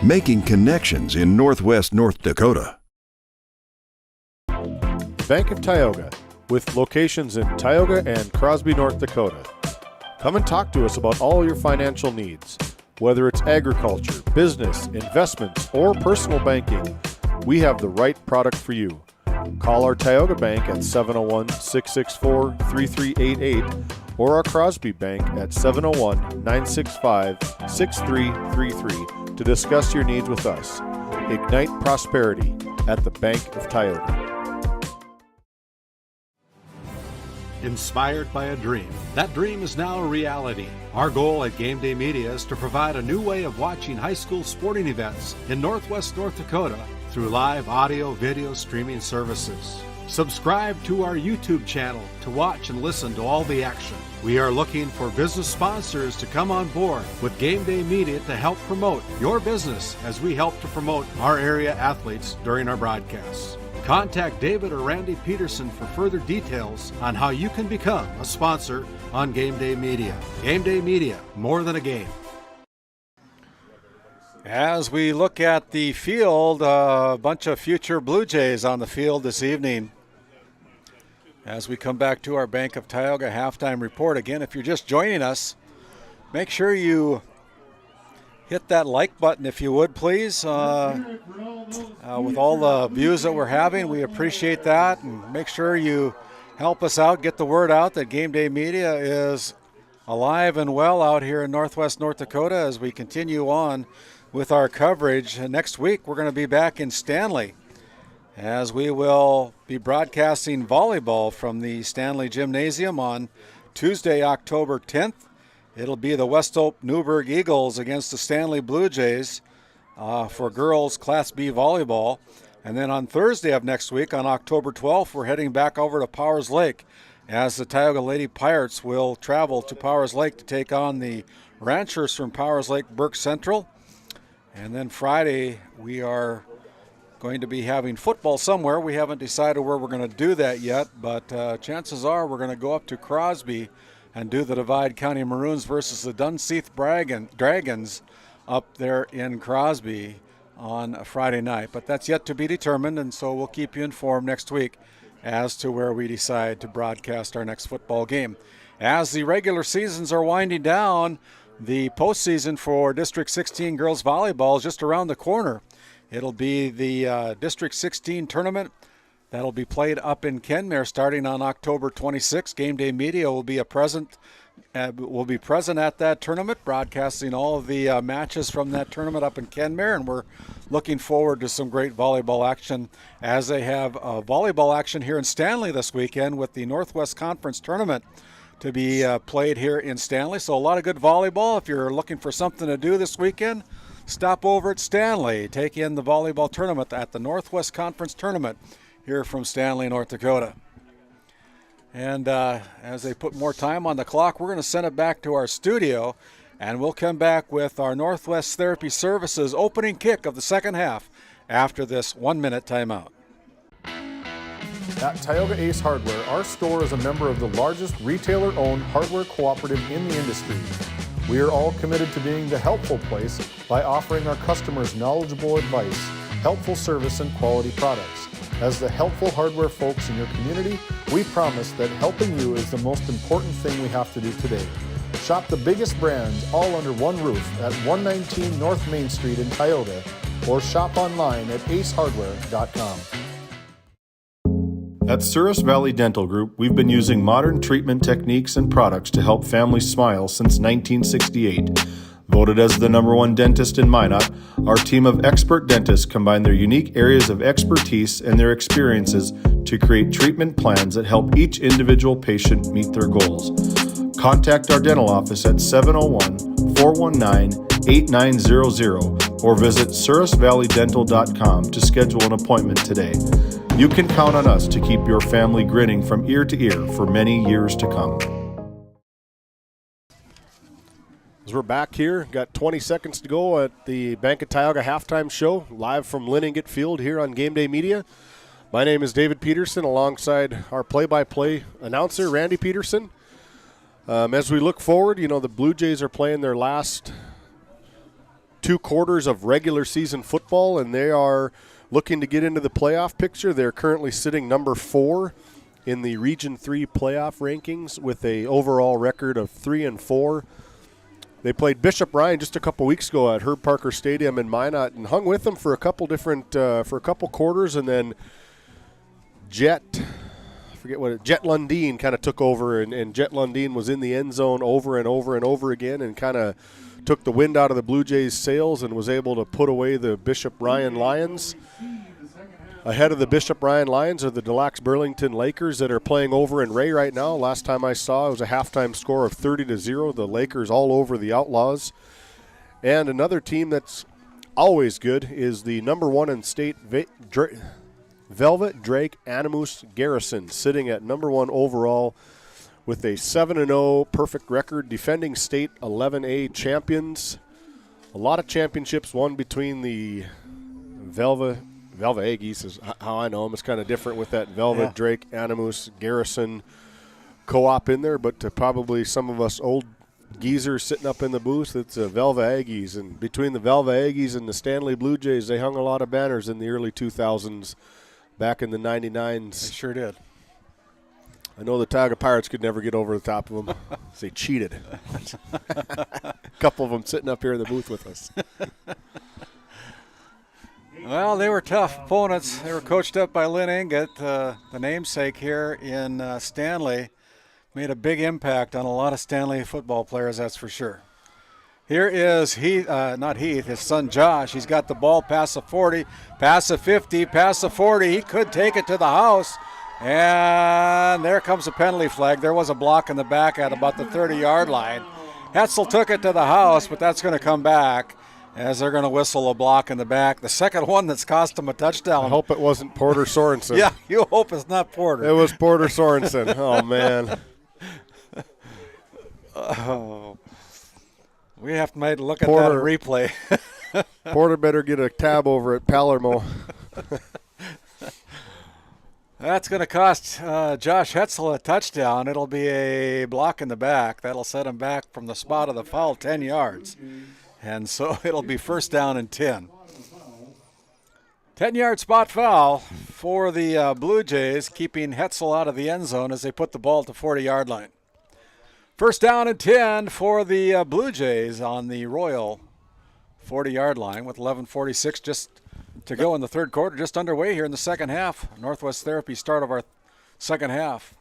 [SPEAKER 5] making connections in Northwest North Dakota.
[SPEAKER 4] Bank of Tioga, with locations in Tioga and Crosby, North Dakota. Come and talk to us about all your financial needs. Whether it's agriculture, business, investments, or personal banking, we have the right product for you. Call our Tioga Bank at 701-664-3388 or our Crosby Bank at 701-965-6333 to discuss your needs with us. Ignite prosperity at the Bank of Tioga.
[SPEAKER 2] Inspired by a dream. That dream is now a reality. Our goal at GameDay Media is to provide a new way of watching high school sporting events in Northwest North Dakota through live audio, video streaming services. Subscribe to our YouTube channel to watch and listen to all the action. We are looking for business sponsors to come on board with GameDay Media to help promote your business as we help to promote our area athletes during our broadcasts. Contact David or Randy Peterson for further details on how you can become a sponsor on GameDay Media. GameDay Media, more than a game.
[SPEAKER 3] As we look at the field, a bunch of future Blue Jays on the field this evening. As we come back to our Bank of Tioga halftime report, again, if you're just joining us, make sure you hit that like button if you would, please. With all the views that we're having, we appreciate that. And make sure you help us out, get the word out that GameDay Media is alive and well out here in Northwest North Dakota as we continue on with our coverage. And next week, we're going to be back in Stanley as we will be broadcasting volleyball from the Stanley Gymnasium on Tuesday, October 10th. It'll be the West Oak Newburgh Eagles against the Stanley Blue Jays for girls Class B volleyball. And then on Thursday of next week, on October 12th, we're heading back over to Powers Lake as the Tioga Lady Pirates will travel to Powers Lake to take on the Ranchers from Powers Lake Burke Central. And then Friday, we are going to be having football somewhere. We haven't decided where we're going to do that yet, but chances are we're going to go up to Crosby and do the Divide County Maroons versus the Dunseith Dragons up there in Crosby on a Friday night. But that's yet to be determined, and so we'll keep you informed next week as to where we decide to broadcast our next football game. As the regular seasons are winding down, the postseason for District 16 girls volleyball is just around the corner. It'll be the District 16 tournament that'll be played up in Kenmare starting on October 26th. GameDay Media will be present at that tournament, broadcasting all of the matches from that tournament up in Kenmare, and we're looking forward to some great volleyball action as they have volleyball action here in Stanley this weekend with the Northwest Conference tournament to be played here in Stanley. So a lot of good volleyball. If you're looking for something to do this weekend, stop over at Stanley. Take in the volleyball tournament at the Northwest Conference tournament here from Stanley, North Dakota. And as they put more time on the clock, we're going to send it back to our studio, and we'll come back with our Northwest Therapy Services opening kick of the second half after this 1-minute timeout.
[SPEAKER 1] At Tioga Ace Hardware, our store is a member of the largest retailer-owned hardware cooperative in the industry. We are all committed to being the helpful place by offering our customers knowledgeable advice, helpful service, and quality products. As the helpful hardware folks in your community, we promise that helping you is the most important thing we have to do today. Shop the biggest brands all under one roof at 119 North Main Street in Tioga, or shop online at acehardware.com. At Souris Valley Dental Group, we've been using modern treatment techniques and products to help families smile since 1968. Voted as the #1 dentist in Minot, our team of expert dentists combine their unique areas of expertise and their experiences to create treatment plans that help each individual patient meet their goals. Contact our dental office at 701-419-8900 or visit sourisvalleydental.com to schedule an appointment today. You can count on us to keep your family grinning from ear to ear for many years to come.
[SPEAKER 4] As we're back here, got 20 seconds to go at the Bank of Tioga halftime show, live from Lyne Enget Field here on GameDay Media. My name is David Peterson, alongside our play-by-play announcer, Randy Peterson. As we look forward, the Blue Jays are playing their last 2 quarters of regular season football, and they are looking to get into the playoff picture. They're currently sitting number 4 in the Region 3 playoff rankings with a overall record of 3-4. They played Bishop Ryan just a couple weeks ago at Herb Parker Stadium in Minot and hung with them for a couple quarters, and then Jet Lundeen kind of took over, and Jet Lundeen was in the end zone over and over and over again and kind of took the wind out of the Blue Jays' sails and was able to put away the Bishop Ryan Lions. Ahead of the Bishop Ryan Lions are the Des Lacs Burlington Lakers that are playing over in Ray right now. Last time I saw, it was a halftime score of 30-0. The Lakers all over the Outlaws. And another team that's always good is the #1 in state, Velvet Drake Animus Garrison, sitting at #1 overall with a 7-0 perfect record, defending state 11A champions. A lot of championships won between the Velvet Aggies is how I know them. It's kind of different with that Velvet Drake Animus Garrison co-op in there, but to probably some of us old geezers sitting up in the booth, it's Velvet Aggies. And between the Velvet Aggies and the Stanley Blue Jays, they hung a lot of banners in the early 2000s, back in the 99s.
[SPEAKER 3] They sure did.
[SPEAKER 4] I know the Tioga Pirates could never get over the top of them. They cheated. A couple of them sitting up here in the booth with us.
[SPEAKER 3] Well, they were tough opponents. They were coached up by Lyne Enget, the namesake here in Stanley. Made a big impact on a lot of Stanley football players, that's for sure. Here is his son Josh. He's got the ball past the 40, past the 50, past the 40. He could take it to the house. And there comes a penalty flag. There was a block in the back at about the 30-yard line. Hetzel took it to the house, but that's going to come back as they're going to whistle a block in the back. The second one that's cost them a touchdown.
[SPEAKER 4] I hope it wasn't Porter Sorensen.
[SPEAKER 3] Yeah, you hope it's not Porter.
[SPEAKER 4] It was Porter Sorensen. Oh, man.
[SPEAKER 3] Oh. We have to look at that replay.
[SPEAKER 4] Porter better get a tab over at Palermo.
[SPEAKER 3] That's going to cost Josh Hetzel a touchdown. It'll be a block in the back. That'll set him back from the spot of the foul 10 yards. And so it'll be first down and 10. 10-yard spot foul for the Blue Jays, keeping Hetzel out of the end zone as they put the ball at the 40-yard line. First down and 10 for the Blue Jays on the Royal 40-yard line with 11:46 just to go in the third quarter, just underway here in the second half. Northwest Therapy start of our second half.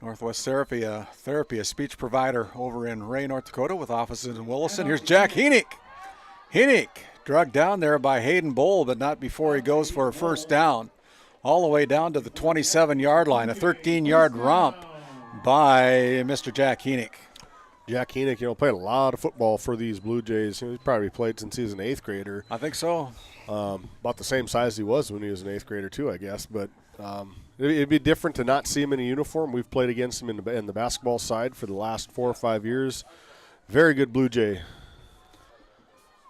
[SPEAKER 3] Northwest Therapy, a speech provider over in Ray, North Dakota with offices in Williston. Here's Jack Heenick. Heenick dragged down there by Hayden Bowl, but not before he goes for a first down. All the way down to the 27-yard line, a 13-yard romp by Mr. Jack Heenick.
[SPEAKER 4] Jack Heenick, played a lot of football for these Blue Jays. He's probably played since he was an 8th grader.
[SPEAKER 3] I think so.
[SPEAKER 4] About the same size he was when he was an 8th grader too, I guess. But it'd be different to not see him in a uniform. We've played against him in the basketball side for the last 4 or 5 years. Very good Blue Jay.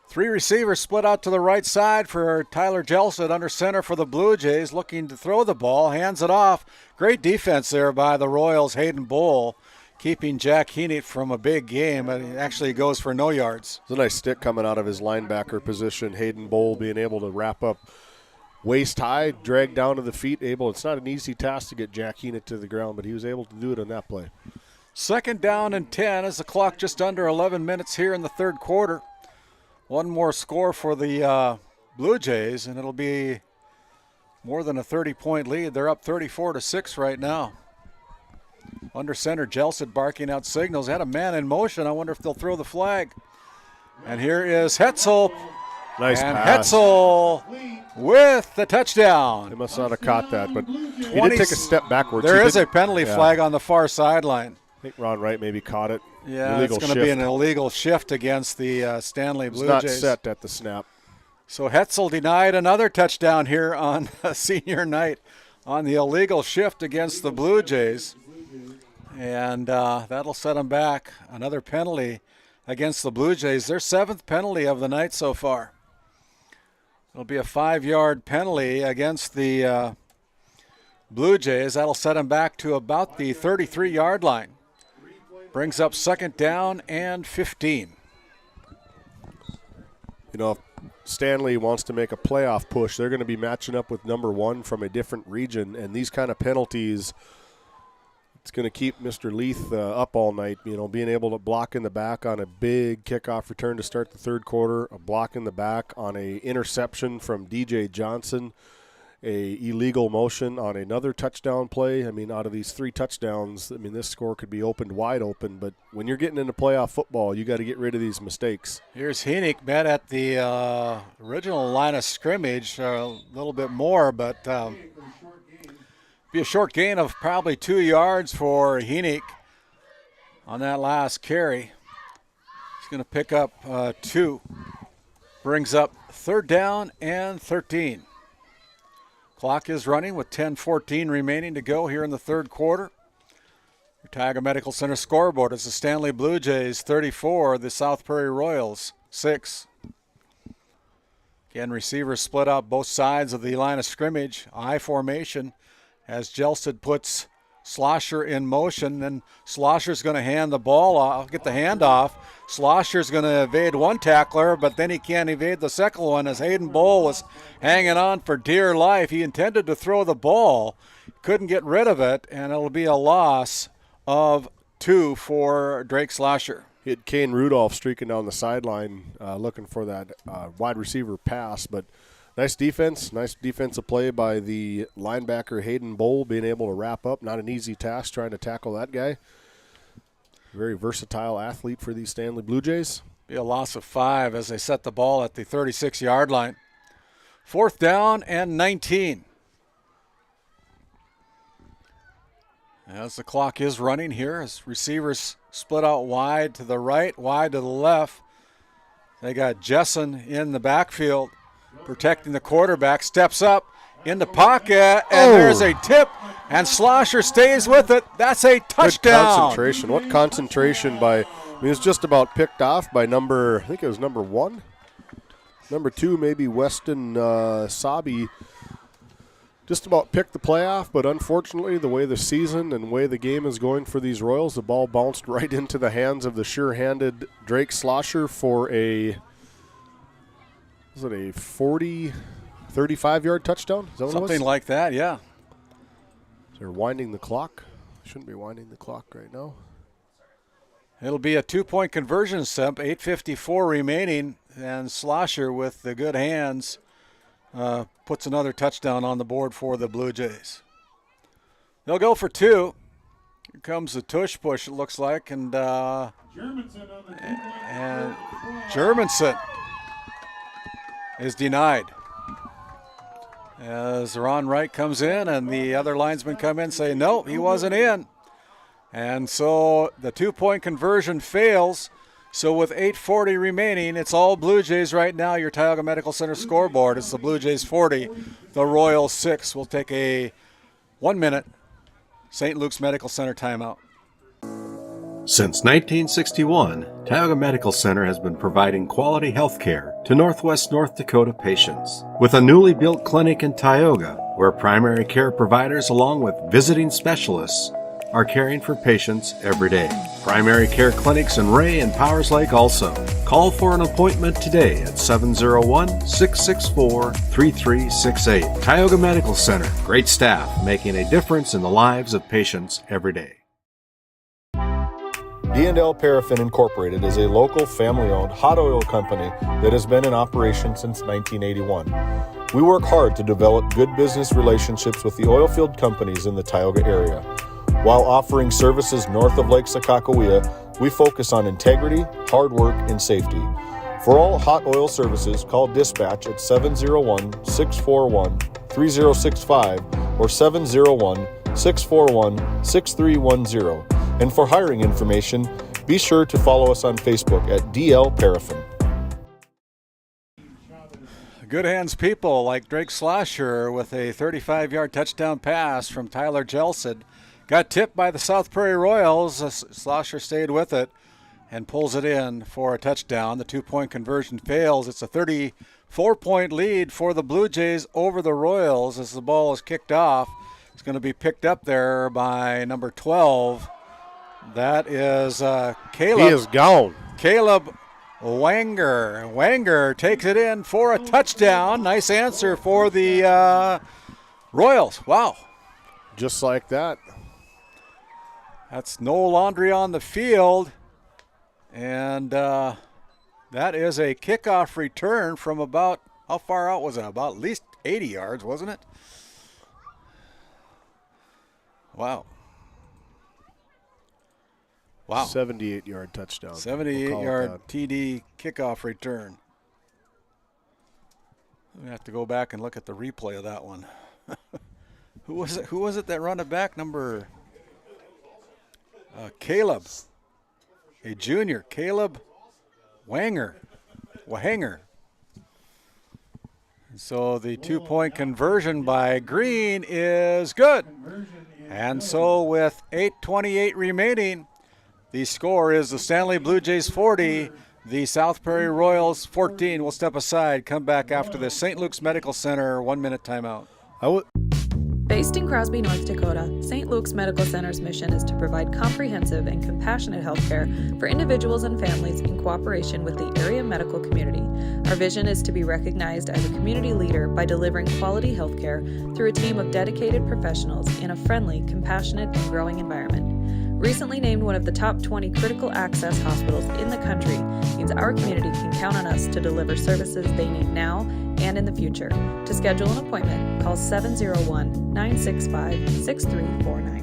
[SPEAKER 3] 3 receivers split out to the right side for Tyler Jelset under center for the Blue Jays, looking to throw the ball, hands it off. Great defense there by the Royals' Hayden Bowl, keeping Jack Heenick from a big game, but he actually goes for no yards.
[SPEAKER 4] It's a nice stick coming out of his linebacker position. Hayden Bowl being able to wrap up waist high, drag down to the feet. It's not an easy task to get Jack Heenick to the ground, but he was able to do it on that play.
[SPEAKER 3] Second down and 10 as the clock just under 11 minutes here in the third quarter. One more score for the Blue Jays, and it'll be more than a 30-point lead. They're up 34-6 right now. Under center, Jelset barking out signals. Had a man in motion. I wonder if they'll throw the flag. And here is Hetzel.
[SPEAKER 4] Nice
[SPEAKER 3] and
[SPEAKER 4] pass.
[SPEAKER 3] Hetzel with the touchdown.
[SPEAKER 4] They must not have caught that, but he did take a step backwards.
[SPEAKER 3] There is a penalty flag on the far sideline.
[SPEAKER 4] I think Ron Wright maybe caught it.
[SPEAKER 3] Yeah, it's going to be an illegal shift against the Stanley Blue Jays.
[SPEAKER 4] It's not set at the snap.
[SPEAKER 3] So Hetzel denied another touchdown here on senior night on the illegal shift against the Blue Jays. And that'll set them back. Another penalty against the Blue Jays. Their 7th penalty of the night so far. It'll be a 5-yard penalty against the Blue Jays. That'll set them back to about the 33-yard line. Brings up second down and 15.
[SPEAKER 4] If Stanley wants to make a playoff push, they're going to be matching up with number 1 from a different region, and these kind of penalties, it's going to keep Mr. Leith up all night. Being able to block in the back on a big kickoff return to start the third quarter, a block in the back on a interception from DJ Johnson, a illegal motion on another touchdown play. Out of these 3 touchdowns, this score could be opened wide open. But when you're getting into playoff football, you got to get rid of these mistakes.
[SPEAKER 3] Here's Heenick, met at the original line of scrimmage a little bit more, but be a short gain of probably 2 yards for Heenick on that last carry. He's going to pick up 2. Brings up third down and 13. Clock is running with 10:14 remaining to go here in the third quarter. Your Tiger Medical Center scoreboard is the Stanley Blue Jays 34, the South Prairie Royals 6. Again, receivers split out both sides of the line of scrimmage. I formation as Jelset puts Slosher in motion. Then Slosher's going to hand the ball off, get the handoff. Slosher's going to evade one tackler, but then he can't evade the second one as Hayden Bowl was hanging on for dear life. He intended to throw the ball, couldn't get rid of it, and it'll be a loss of 2 for Drake Slosher.
[SPEAKER 4] He had Kane Rudolph streaking down the sideline looking for that wide receiver pass, but nice defensive play by the linebacker Hayden Bowl, being able to wrap up. Not an easy task trying to tackle that guy. Very versatile athlete for the Stanley Blue Jays.
[SPEAKER 3] Be a loss of 5 as they set the ball at the 36-yard line. Fourth down and 19. As the clock is running here, as receivers split out wide to the right, wide to the left. They got Jessen in the backfield protecting the quarterback, steps up in the pocket, and there's a tip, and Slosher stays with it. That's a touchdown.
[SPEAKER 4] Good concentration. What concentration by, it was just about picked off by number 1. number 2, maybe Weston Sabi, just about picked the playoff, but unfortunately, the way the season and the way the game is going for these Royals, the ball bounced right into the hands of the sure-handed Drake Slosher for a 35-yard touchdown? Is that what
[SPEAKER 3] Something
[SPEAKER 4] it was?
[SPEAKER 3] like that, yeah.
[SPEAKER 4] They're winding the clock. Shouldn't be winding the clock right now.
[SPEAKER 3] It'll be a 2-point conversion, Simp. 8:54 remaining, and Slosher with the good hands puts another touchdown on the board for the Blue Jays. They'll go for 2. Here comes the tush push, it looks like, and Germanson is denied. As Ron Wright comes in and the other linesmen come in, say, no, he wasn't in. And so the 2-point conversion fails. So with 8:40 remaining, it's all Blue Jays right now. Your Tioga Medical Center scoreboard. It's the Blue Jays 40, the Royals 6. We'll take a 1-minute St. Luke's Medical Center timeout.
[SPEAKER 2] Since 1961, Tioga Medical Center has been providing quality health care to Northwest North Dakota patients. With a newly built clinic in Tioga, where primary care providers along with visiting specialists are caring for patients every day. Primary care clinics in Ray and Powers Lake also. Call for an appointment today at 701-664-3368. Tioga Medical Center. Great staff making a difference in the lives of patients every day.
[SPEAKER 1] D&L Paraffin Incorporated is a local family-owned hot oil company that has been in operation since 1981. We work hard to develop good business relationships with the oil field companies in the Tioga area. While offering services north of Lake Sakakawea, we focus on integrity, hard work, and safety. For all hot oil services, call dispatch at 701-641-3065 or 701-641-6310. And for hiring information, be sure to follow us on Facebook at DL Paraffin.
[SPEAKER 3] Good hands people like Drake Slosher with a 35-yard touchdown pass from Tyler Jelson. Got tipped by the South Prairie Royals. Slosher stayed with it and pulls it in for a touchdown. The 2-point conversion fails. It's a 34-point lead for the Blue Jays over the Royals as the ball is kicked off. It's going to be picked up there by number 12. That is Caleb.
[SPEAKER 4] He is gone.
[SPEAKER 3] Caleb Wanger. Wanger takes it in for a touchdown. Nice answer for the Royals. Wow.
[SPEAKER 4] Just like that.
[SPEAKER 3] That's no laundry on the field. And that is a kickoff return from about, how far out was that? About at least 80 yards, wasn't it? Wow. Wow.
[SPEAKER 4] 78-yard touchdown.
[SPEAKER 3] 78-yard TD kickoff return. We have to go back and look at the replay of that one. Who was it that run it back? Number Caleb, a junior, Caleb Wanger. So the 2-point conversion by Green is good. And so with 8:28 remaining, the score is the Stanley Blue Jays 40, the South Prairie Royals 14. We'll step aside, come back after the St. Luke's Medical Center 1-minute timeout.
[SPEAKER 8] Based in Crosby, North Dakota, St. Luke's Medical Center's mission is to provide comprehensive and compassionate health care for individuals and families in cooperation with the area medical community. Our vision is to be recognized as a community leader by delivering quality health care through a team of dedicated professionals in a friendly, compassionate, and growing environment. Recently named one of the top 20 critical access hospitals in the country means our community can count on us to deliver services they need now and in the future. To schedule an appointment, call 701-965-6349.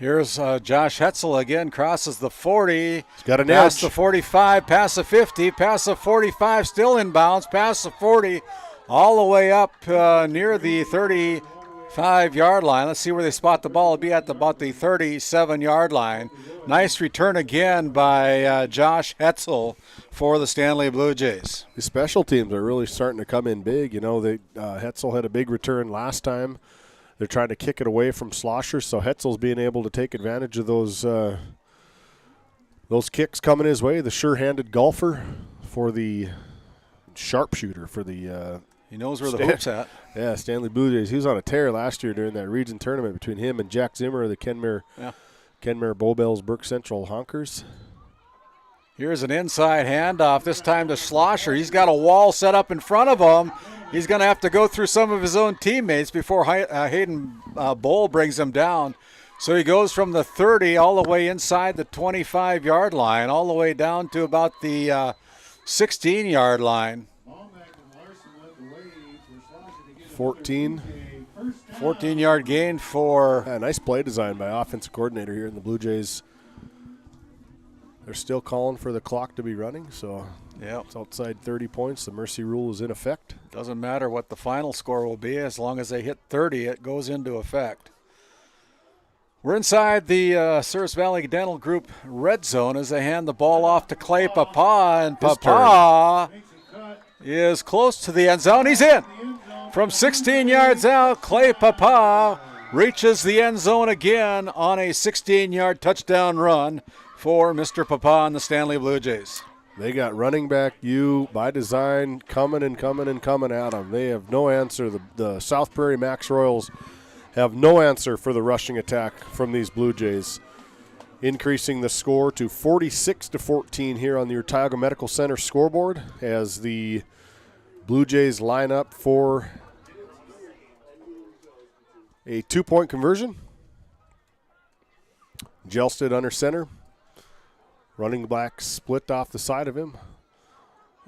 [SPEAKER 3] Here's Josh Hetzel again, crosses the 40.
[SPEAKER 4] He's got an
[SPEAKER 3] past
[SPEAKER 4] edge.
[SPEAKER 3] the 45, past the 50, past the 45, still inbounds, past the 40, all the way up near the 35-yard line. Let's see where they spot the ball. It'll be at about the 37-yard line. Nice return again by Josh Hetzel for the Stanley Blue Jays.
[SPEAKER 4] The special teams are really starting to come in big. You know, Hetzel had a big return last time. They're trying to kick it away from Schlosser, so Hetzel's being able to take advantage of those kicks coming his way. The sure-handed golfer for the sharpshooter for the
[SPEAKER 3] he knows where the hoop's at.
[SPEAKER 4] Yeah, Stanley Blue Jays. He was on a tear last year during that region tournament between him and Jack Zimmer of the Kenmare Bowbells Burke Central Honkers.
[SPEAKER 3] Here's an inside handoff, this time to Schlosser. He's got a wall set up in front of him. He's going to have to go through some of his own teammates before Hayden Bowl brings him down. So he goes from the 30 all the way inside the 25-yard line, all the way down to about the 16-yard line. 14-yard gain for...
[SPEAKER 4] Yeah, nice play design by offensive coordinator here in the Blue Jays. They're still calling for the clock to be running, so it's outside 30 points. The mercy rule is in effect.
[SPEAKER 3] Doesn't matter what the final score will be. As long as they hit 30, it goes into effect. We're inside the Service Valley Dental Group red zone as they hand the ball off to Clay Papa, and Papa is close to the end zone. He's in. From 16 yards out, Clay Papa reaches the end zone again on a 16-yard touchdown run for Mr. Papa and the Stanley Blue Jays.
[SPEAKER 4] They got running back U by design coming at them. They have no answer. The South Prairie-Max Royals have no answer for the rushing attack from these Blue Jays. Increasing the score to 46-14 here on the Tioga Medical Center scoreboard as the Blue Jays line up for a 2-point conversion. Gelsted under center. Running back split off the side of him.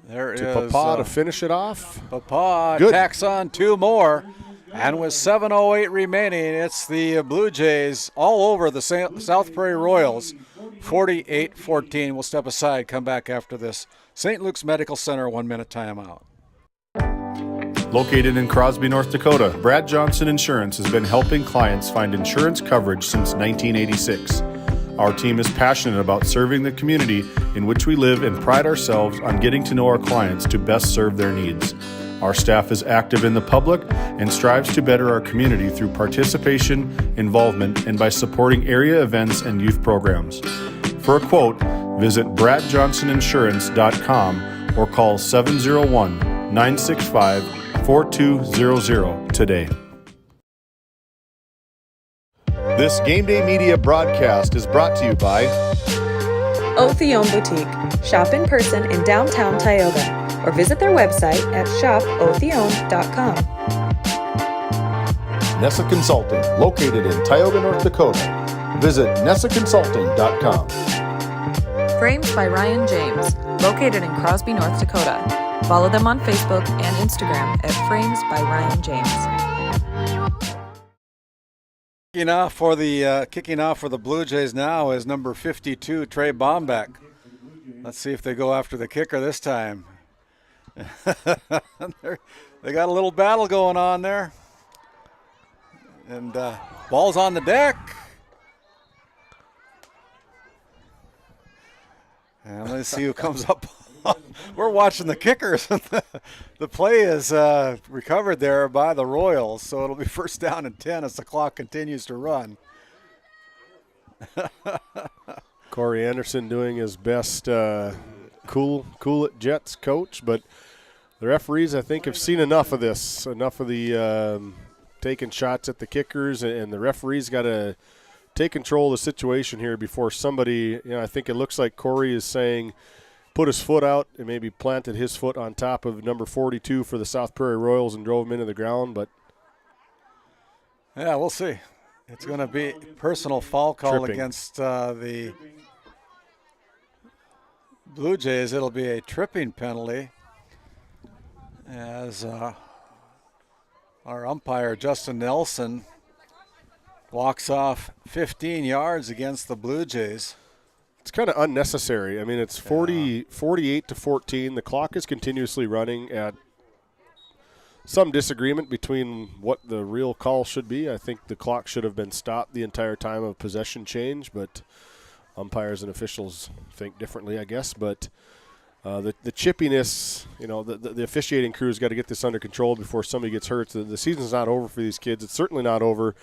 [SPEAKER 3] There is
[SPEAKER 4] Papa to finish it off.
[SPEAKER 3] Papa tacks on 2 more. And with 7:08 remaining, it's the Blue Jays all over the South Prairie Royals. 48-14. We'll step aside, come back after this. St. Luke's Medical Center 1-minute timeout.
[SPEAKER 1] Located in Crosby, North Dakota, Brad Johnson Insurance has been helping clients find insurance coverage since 1986. Our team is passionate about serving the community in which we live and pride ourselves on getting to know our clients to best serve their needs. Our staff is active in the public and strives to better our community through participation, involvement, and by supporting area events and youth programs. For a quote, visit bradjohnsoninsurance.com or call 701-965-4200 today. This Game Day Media broadcast is brought to you by
[SPEAKER 8] Otheon Boutique. Shop in person in downtown Tioga or visit their website at shopotheon.com.
[SPEAKER 1] Nessa Consulting, located in Tioga, North Dakota. Visit nessaconsulting.com.
[SPEAKER 8] Frames by Ryan James, located in Crosby, North Dakota. Follow them on Facebook and Instagram at Frames by Ryan James.
[SPEAKER 3] Kicking off for the Blue Jays now is number 52, Trey Bombeck. Let's see if they go after the kicker this time. They got a little battle going on there. And ball's on the deck. And let's see who comes up. We're watching the kickers. The play is recovered there by the Royals, so it'll be first down and 10 as the clock continues to run.
[SPEAKER 4] Corey Anderson doing his best cool it Jets coach, but the referees, I think, have seen enough of this, enough of the taking shots at the kickers, and the referees got to take control of the situation here before somebody, I think it looks like Corey is saying put his foot out and maybe planted his foot on top of number 42 for the South Prairie Royals and drove him into the ground, but
[SPEAKER 3] yeah, we'll see. It's going to be personal foul call
[SPEAKER 4] tripping
[SPEAKER 3] against the Blue Jays. It'll be a tripping penalty as our umpire, Justin Nelson, walks off 15 yards against the Blue Jays.
[SPEAKER 4] It's kind of unnecessary. I mean, it's 48 to 14. The clock is continuously running at some disagreement between what the real call should be. I think the clock should have been stopped the entire time of possession change, but umpires and officials think differently, I guess. But the chippiness, the officiating crew's got to get this under control before somebody gets hurt. The season's not over for these kids. It's certainly not over.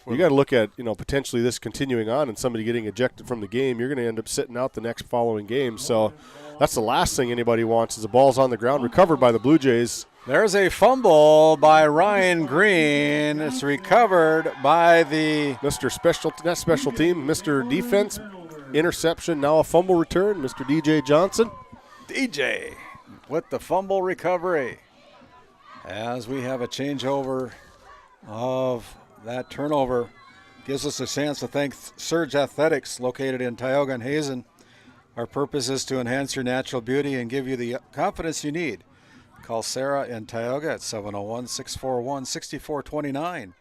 [SPEAKER 4] You got to look at, potentially this continuing on and somebody getting ejected from the game. You're going to end up sitting out the next following game. So that's the last thing anybody wants is the ball's on the ground, recovered by the Blue Jays.
[SPEAKER 3] There's a fumble by Ryan Green. It's recovered by the
[SPEAKER 4] Mr. Special Team, Mr. Defense. Interception, now a fumble return, Mr. DJ Johnson.
[SPEAKER 3] DJ with the fumble recovery. As we have a changeover of that turnover, gives us a chance to thank Surge Athletics, located in Tioga and Hazen. Our purpose is to enhance your natural beauty and give you the confidence you need. Call Sarah in Tioga at 701-641-6429.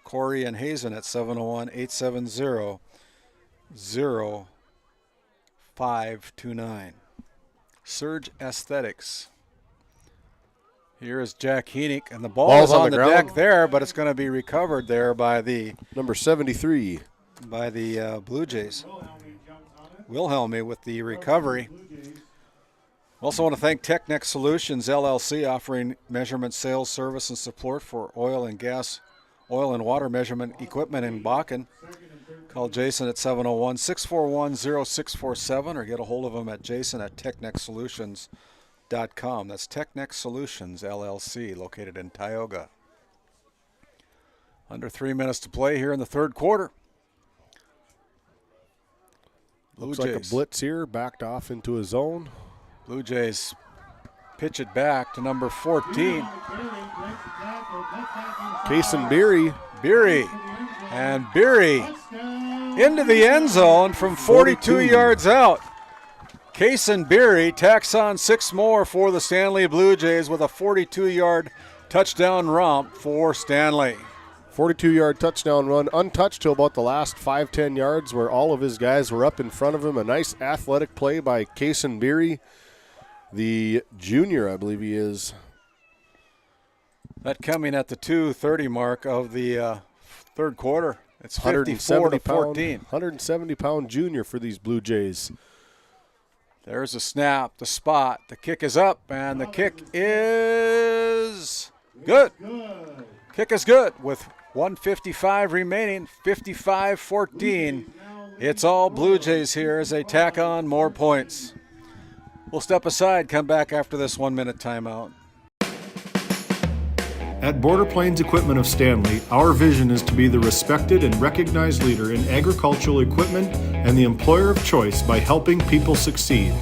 [SPEAKER 3] Corey in Hazen at 701-870-0529. Surge Aesthetics. Here is Jack Heenick, and the ball is on the deck there, but it's going to be recovered there by the
[SPEAKER 4] number 73
[SPEAKER 3] by the Blue Jays. Wilhelmy with the recovery. Also want to thank Technex Solutions LLC, offering measurement, sales, service, and support for oil and water measurement equipment in Bakken. Call Jason at 701-641-0647 or get a hold of him at jason@technexsolutions.com. That's Technex Solutions LLC, located in Tioga. Under 3 minutes to play here in the third quarter.
[SPEAKER 4] Looks like a blitz here, backed off into a zone.
[SPEAKER 3] Blue Jays pitch it back to number 14.
[SPEAKER 4] Kason Beery.
[SPEAKER 3] And Beery into the end zone from 42 yards out. Kason Beery tacks on 6 more for the Stanley Blue Jays with a 42-yard touchdown romp for Stanley.
[SPEAKER 4] 42-yard touchdown run, untouched till about the last 5-10 yards where all of his guys were up in front of him. A nice athletic play by Kason Beery, the junior, I believe he is.
[SPEAKER 3] That coming at the 2:30 mark of the third quarter. It's 54 to 14.
[SPEAKER 4] 170-pound junior for these Blue Jays.
[SPEAKER 3] There's a snap, the spot, the kick is up, and the kick is good. Kick is good with 1:55 remaining, 55-14. It's all Blue Jays here as they tack on more points. We'll step aside, come back after this 1-minute timeout.
[SPEAKER 1] At Border Plains Equipment of Stanley, our vision is to be the respected and recognized leader in agricultural equipment and the employer of choice by helping people succeed.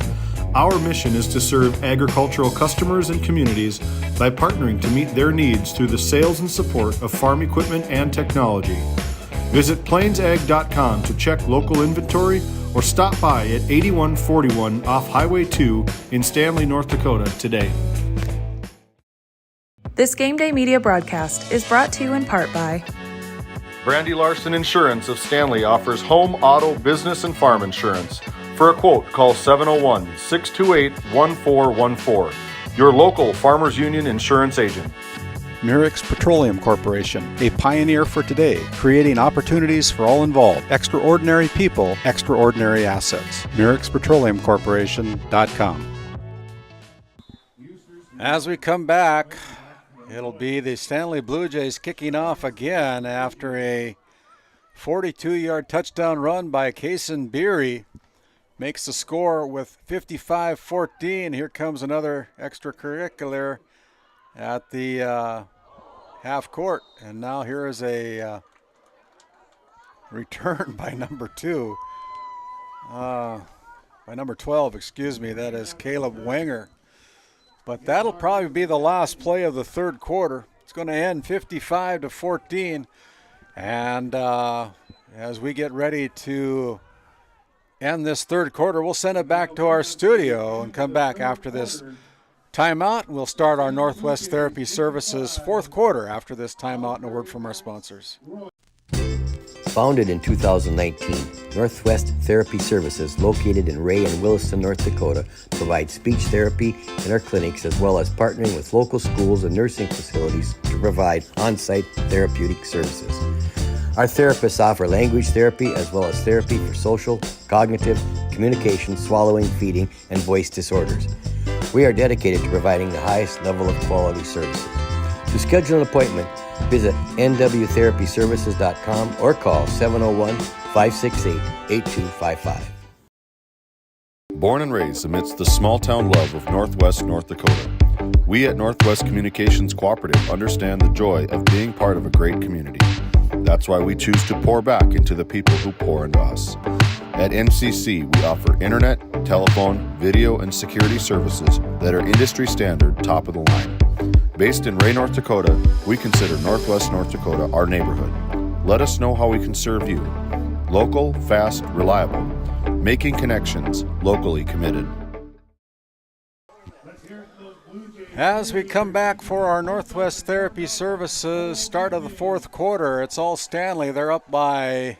[SPEAKER 1] Our mission is to serve agricultural customers and communities by partnering to meet their needs through the sales and support of farm equipment and technology. Visit plainsag.com to check local inventory or stop by at 8141 off Highway 2 in Stanley, North Dakota today.
[SPEAKER 8] This GameDay Media broadcast is brought to you in part by
[SPEAKER 1] Brandy Larson Insurance of Stanley offers home, auto, business, and farm insurance. For a quote, call 701-628-1414. Your local Farmers Union insurance agent.
[SPEAKER 3] Murex Petroleum Corporation, a pioneer for today, creating opportunities for all involved. Extraordinary people, extraordinary assets. MurexPetroleumCorporation.com. As we come back, it'll be the Stanley Blue Jays kicking off again after a 42-yard touchdown run by Kason Beery. Makes the score with 55-14. Here comes another extracurricular at the half court. And now here is a return by number 12, excuse me. That is Caleb Wenger. But that'll probably be the last play of the third quarter. It's going to end 55-14. And as we get ready to end this third quarter, we'll send it back to our studio and come back after this timeout. We'll start our Northwest Therapy Services fourth quarter after this timeout and a word from our sponsors.
[SPEAKER 10] Founded in 2019, Northwest Therapy Services, located in Ray and Williston, North Dakota, provides speech therapy in our clinics as well as partnering with local schools and nursing facilities to provide on-site therapeutic services. Our therapists offer language therapy as well as therapy for social, cognitive, communication, swallowing, feeding, and voice disorders. We are dedicated to providing the highest level of quality services. To schedule an appointment, visit nwtherapyservices.com or call 701-568-8255.
[SPEAKER 1] Born and raised amidst the small-town love of Northwest North Dakota, we at Northwest Communications Cooperative understand the joy of being part of a great community. That's why we choose to pour back into the people who pour into us. At NCC, we offer internet, telephone, video, and security services that are industry standard, top of the line. Based in Ray, North Dakota, we consider Northwest North Dakota our neighborhood. Let us know how we can serve you. Local, fast, reliable. Making connections, locally committed.
[SPEAKER 3] As we come back for our Northwest Therapy Services start of the fourth quarter, it's all Stanley. They're up by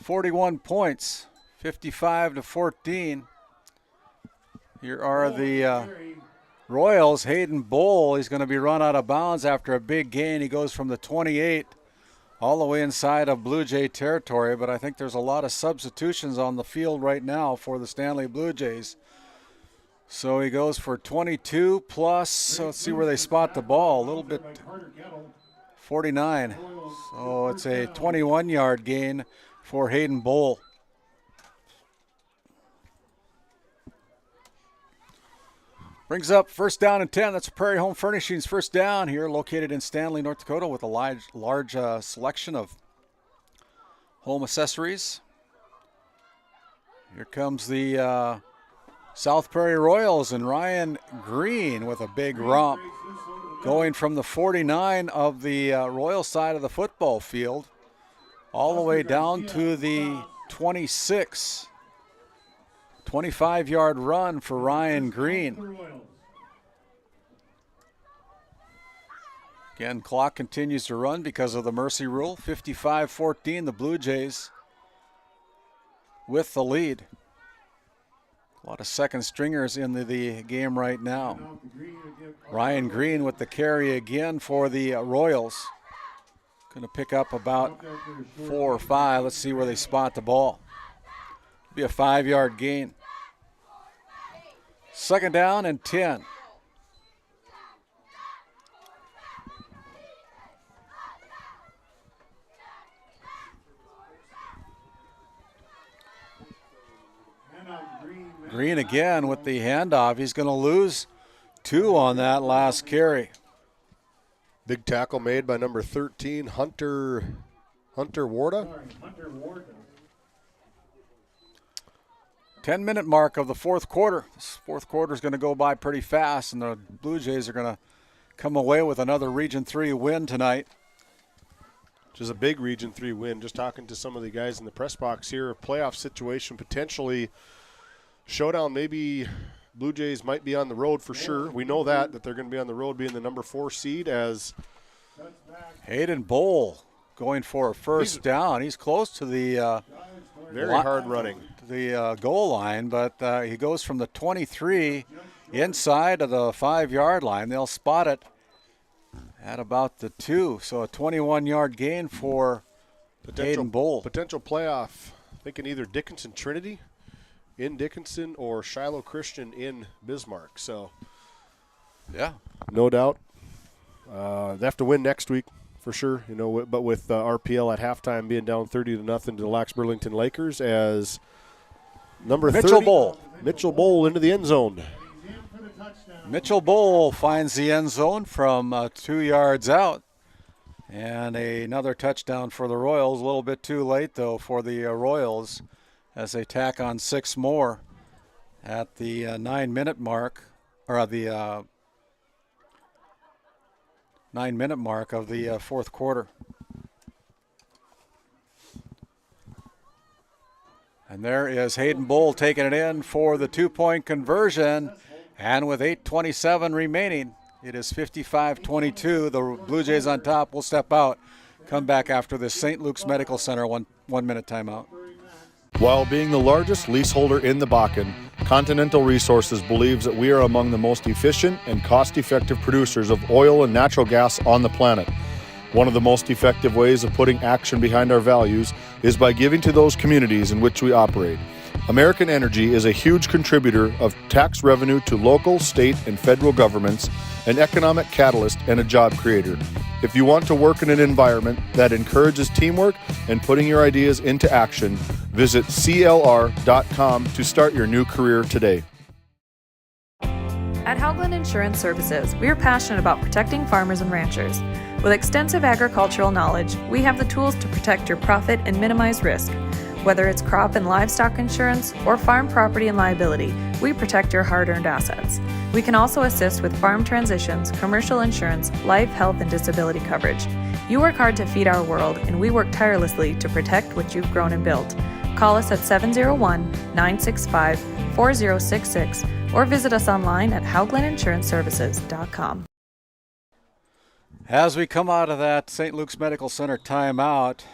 [SPEAKER 3] 41 points, 55-14. Here are the Royals. Hayden Bowl, he's going to be run out of bounds after a big gain. He goes from the 28 all the way inside of Blue Jay territory, but I think there's a lot of substitutions on the field right now for the Stanley Blue Jays. So he goes for 22 plus, so let's see where they spot the ball, a little bit, 49. So it's a 21-yard gain for Hayden Bowl. Brings up first down and 10. That's Prairie Home Furnishings first down here, located in Stanley, North Dakota, with a large selection of home accessories. Here comes the South Prairie Royals and Ryan Green with a big romp, going from the 49 of the Royal side of the football field all the way down to the 26. 25-yard run for Ryan Green. Again, clock continues to run because of the mercy rule. 55-14, the Blue Jays with the lead. A lot of second stringers in the game right now. Ryan Green with the carry again for the Royals. Going to pick up about 4 or 5. Let's see where they spot the ball. Be a 5-yard gain. Second down and 10. Green again with the handoff. He's going to lose 2 on that last carry.
[SPEAKER 4] Big tackle made by number 13, Hunter Warda.
[SPEAKER 3] 10-minute mark of the fourth quarter. This fourth quarter is going to go by pretty fast, and the Blue Jays are going to come away with another Region 3 win tonight.
[SPEAKER 4] Which is a big Region 3 win. Just talking to some of the guys in the press box here, a playoff situation potentially. Showdown, maybe Blue Jays might be on the road for sure. We know that they're going to be on the road being the number 4 seed as
[SPEAKER 3] Hayden Bowl going for a first down. He's close to the
[SPEAKER 4] very hard running.
[SPEAKER 3] The goal line, but he goes from the 23 inside of the 5-yard line. They'll spot it at about the 2. So a 21-yard gain for Hayden Bowl.
[SPEAKER 4] Potential playoff. Thinking either Dickinson Trinity in Dickinson or Shiloh Christian in Bismarck. So,
[SPEAKER 3] yeah,
[SPEAKER 4] no doubt. They have to win next week for sure. You know, but with RPL at halftime being down 30-0 to the Lax Burlington Lakers as number
[SPEAKER 3] Mitchell
[SPEAKER 4] 30,
[SPEAKER 3] Bowl.
[SPEAKER 4] Mitchell Bowl into the end zone.
[SPEAKER 3] Mitchell Bowl finds the end zone from 2 yards out. And another touchdown for the Royals. A little bit too late, though, for the Royals as they tack on 6 more at the 9-minute mark, or the 9-minute mark of the fourth quarter. And there is Hayden Bowl taking it in for the 2-point conversion. And with 8:27 remaining, it is 55-22. The Blue Jays on top will step out. come back after this St. Luke's Medical Center 1 minute timeout.
[SPEAKER 1] While being the largest leaseholder in the Bakken, Continental Resources believes that we are among the most efficient and cost-effective producers of oil and natural gas on the planet. One of the most effective ways of putting action behind our values is by giving to those communities in which we operate. American Energy is a huge contributor of tax revenue to local, state, and federal governments, an economic catalyst, and a job creator. If you want to work in an environment that encourages teamwork and putting your ideas into action, visit CLR.com to start your new career today.
[SPEAKER 8] At Haugland Insurance Services, we are passionate about protecting farmers and ranchers. With extensive agricultural knowledge, we have the tools to protect your profit and minimize risk. Whether it's crop and livestock insurance or farm property and liability, we protect your hard-earned assets. We can also assist with farm transitions, commercial insurance, life, health, and disability coverage. You work hard to feed our world, and we work tirelessly to protect what you've grown and built. Call us at 701-965-4066 or visit us online at HauglandInsuranceServices.com.
[SPEAKER 3] As we come out of that St. Luke's Medical Center timeout,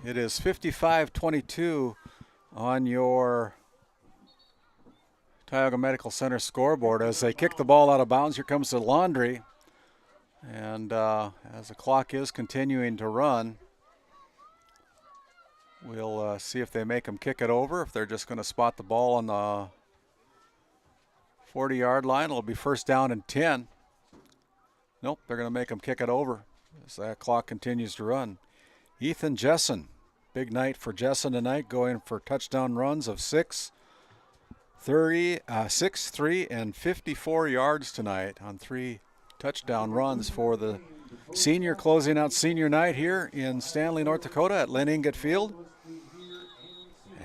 [SPEAKER 3] it is 55-22 on your Tioga Medical Center scoreboard. As they kick the ball out of bounds, here comes the Laundry. And as the clock is continuing to run, we'll see if they make them kick it over. If they're just going to spot the ball on the 40-yard line, it'll be first down and 10. Nope, they're going to make them kick it over as that clock continues to run. Ethan Jessen, big night for Jessen tonight, going for touchdown runs of 6, 3, and 54 yards tonight on 3 touchdown runs for the senior, closing out senior night here in Stanley, North Dakota at Lyne Enget Field.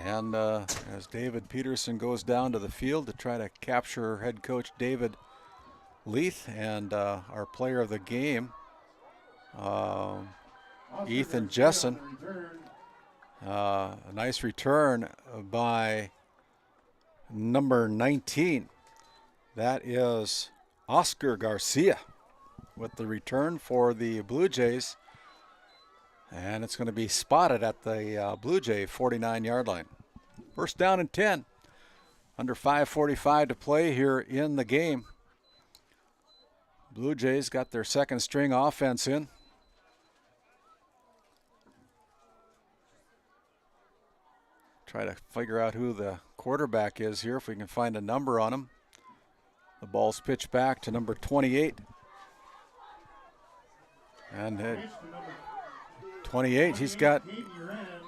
[SPEAKER 3] And as David Peterson goes down to the field to try to capture head coach David Leith and our player of the game, Ethan Jessen. A nice return by number 19. That is Oscar Garcia with the return for the Blue Jays. And it's going to be spotted at the Blue Jay 49-yard line. First down and 10. Under 5:45 to play here in the game. Blue Jays got their second string offense in. Try to figure out who the quarterback is here, if we can find a number on him. The ball's pitched back to number 28. And 28, he's got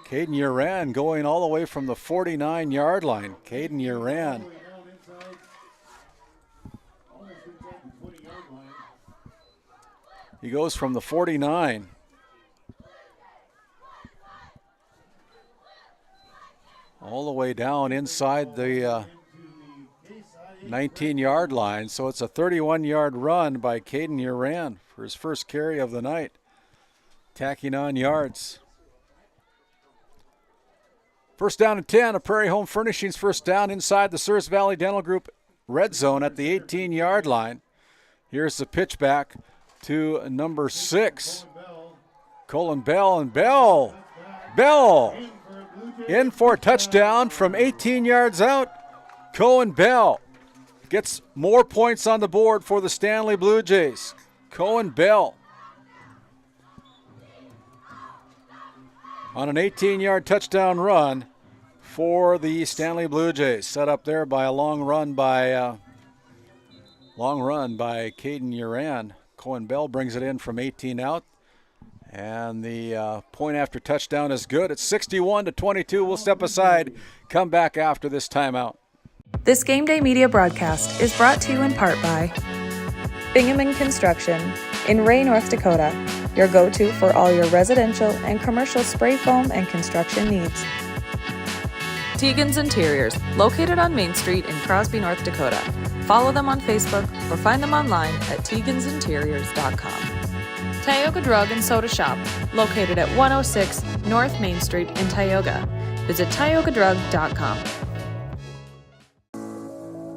[SPEAKER 3] Caden Uran going all the way from the 49-yard line. Caden Uran. He goes from the 49 all the way down inside the 19-yard line. So it's a 31-yard run by Caden Uran for his first carry of the night, tacking on yards. First down and 10, a Prairie Home Furnishings first down inside the South Valley Dental Group red zone at the 18-yard line. Here's the pitch back to number 6, Colin Bell, and Bell in for a touchdown from 18 yards out. Cohen Bell gets more points on the board for the Stanley Blue Jays. Cohen Bell on an 18-yard touchdown run for the Stanley Blue Jays. Set up there by a long run by Caden Uran. Cohen Bell brings it in from 18 out. And the point after touchdown is good. It's 61-22. We'll step aside, come back after this timeout.
[SPEAKER 8] This Game Day Media broadcast is brought to you in part by Pregame Construction in Ray, North Dakota, your go-to for all your residential and commercial spray foam and construction needs. Tegan's Interiors, located on Main Street in Crosby, North Dakota. Follow them on Facebook or find them online at tegansinteriors.com. Tioga Drug and Soda Shop, located at 106 North Main Street in Tioga. Visit tiogadrug.com.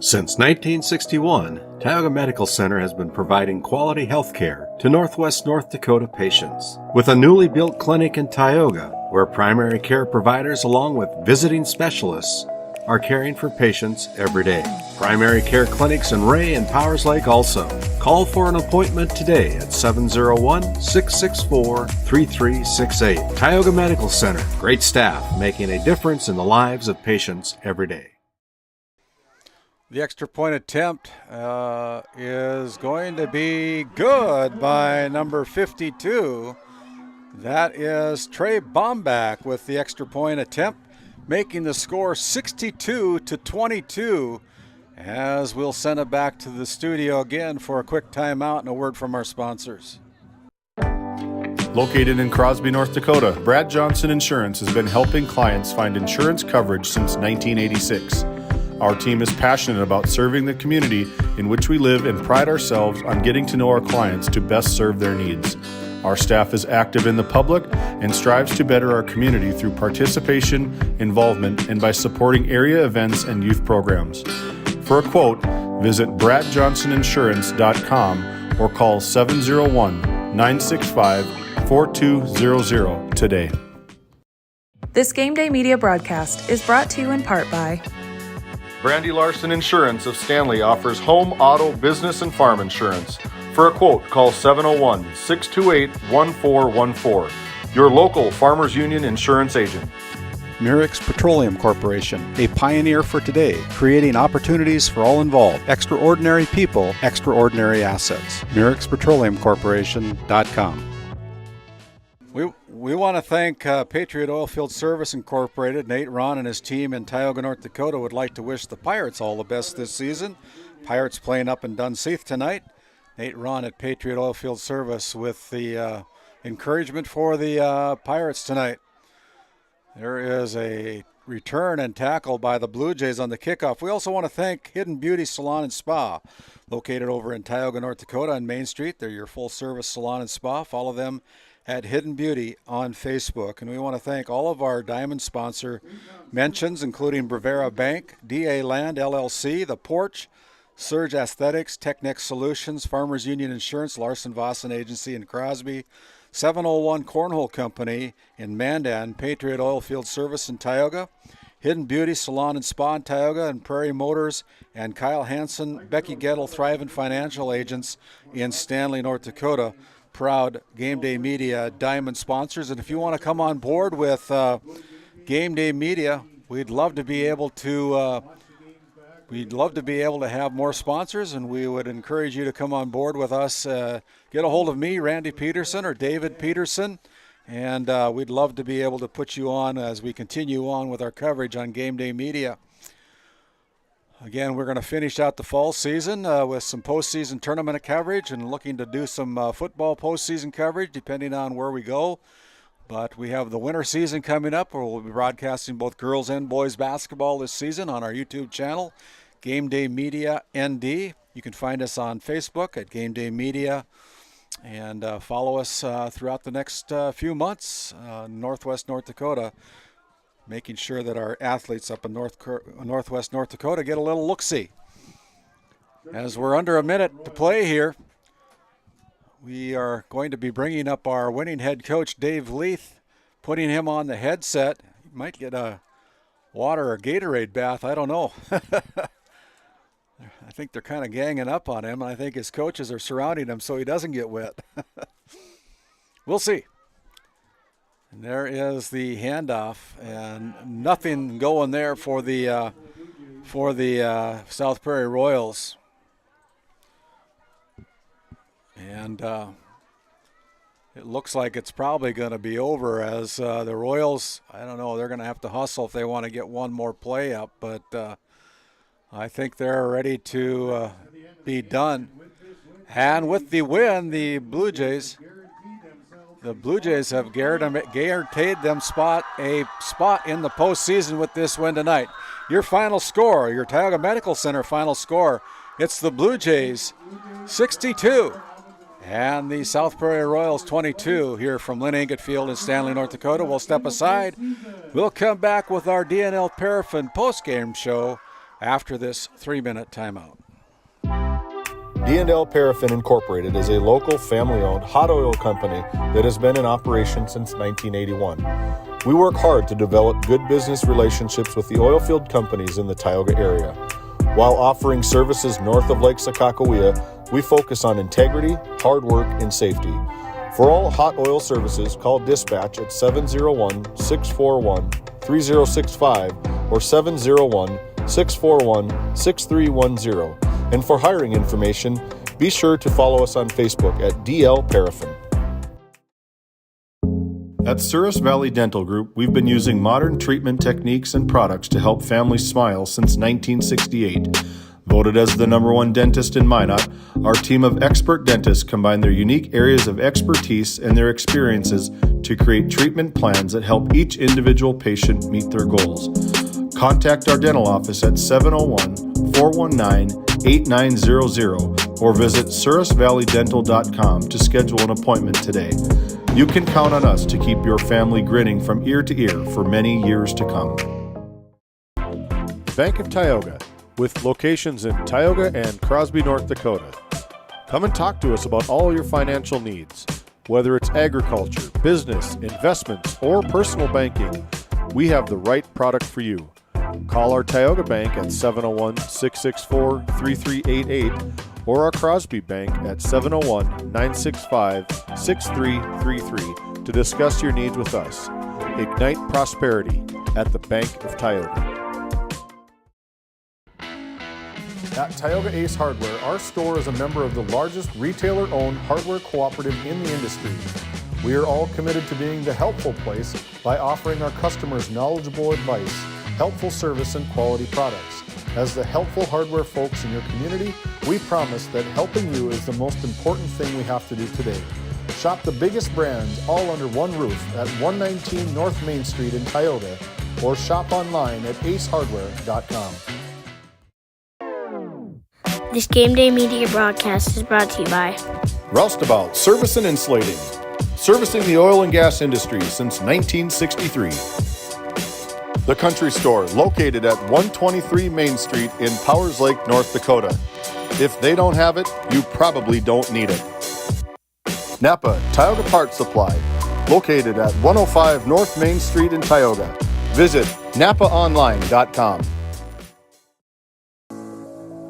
[SPEAKER 2] Since 1961, Tioga Medical Center has been providing quality health care to Northwest North Dakota patients. With a newly built clinic in Tioga, where primary care providers along with visiting specialists are caring for patients every day. Primary care clinics in Ray and Powers Lake also. Call for an appointment today at 701-664-3368. Tioga Medical Center. Great staff making a difference in the lives of patients every day.
[SPEAKER 3] The extra point attempt is going to be good by number 52. That is Trey Bombach with the extra point attempt, making the score 62-22, as we'll send it back to the studio again for a quick timeout and a word from our sponsors.
[SPEAKER 1] Located in Crosby, North Dakota, Brad Johnson Insurance has been helping clients find insurance coverage since 1986. Our team is passionate about serving the community in which we live and pride ourselves on getting to know our clients to best serve their needs. Our staff is active in the public and strives to better our community through participation, involvement, and by supporting area events and youth programs. For a quote, visit bradjohnsoninsurance.com or call 701-965-4200 today.
[SPEAKER 8] This Game Day Media broadcast is brought to you in part by
[SPEAKER 1] Brandy Larson Insurance of Stanley offers home, auto, business, and farm insurance. For a quote, call 701-628-1414. Your local Farmers Union insurance agent.
[SPEAKER 3] Murex Petroleum Corporation, a pioneer for today, creating opportunities for all involved. Extraordinary people, extraordinary assets. MurexPetroleumCorporation.com. We want to thank Patriot Oilfield Service Incorporated. Nate Ron and his team in Tioga, North Dakota would like to wish the Pirates all the best this season. Pirates playing up in Dunseith tonight. Nate Ron at Patriot Oilfield Service with the encouragement for the Pirates tonight. There is a return and tackle by the Blue Jays on the kickoff. We also want to thank Hidden Beauty Salon and Spa, located over in Tioga, North Dakota on Main Street. They're your full-service salon and spa. Follow them at Hidden Beauty on Facebook. And we want to thank all of our diamond sponsor mentions, including Brevera Bank, DA Land LLC, The Porch, Surge Aesthetics, Technic Solutions, Farmers Union Insurance, Larson Vossen Agency in Crosby, 701 Cornhole Company in Mandan, Patriot Oilfield Service in Tioga, Hidden Beauty Salon and Spa in Tioga, and Prairie Motors, and Kyle Hansen, Becky Gettle, Thrivent Financial Agents in Stanley, North Dakota. Proud Game Day Media diamond sponsors. And if you want to come on board with Game Day Media, we'd love to be able to have more sponsors, and we would encourage you to come on board with us. Get a hold of me, Randy Peterson, or David Peterson, and we'd love to be able to put you on as we continue on with our coverage on Game Day Media. Again, we're going to finish out the fall season with some postseason tournament coverage and looking to do some football postseason coverage depending on where we go. But we have the winter season coming up, where we'll be broadcasting both girls and boys basketball this season on our YouTube channel, Game Day Media ND. You can find us on Facebook at Game Day Media, and follow us throughout the next few months, Northwest North Dakota, making sure that our athletes up in Northwest North Dakota get a little look-see. As we're under a minute to play here, we are going to be bringing up our winning head coach, Dave Leith, putting him on the headset. He might get a water or Gatorade bath, I don't know. I think they're kind of ganging up on him, and I think his coaches are surrounding him so he doesn't get wet. We'll see. And there is the handoff, and nothing going there for the South Prairie Royals. And it looks like it's probably going to be over, as the Royals, I don't know, they're going to have to hustle if they want to get one more play up, but I think they're ready to be done. And with the win, the Blue Jays have guaranteed them a spot in the postseason with this win tonight. Your final score, your Tioga Medical Center final score, it's the Blue Jays 62 and the South Prairie Royals 22 here from Lyne Enget Field in Stanley, North Dakota. We'll step aside. We'll come back with our DNL Paraffin postgame show after this 3-minute timeout.
[SPEAKER 1] D&L Paraffin Incorporated is a local family-owned hot oil company that has been in operation since 1981. We work hard to develop good business relationships with the oil field companies in the Tioga area. While offering services north of Lake Sakakawea, we focus on integrity, hard work, and safety. For all hot oil services, call dispatch at 701-641-3065 or 701-641-6310. And for hiring information, be sure to follow us on Facebook at DL Paraffin. At Souris Valley Dental Group, we've been using modern treatment techniques and products to help families smile since 1968. Voted as the #1 dentist in Minot, our team of expert dentists combine their unique areas of expertise and their experiences to create treatment plans that help each individual patient meet their goals. Contact our dental office at 701-419-8900 or visit sourisvalleydental.com to schedule an appointment today. You can count on us to keep your family grinning from ear to ear for many years to come.
[SPEAKER 4] Bank of Tioga, with locations in Tioga and Crosby, North Dakota. Come and talk to us about all your financial needs. Whether it's agriculture, business, investments, or personal banking, we have the right product for you. Call our Tioga Bank at 701-664-3388 or our Crosby Bank at 701-965-6333 to discuss your needs with us. Ignite prosperity at the Bank of Tioga.
[SPEAKER 1] At Tioga Ace Hardware, our store is a member of the largest retailer-owned hardware cooperative in the industry. We are all committed to being the helpful place by offering our customers knowledgeable advice, helpful service, and quality products. As the helpful hardware folks in your community, we promise that helping you is the most important thing we have to do today. Shop the biggest brands all under one roof at 119 North Main Street in Tioga or shop online at acehardware.com.
[SPEAKER 11] This GameDay Media broadcast is brought to you by
[SPEAKER 1] Roustabout Service and Insulating, servicing the oil and gas industry since 1963. The Country Store, located at 123 Main Street in Powers Lake, North Dakota. If they don't have it, you probably don't need it. Napa Tioga Parts Supply, located at 105 North Main Street in Tioga. Visit napaonline.com.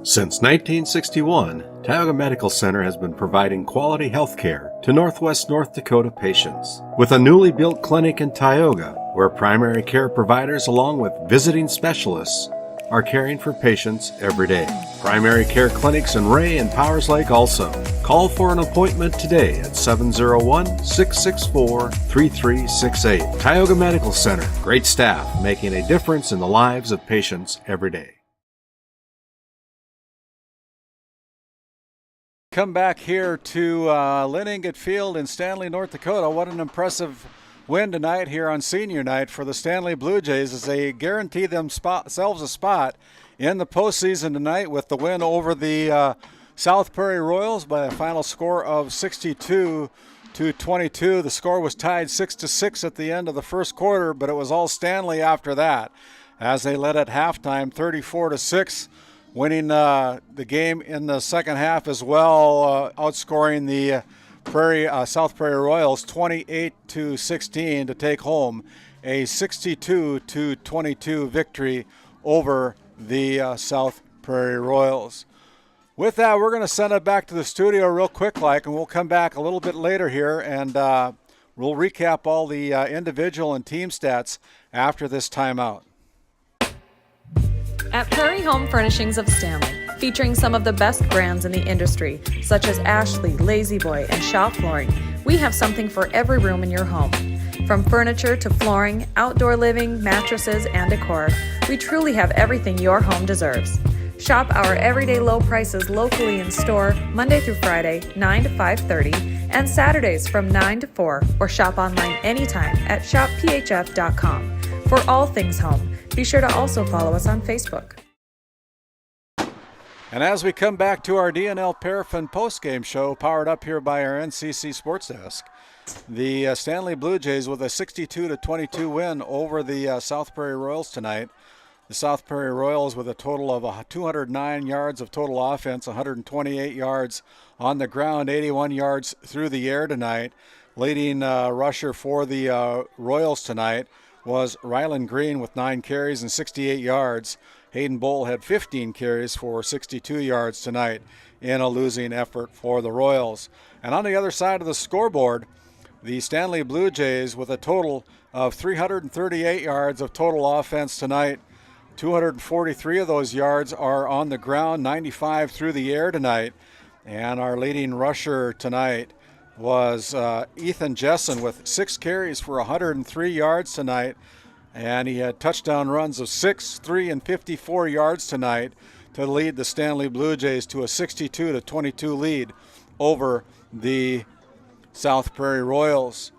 [SPEAKER 2] Since 1961, Tioga Medical Center has been providing quality health care to Northwest North Dakota patients. With a newly built clinic in Tioga, where primary care providers along with visiting specialists are caring for patients every day. Primary care clinics in Ray and Powers Lake also. Call for an appointment today at 701-664-3368. Tioga Medical Center, great staff making a difference in the lives of patients every day.
[SPEAKER 3] Come back here to Lyne Enget Field in Stanley, North Dakota. What an impressive win tonight here on senior night for the Stanley Blue Jays as they guarantee themselves a spot in the postseason tonight with the win over the South Prairie Royals by a final score of 62-22. The score was tied 6-6 at the end of the first quarter, but it was all Stanley after that as they led at halftime 34-6. Winning the game in the second half as well, outscoring the South Prairie Royals 28-16 to take home a 62-22 victory over the South Prairie Royals. With that, we're going to send it back to the studio real quick, and we'll come back a little bit later here, and we'll recap all the individual and team stats after this timeout.
[SPEAKER 8] At Prairie Home Furnishings of Stanley, featuring some of the best brands in the industry, such as Ashley, Lazy Boy, and Shaw Flooring, we have something for every room in your home. From furniture to flooring, outdoor living, mattresses, and decor, we truly have everything your home deserves. Shop our everyday low prices locally in store Monday through Friday, 9 to 5:30, and Saturdays from 9 to 4, or shop online anytime at shopphf.com. For all things home, be sure to also follow us on Facebook.
[SPEAKER 3] And as we come back to our D&L Paraffin postgame show, powered up here by our NCC Sports Desk, the Stanley Blue Jays with a 62-22 win over the South Prairie Royals tonight. the South Prairie Royals with a total of 209 yards of total offense, 128 yards on the ground, 81 yards through the air tonight. Leading rusher for the Royals tonight was Ryland Green with 9 carries and 68 yards. Hayden Bowl had 15 carries for 62 yards tonight in a losing effort for the Royals. And on the other side of the scoreboard, the Stanley Blue Jays with a total of 338 yards of total offense tonight. 243 of those yards are on the ground, 95 through the air tonight. And our leading rusher tonight was Ethan Jessen with 6 carries for 103 yards tonight. And he had touchdown runs of 6, 3, and 54 yards tonight to lead the Stanley Blue Jays to a 62-22 lead over the South Prairie Royals.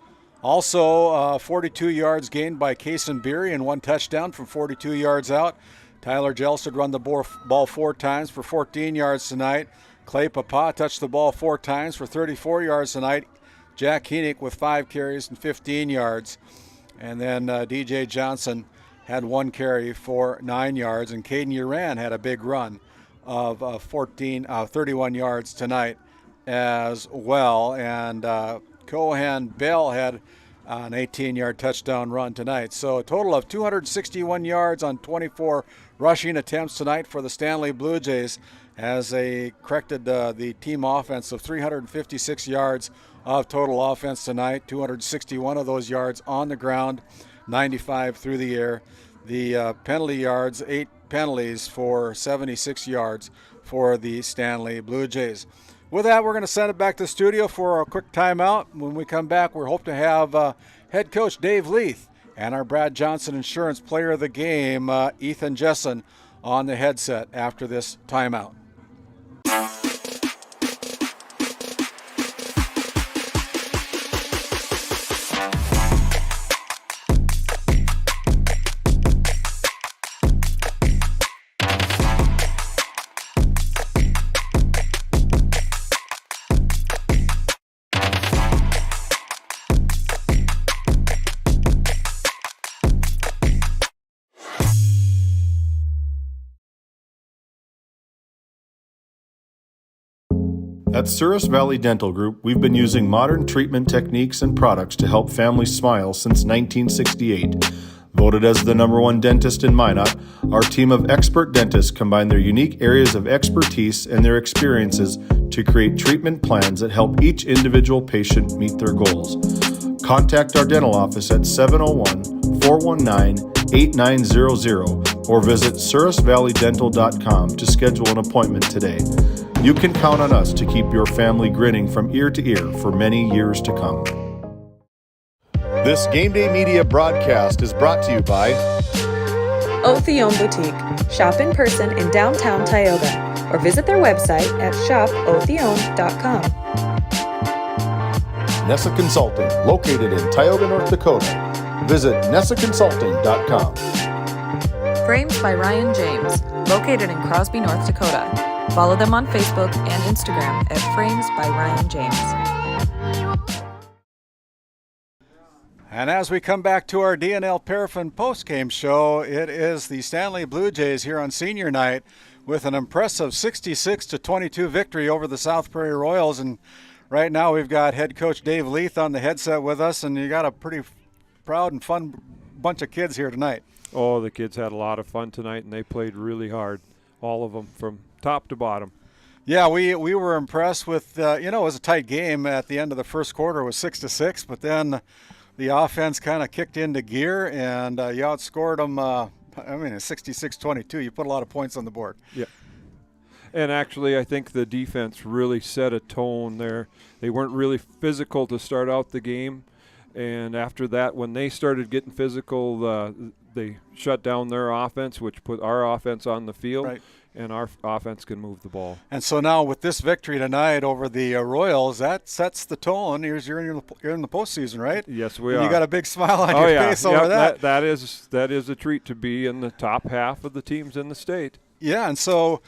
[SPEAKER 3] Also, 42 yards gained by Kason Beery and 1 touchdown from 42 yards out. Tyler Jelstad run the ball 4 times for 14 yards tonight. Clay Papa touched the ball 4 times for 34 yards tonight. Jack Heenick with 5 carries and 15 yards. And then DJ Johnson had 1 carry for 9 yards. And Caden Uran had a big run of 31 yards tonight as well. And Cohan Bell had an 18-yard touchdown run tonight. So a total of 261 yards on 24 rushing attempts tonight for the Stanley Blue Jays as they corrected the team offense of 356 yards of total offense tonight, 261 of those yards on the ground, 95 through the air. The penalty yards, 8 penalties for 76 yards for the Stanley Blue Jays. With that, we're going to send it back to the studio for a quick timeout. When we come back, we hope to have head coach Dave Leith and our Brad Johnson Insurance Player of the Game, Ethan Jessen, on the headset after this timeout.
[SPEAKER 1] At Souris Valley Dental Group, we've been using modern treatment techniques and products to help families smile since 1968. Voted as the #1 dentist in Minot, our team of expert dentists combine their unique areas of expertise and their experiences to create treatment plans that help each individual patient meet their goals. Contact our dental office at 701-419-8900 or visit sourisvalleydental.com to schedule an appointment today. You can count on us to keep your family grinning from ear to ear for many years to come. This GameDay Media broadcast is brought to you by
[SPEAKER 8] Othione Boutique. Shop in person in downtown Tioga or visit their website at shopothione.com.
[SPEAKER 1] Nessa Consulting, located in Tioga, North Dakota. Visit nessaconsulting.com.
[SPEAKER 8] Frames by Ryan James, located in Crosby, North Dakota. Follow them on Facebook and Instagram at Frames by Ryan James.
[SPEAKER 3] And as we come back to our DNL Paraffin postgame show, it is the Stanley Blue Jays here on senior night with an impressive 66-22 victory over the South Prairie Royals. And right now we've got head coach Dave Leith on the headset with us, and you got a pretty proud and fun bunch of kids here tonight.
[SPEAKER 13] Oh, the kids had a lot of fun tonight, and they played really hard, all of them from top to bottom.
[SPEAKER 3] Yeah, we were impressed with, it was a tight game at the end of the first quarter. It was 6-6, but then the offense kind of kicked into gear, and you outscored them, 66-22. You put a lot of points on the board.
[SPEAKER 13] Yeah. And actually, I think the defense really set a tone there. They weren't really physical to start out the game, and after that, when they started getting physical, they shut down their offense, which put our offense on the field.
[SPEAKER 3] Right.
[SPEAKER 13] And our offense can move the ball.
[SPEAKER 3] And so now with this victory tonight over the Royals, that sets the tone. You're in the postseason, right?
[SPEAKER 13] Yes, we are.
[SPEAKER 3] You got a big smile on your face over that.
[SPEAKER 13] That is a treat to be in the top half of the teams in the state.
[SPEAKER 3] Yeah, and so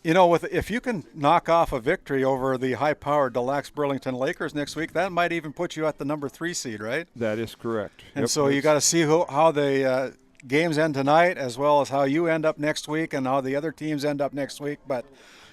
[SPEAKER 3] if you can knock off a victory over the high-powered Des Lacs Burlington Lakers next week, that might even put you at the number 3 seed, right?
[SPEAKER 13] That is correct.
[SPEAKER 3] And so you got to see how they games end tonight, as well as how you end up next week and how the other teams end up next week. But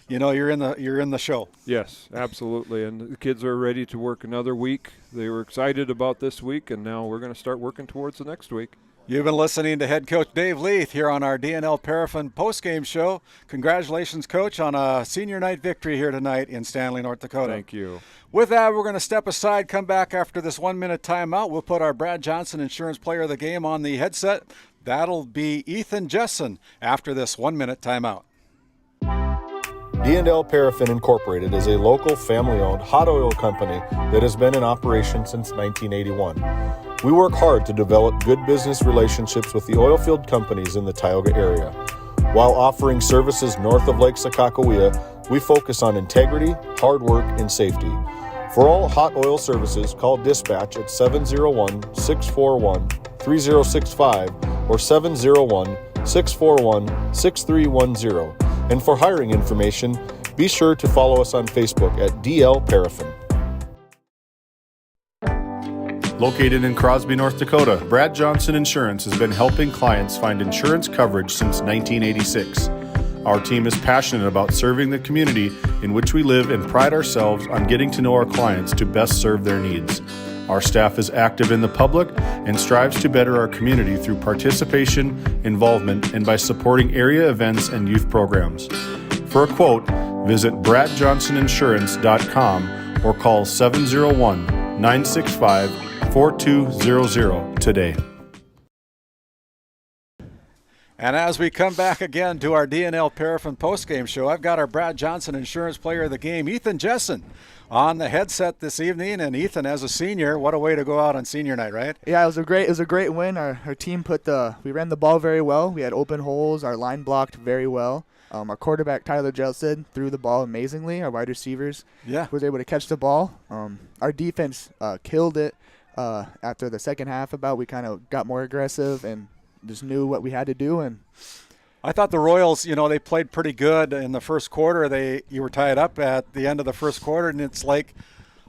[SPEAKER 3] you're in the show.
[SPEAKER 13] Yes, absolutely. And the kids are ready to work another week. They were excited about this week, and now we're going to start working towards the next week.
[SPEAKER 3] You've been listening to head coach Dave Leith here on our DNL Paraffin postgame show. Congratulations, Coach, on a senior night victory here tonight in Stanley, North Dakota.
[SPEAKER 13] Thank you.
[SPEAKER 3] With that, we're going to step aside, come back after this 1-minute timeout. We'll put our Brad Johnson Insurance Player of the Game on the headset. That'll be Ethan Jessen after this 1-minute timeout.
[SPEAKER 1] D&L Paraffin Incorporated is a local family-owned hot oil company that has been in operation since 1981. We work hard to develop good business relationships with the oil field companies in the Tioga area. While offering services north of Lake Sakakawea, we focus on integrity, hard work, and safety. For all hot oil services, call dispatch at 701-641-3065 or 701-641-6310. And for hiring information, be sure to follow us on Facebook at DL Paraffin. Located in Crosby, North Dakota, Brad Johnson Insurance has been helping clients find insurance coverage since 1986. Our team is passionate about serving the community in which we live and pride ourselves on getting to know our clients to best serve their needs. Our staff is active in the public and strives to better our community through participation, involvement, and by supporting area events and youth programs. For a quote, visit bradjohnsoninsurance.com or call 701-965-4200 today.
[SPEAKER 3] And as we come back again to our DNL Paraffin postgame show, I've got our Brad Johnson Insurance Player of the Game, Ethan Jessen, on the headset this evening. And Ethan, as a senior, what a way to go out on senior night, right?
[SPEAKER 14] Yeah, it was a great win. Our team we ran the ball very well. We had open holes. Our line blocked very well. Our quarterback, Tyler Jelsid, threw the ball amazingly. Our wide receivers was able to catch the ball. Our defense killed it after the second half. We kind of got more aggressive and just knew what we had to do. And
[SPEAKER 3] I thought the Royals, they played pretty good in the first quarter. You were tied up at the end of the first quarter, and it's like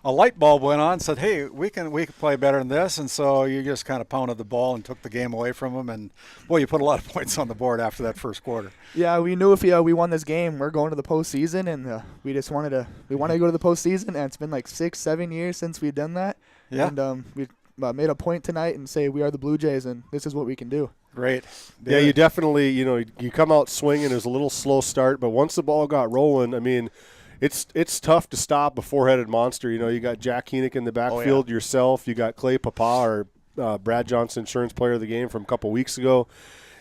[SPEAKER 3] a light bulb went on, said, hey, we can play better than this. And so you just kind of pounded the ball and took the game away from them. And, boy, you put a lot of points on the board after that first quarter.
[SPEAKER 14] Yeah, we knew if we won this game, we're going to the postseason, and we wanted to go to the postseason. And it's been like 6-7 years since we've done that. Yeah. And we made a point tonight and say we are the Blue Jays, and this is what we can do.
[SPEAKER 3] Great.
[SPEAKER 4] Yeah, you definitely, you come out swinging. It was a little slow start, but once the ball got rolling, I mean, it's tough to stop a four-headed monster. You got Jack Henick in the backfield, yourself. You got Clay Papa, our Brad Johnson Insurance Player of the Game from a couple weeks ago.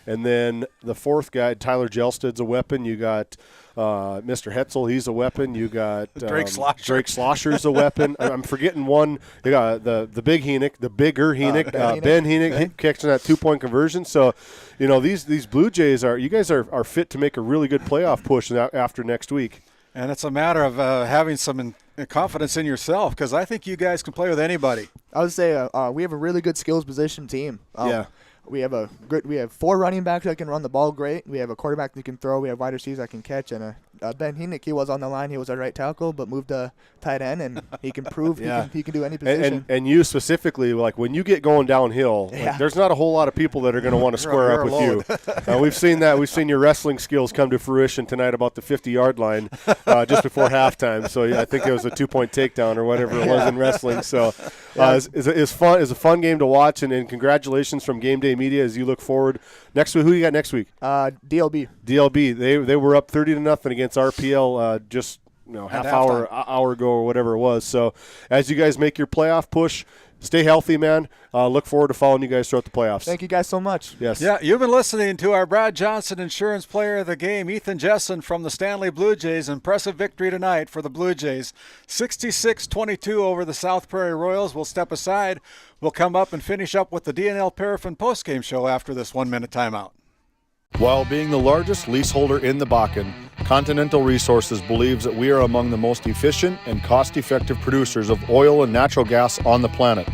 [SPEAKER 4] And then the fourth guy, Tyler Jelsted's a weapon. You got Mr. Hetzel, he's a weapon. You got
[SPEAKER 3] Drake
[SPEAKER 4] Schlosser's a weapon. I'm forgetting one. You got the bigger Henick, Ben Henick catching that 2-point conversion. So, these Blue Jays you guys are fit to make a really good playoff push after next week.
[SPEAKER 3] And it's a matter of having some confidence in yourself, because I think you guys can play with anybody.
[SPEAKER 14] I would say we have a really good skills position team. We have 4 running backs that can run the ball great. We have a quarterback that can throw. We have wide receivers that can catch. And Ben Henick, he was on the line. He was our right tackle, but moved to tight end, and he can prove he can do any position.
[SPEAKER 4] And you specifically, like when you get going downhill, there's not a whole lot of people that are going to want to square up with you. We've seen that. We've seen your wrestling skills come to fruition tonight about the 50-yard line just before halftime. So I think it was a 2-point takedown or whatever it was in wrestling. So it's fun. It's a fun game to watch, and congratulations from GameDay Media as you look forward. Next week, who you got next week?
[SPEAKER 14] DLB.
[SPEAKER 4] They were up 30-0 against RPL just half hour ago or whatever it was. So as you guys make your playoff push, stay healthy, man. Look forward to following you guys throughout the playoffs.
[SPEAKER 14] Thank you guys so much.
[SPEAKER 4] Yes.
[SPEAKER 3] Yeah, you've been listening to our Brad Johnson Insurance Player of the Game, Ethan Jessen from the Stanley Blue Jays. Impressive victory tonight for the Blue Jays. 66-22 over the South Prairie Royals. We'll step aside. We'll come up and finish up with the DNL Paraffin postgame show after this 1-minute timeout.
[SPEAKER 1] While being the largest leaseholder in the Bakken, Continental Resources believes that we are among the most efficient and cost-effective producers of oil and natural gas on the planet.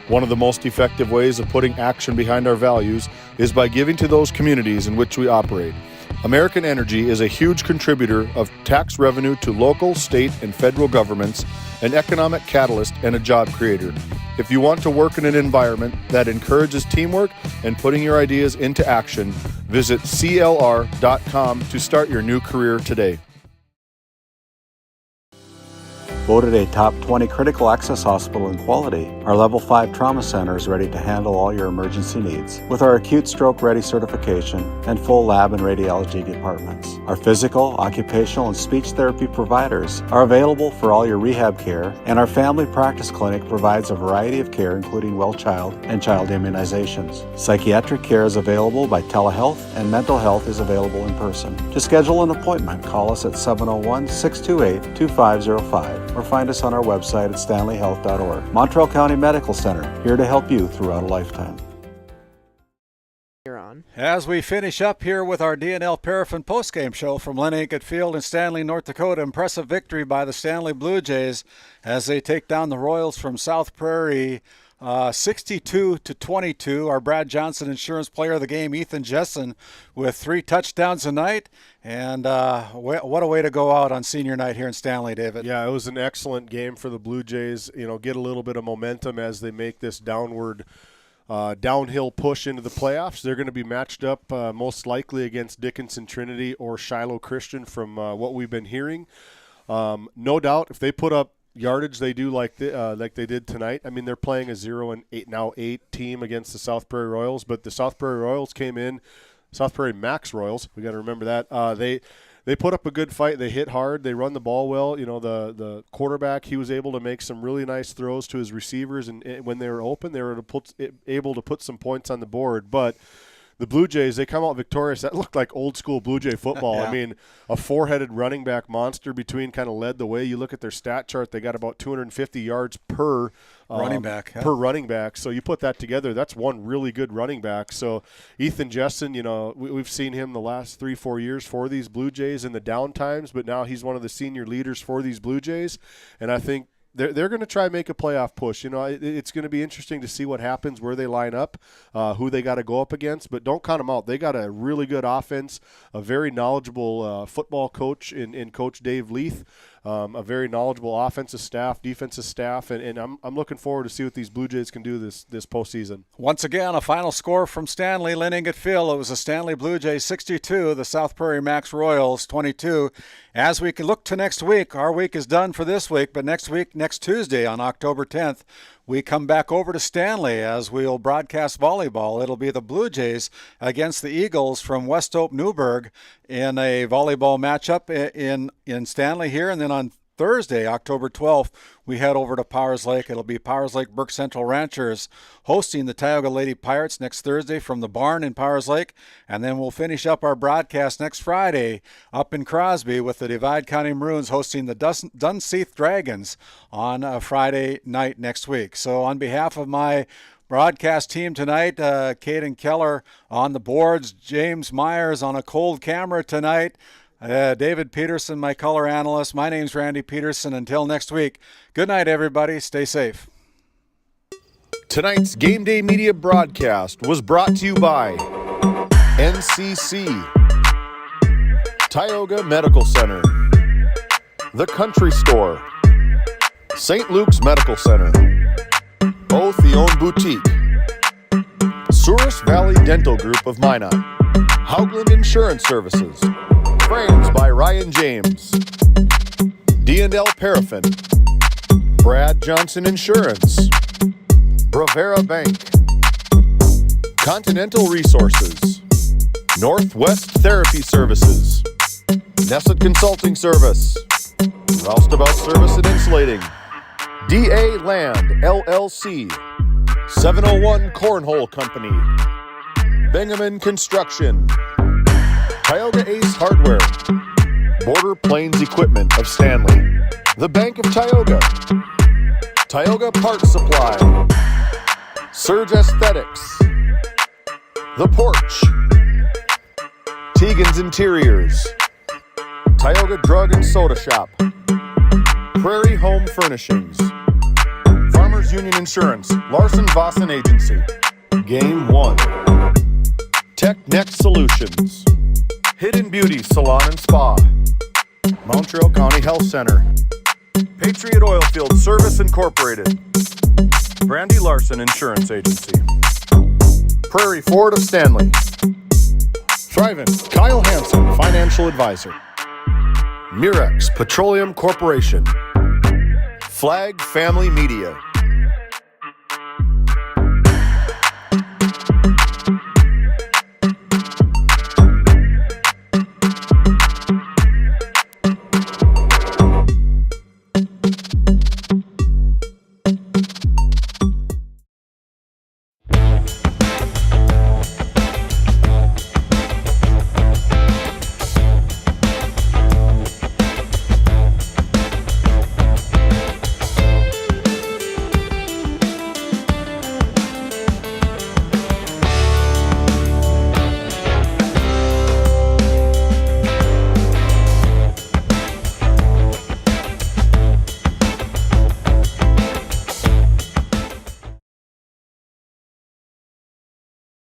[SPEAKER 1] One of the most effective ways of putting action behind our values is by giving to those communities in which we operate. American Energy is a huge contributor of tax revenue to local, state, and federal governments, an economic catalyst, and a job creator. If you want to work in an environment that encourages teamwork and putting your ideas into action, visit CLR.com to start your new career today.
[SPEAKER 3] Voted a top 20 critical access hospital in quality, our Level 5 Trauma Center is ready to handle all your emergency needs with our acute stroke ready certification and full lab and radiology departments. Our physical, occupational, and speech therapy providers are available for all your rehab care, and our family practice clinic provides a variety of care including well child and child immunizations. Psychiatric care is available by telehealth, and mental health is available in person. To schedule an appointment, call us at 701-628-2505 or find us on our website at stanleyhealth.org. Montreal County Medical Center, here to help you throughout a lifetime. As we finish up here with our DNL Paraffin postgame show from Lyne Enget Field in Stanley, North Dakota, impressive victory by the Stanley Blue Jays as they take down the Royals from South Prairie 62-22. Our Brad Johnson Insurance Player of the Game, Ethan Jessen, with 3 touchdowns tonight. And what a way to go out on senior night here in Stanley, David.
[SPEAKER 4] Yeah, it was an excellent game for the Blue Jays. You know, get a little bit of momentum as they make this downhill push into the playoffs. They're going to be matched up most likely against Dickinson Trinity or Shiloh Christian from what we've been hearing. No doubt, if they put up yardage they do like they did tonight. I mean, they're playing a 0-8 team against the South Prairie Royals, but the South Prairie Royals came in, South Prairie-Max Royals, we got to remember that. They put up a good fight. They hit hard. They run the ball well. You know, the quarterback, he was able to make some really nice throws to his receivers, and when they were open, they were able to put some points on the board. But the Blue Jays, they come out victorious. That looked like old school Blue Jay football. Yeah. I mean, a 4-headed running back monster between kind of led the way. You look at their stat chart, they got about 250 yards per
[SPEAKER 3] running back.
[SPEAKER 4] Per running back. So you put that together, that's one really good running back. So Ethan Jessen, you know, we've seen him the last 3-4 years for these Blue Jays in the down times, but now he's one of the senior leaders for these Blue Jays. And I think they're going to try and make a playoff push. You know, it's going to be interesting to see what happens, where they line up, who they got to go up against. But don't count them out. They got a really good offense, a very knowledgeable football coach in Coach Dave Leith, a very knowledgeable offensive staff, defensive staff, and I'm looking forward to see what these Blue Jays can do this postseason.
[SPEAKER 3] Once again, a final score from Stanley, Lyne Enget Field. It was the Stanley Blue Jays 62, the South Prairie-Max Royals 22. As we can look to next week, our week is done for this week, but next Tuesday on October 10th, we come back over to Stanley as we'll broadcast volleyball. It'll be the Blue Jays against the Eagles from West Hope Newburgh in a volleyball matchup in Stanley here. And then on Thursday, October 12th, we head over to Powers Lake. It'll be Powers Lake Burke Central Ranchers hosting the Tioga Lady Pirates next Thursday from the barn in Powers Lake. And then we'll finish up our broadcast next Friday up in Crosby with the Divide County Maroons hosting the Dunseith Dragons on a Friday night next week. So on behalf of my broadcast team tonight, Caden Keller on the boards, James Myers on a cold camera tonight, David Peterson, my color analyst. My name's Randy Peterson. Until next week, good night, everybody. Stay safe.
[SPEAKER 1] Tonight's Game Day Media broadcast was brought to you by NCC, Tioga Medical Center, The Country Store, St. Luke's Medical Center, O Theone Boutique, Souris Valley Dental Group of Minot, Haugland Insurance Services, Frames by Ryan James, D&L Paraffin, Brad Johnson Insurance, Bravera Bank, Continental Resources, Northwest Therapy Services, Nesset Consulting Service, Roustabout Service and Insulating, DA Land LLC, 701 Cornhole Company, Bingaman Construction, Tioga Ace Hardware, Border Plains Equipment of Stanley, the Bank of Tioga, Tioga Parts Supply, Surge Aesthetics, The Porch, Tegan's Interiors, Tioga Drug and Soda Shop, Prairie Home Furnishings, Farmers Union Insurance, Larson Vossen Agency, Game 1, Tech Next Solutions, Hidden Beauty Salon and Spa, Montreal County Health Center, Patriot Oilfield Service Incorporated, Brandy Larson Insurance Agency. Prairie Ford of Stanley. Thrivent, Kyle Hansen, Financial Advisor. Murex Petroleum Corporation. Flag Family Media.